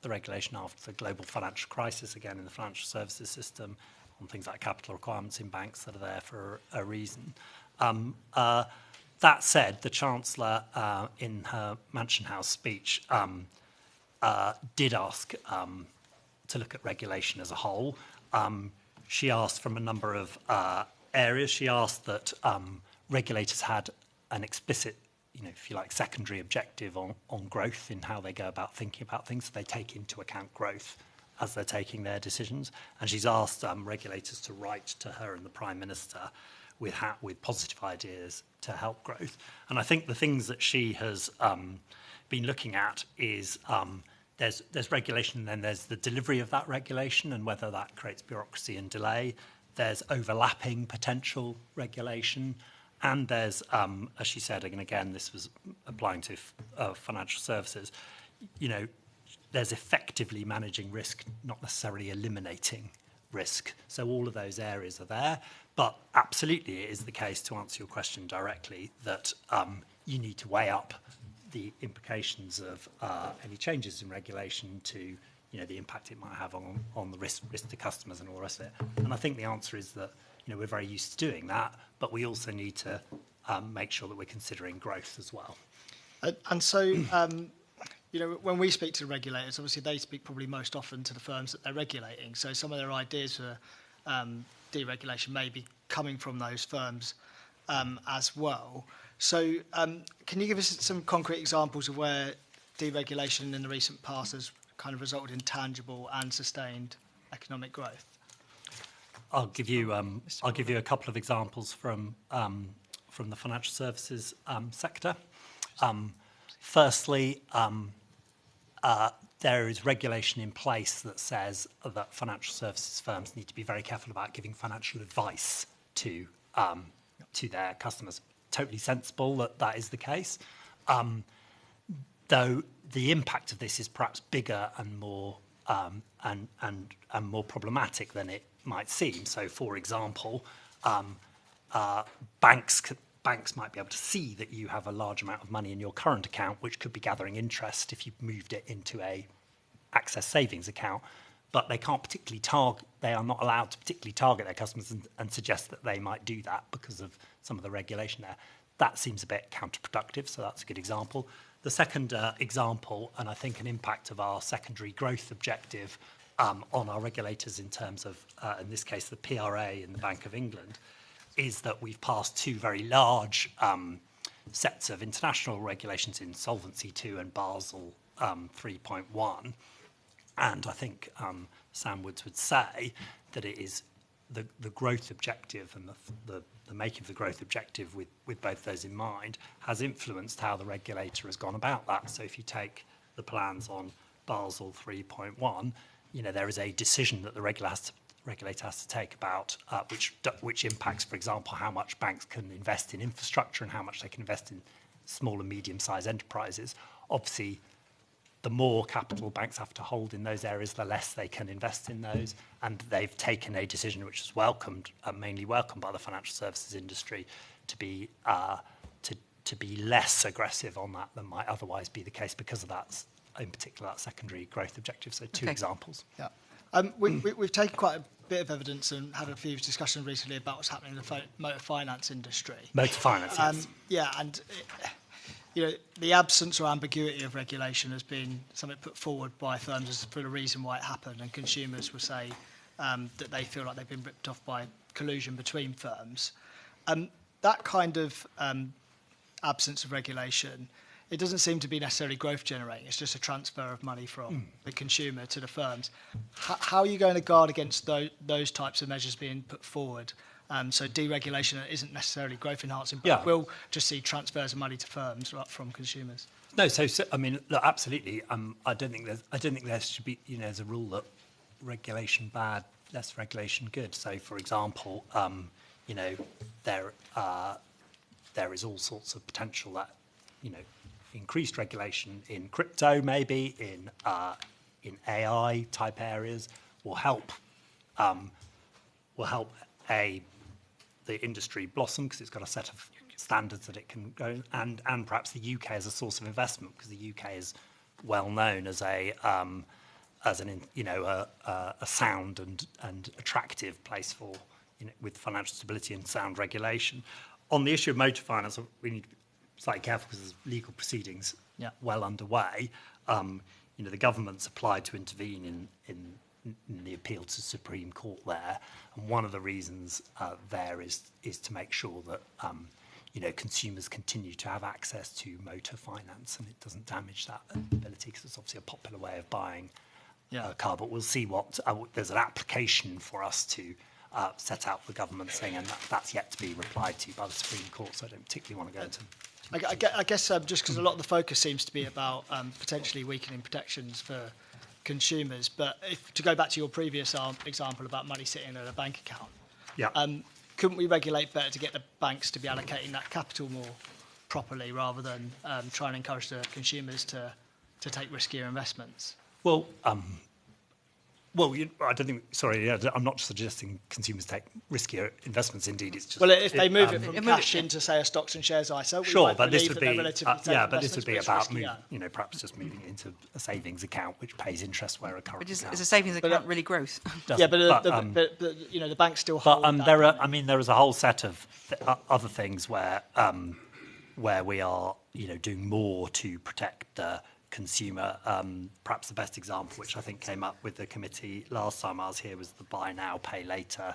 the regulation after the global financial crisis, again in the financial services system, on things like capital requirements in banks that are there for a reason. That said, the Chancellor, in her Mansion House speech, did ask to look at regulation as a whole. She asked from a number of areas. She asked that regulators had an explicit, if you like, secondary objective on growth in how they go about thinking about things. So they take into account growth as they're taking their decisions. And she's asked regulators to write to her and the Prime Minister with positive ideas to help growth. And I think the things that she has been looking at is there's regulation, and then there's the delivery of that regulation and whether that creates bureaucracy and delay. There's overlapping potential regulation, and there's, as she said, and again, this was applying to financial services, there's effectively managing risk, not necessarily eliminating risk. So all of those areas are there. But absolutely, it is the case, to answer your question directly, that you need to weigh up the implications of any changes in regulation to the impact it might have on the risk to customers and all the rest of it. And I think the answer is that we're very used to doing that, but we also need to make sure that we're considering growth as well. And so, when we speak to regulators, obviously they speak probably most often to the firms that they're regulating. So some of their ideas for deregulation may be coming from those firms as well. So can you give us some concrete examples of where deregulation in the recent past has kind of resulted in tangible and sustained economic growth? I'll give you a couple of examples from the financial services sector. Firstly, there is regulation in place that says that financial services firms need to be very careful about giving financial advice to their customers. Totally sensible that is the case. Though the impact of this is perhaps bigger and more and more problematic than it might seem. So, for example, banks might be able to see that you have a large amount of money in your current account, which could be gathering interest if you moved it into a access savings account, but they can't particularly they are not allowed to particularly target their customers and suggest that they might do that because of some of the regulation there. That seems a bit counterproductive, so that's a good example. The second example, and I think an impact of our secondary growth objective on our regulators in terms of, in this case, the PRA and the Bank of England, is that we've passed two very large sets of international regulations in Solvency II and Basel 3.1. And I think Sam Woods would say that it is the growth objective and the making of the growth objective with both those in mind has influenced how the regulator has gone about that. So if you take the plans on Basel 3.1, there is a decision that the regulator has to take about which impacts, for example, how much banks can invest in infrastructure and how much they can invest in small and medium-sized enterprises. Obviously, the more capital banks have to hold in those areas, the less they can invest in those. And they've taken a decision which is mainly welcomed by the financial services industry, to be less aggressive on that than might otherwise be the case because of that, in particular, that secondary growth objective. So two examples. Yeah. We've taken quite a bit of evidence and had a few discussions recently about what's happening in the motor finance industry. Motor finance, yes. Yeah, and the absence or ambiguity of regulation has been something put forward by firms as for the reason why it happened, and consumers will say that they feel like they've been ripped off by collusion between firms. That kind of absence of regulation, it doesn't seem to be necessarily growth generating. It's just a transfer of money from the consumer to the firms. How are you going to guard against those types of measures being put forward? So deregulation isn't necessarily growth enhancing, but we'll just see transfers of money to firms from consumers. No, so I mean, look, absolutely. I don't think there should be, as a rule that regulation bad, less regulation good. So, for example, there is all sorts of potential that, increased regulation in crypto, maybe in AI type areas, will help the industry blossom because it's got a set of standards that it can go, and perhaps the UK as a source of investment, because the UK is well known as a sound and attractive place for with financial stability and sound regulation. On the issue of motor finance, we need to be slightly careful because there's legal proceedings well underway. The government's applied to intervene in the appeal to the Supreme Court there, and one of the reasons there is to make sure that consumers continue to have access to motor finance and it doesn't damage that ability, because it's obviously a popular way of buying a car. But we'll see what there's an application for us to set out the government thing, and that's yet to be replied to by the Supreme Court. So I don't particularly want to go into. I guess just because a lot of the focus seems to be about potentially weakening protections for consumers, but to go back to your previous example about money sitting in a bank account, couldn't we regulate better to get the banks to be allocating that capital more properly rather than try and encourage the consumers to take riskier investments? Well, I don't think. Sorry, I'm not suggesting consumers take riskier investments. Indeed, it's just. Well, if they move it from cash into, say, a stocks and shares ISA, sure, but this would be this would be about perhaps just moving it into a savings account which pays interest where a current account. Is a savings account really growth? Yeah, but the banks still hold. But there is a whole set of other things where we are doing more to protect the consumer. Perhaps the best example, which I think came up with the committee last time I was here, was the buy now, pay later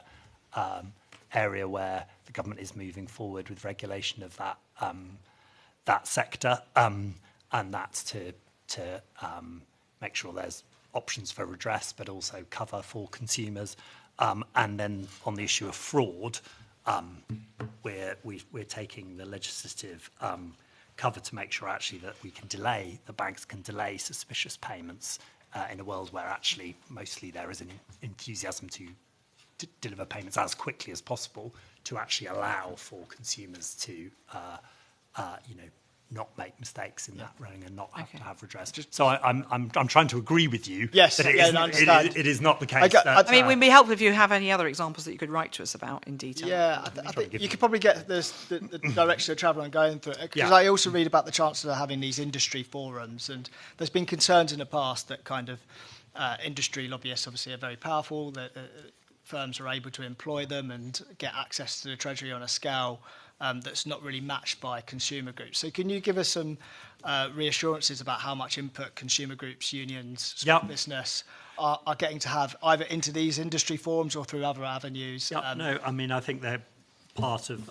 area, where the government is moving forward with regulation of that sector, and that's to make sure there's options for redress, but also cover for consumers. And then on the issue of fraud, we're taking the legislative cover to make sure actually that the banks can delay suspicious payments in a world where actually mostly there is an enthusiasm to deliver payments as quickly as possible, to actually allow for consumers to not make mistakes in that running and not have to have redress. So I'm trying to agree with you. Yes, that it is not the case. I mean, it would be helpful if you have any other examples that you could write to us about in detail. Yeah, I think you could probably get the direction of travel and going through it. Because I also read about the Chancellor having these industry forums, and there's been concerns in the past that kind of industry lobbyists obviously are very powerful, that firms are able to employ them and get access to the Treasury on a scale that's not really matched by consumer groups. So can you give us some reassurances about how much input consumer groups, unions, small business are getting to have either into these industry forums or through other avenues? No, I mean, I think they're part of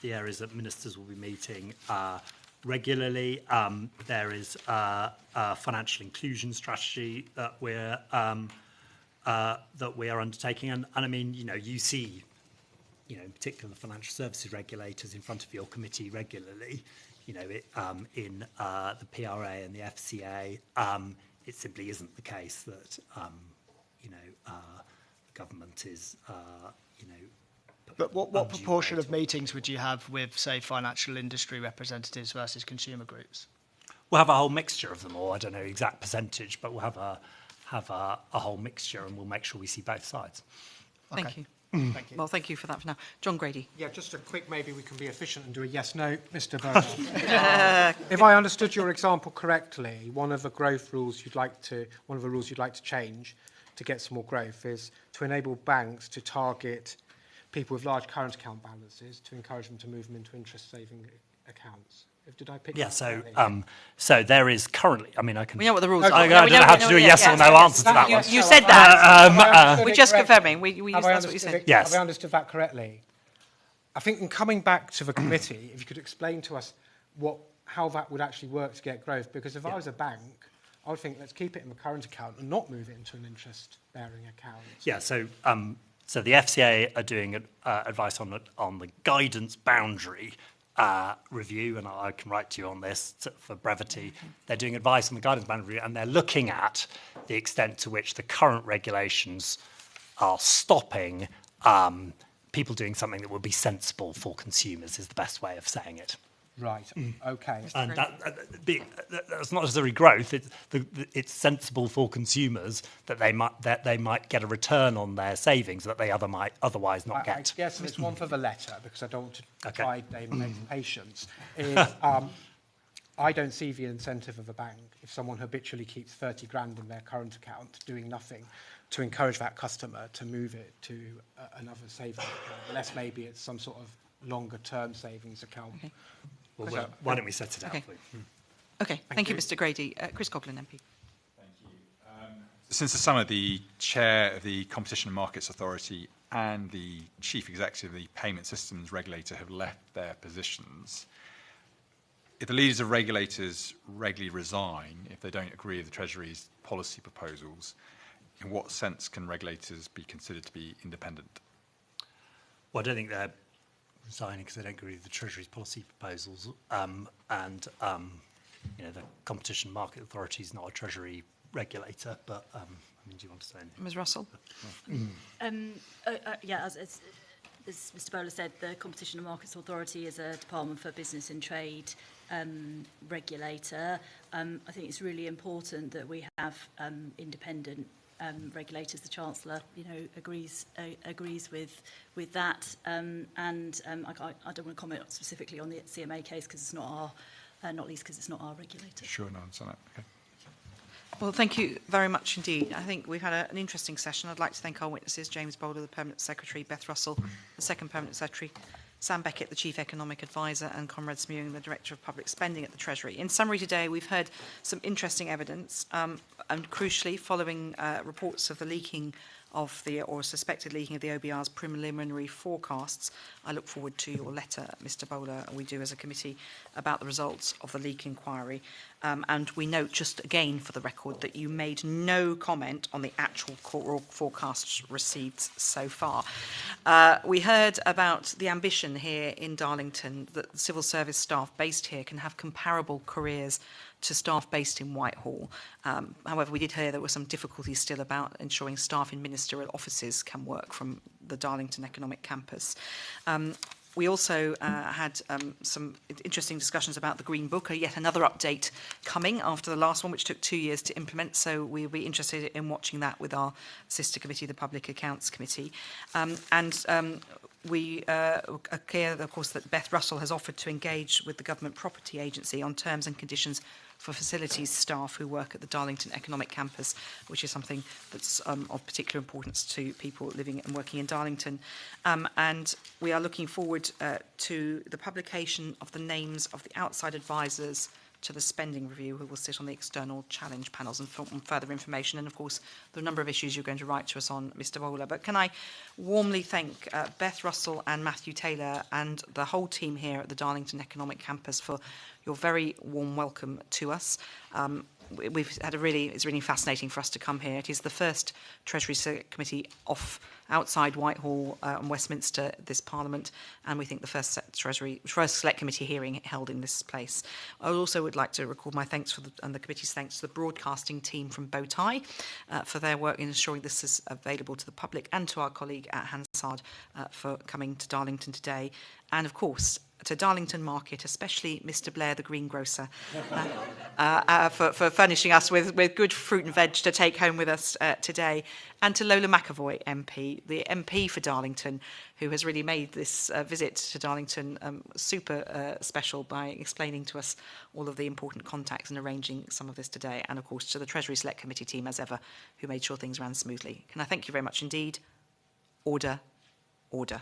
the areas that ministers will be meeting regularly. There is a financial inclusion strategy that we are undertaking, and I mean, you see, in particular, the financial services regulators in front of your committee regularly. In the PRA and the FCA, it simply isn't the case that the government is But what proportion of meetings would you have with, say, financial industry representatives versus consumer groups? We'll have a whole mixture of them all. I don't know the exact percentage, but we'll have a whole mixture, and we'll make sure we see both sides. Thank you. Thank you. Well, thank you for that for now. John Grady. Yeah, just a quick, maybe we can be efficient and do a yes/no, Mr. Bowler. If I understood your example correctly, one of the rules you'd like to change to get some more growth is to enable banks to target people with large current account balances to encourage them to move them into interest-saving accounts. Did I pick that correctly? So there is currently, I mean, I can... We know what the rules I are. don't know how to do a yes or no answer to that one. You said that. We're just confirming. That's what you said. Have I understood that correctly? I think in coming back to the committee, if you could explain to us how that would actually work to get growth, because if I was a bank, I would think, let's keep it in the current account and not move it into an interest-bearing account. Yeah, so the FCA are doing advice on the guidance boundary review, and I can write to you on this for brevity. They're doing advice on the guidance boundary, and they're looking at the extent to which the current regulations are stopping people doing something that would be sensible for consumers, is the best way of saying it. Right. Okay. And that's not necessarily growth. It's sensible for consumers that they might get a return on their savings that they otherwise not get. I guess it's one for the letter, because I don't want to try their patience. I don't see the incentive of a bank if someone habitually keeps 30 grand in their current account doing nothing to encourage that customer to move it to another savings account, unless maybe it's some sort of longer-term savings account. Okay. Well, why don't we set it out, please? Okay, thank you, Mr. Grady. Chris Coughlin, MP. Thank you. Since the summer, the chair of the Competition and Markets Authority and the chief executive of the Payment Systems Regulator have left their positions. If the leaders of regulators regularly resign, if they don't agree with the Treasury's policy proposals, in what sense can regulators be considered to be independent? Well, I don't think they're resigning because they don't agree with the Treasury's policy proposals, the Competition Market Authority is not a Treasury regulator, but do you want to say anything? Ms. Russell? As Mr. Bowler said, the Competition and Markets Authority is a Department for Business and Trade regulator. I think it's really important that we have independent regulators. The Chancellor, agrees with that. I don't want to comment specifically on the CMA case because it's not not least because it's not our regulator. Sure, no, it's on that. Okay. Well, thank you very much indeed. I think we've had an interesting session. I'd like to thank our witnesses, James Bowler, the Permanent Secretary, Beth Russell, the Second Permanent Secretary, Sam Beckett, the Chief Economic Advisor, and Conrad Smewing, the Director of Public Spending at the Treasury. In summary today, we've heard some interesting evidence, and crucially, following reports of the leaking of or suspected leaking of the OBR's preliminary forecasts, I look forward to your letter, Mr. Bowler, we do as a committee, about the results of the leak inquiry. And we note just again for the record that you made no comment on the actual forecasts received so far. We heard about the ambition here in Darlington that the civil service staff based here can have comparable careers to staff based in Whitehall. However, we did hear there were some difficulties still about ensuring staff in ministerial offices can work from the Darlington Economic Campus. We also had some interesting discussions about the Green Book, yet another update coming after the last one, which took 2 years to implement. So we'll be interested in watching that with our sister committee, the Public Accounts Committee. We are clear, of course, that Beth Russell has offered to engage with the Government Property Agency on terms and conditions for facilities staff who work at the Darlington Economic Campus, which is something that's of particular importance to people living and working in Darlington. And we are looking forward to the publication of the names of the outside advisors to the spending review, who will sit on the external challenge panels and further information. And of course, there are a number of issues you're going to write to us on, Mr. Bowler. But can I warmly thank Beth Russell and Matthew Taylor and the whole team here at the Darlington Economic Campus for your very warm welcome to us. We've had it's really fascinating for us to come here. It is the first Treasury Select Committee outside Whitehall and Westminster this Parliament, and we think the first Select Committee hearing held in this place. I also would like to record my thanks and the committee's thanks to the broadcasting team from Bowtie for their work in ensuring this is available to the public, and to our colleague at Hansard for coming to Darlington today, and of course to Darlington Market, especially Mr. Blair, the greengrocer, for furnishing us with good fruit and veg to take home with us today, and to Lola McAvoy, MP, the MP for Darlington, who has really made this visit to Darlington super special by explaining to us all of the important contacts and arranging some of this today, and of course to the Treasury Select Committee team, as ever, who made sure things ran smoothly. Can I thank you very much indeed? Order, order.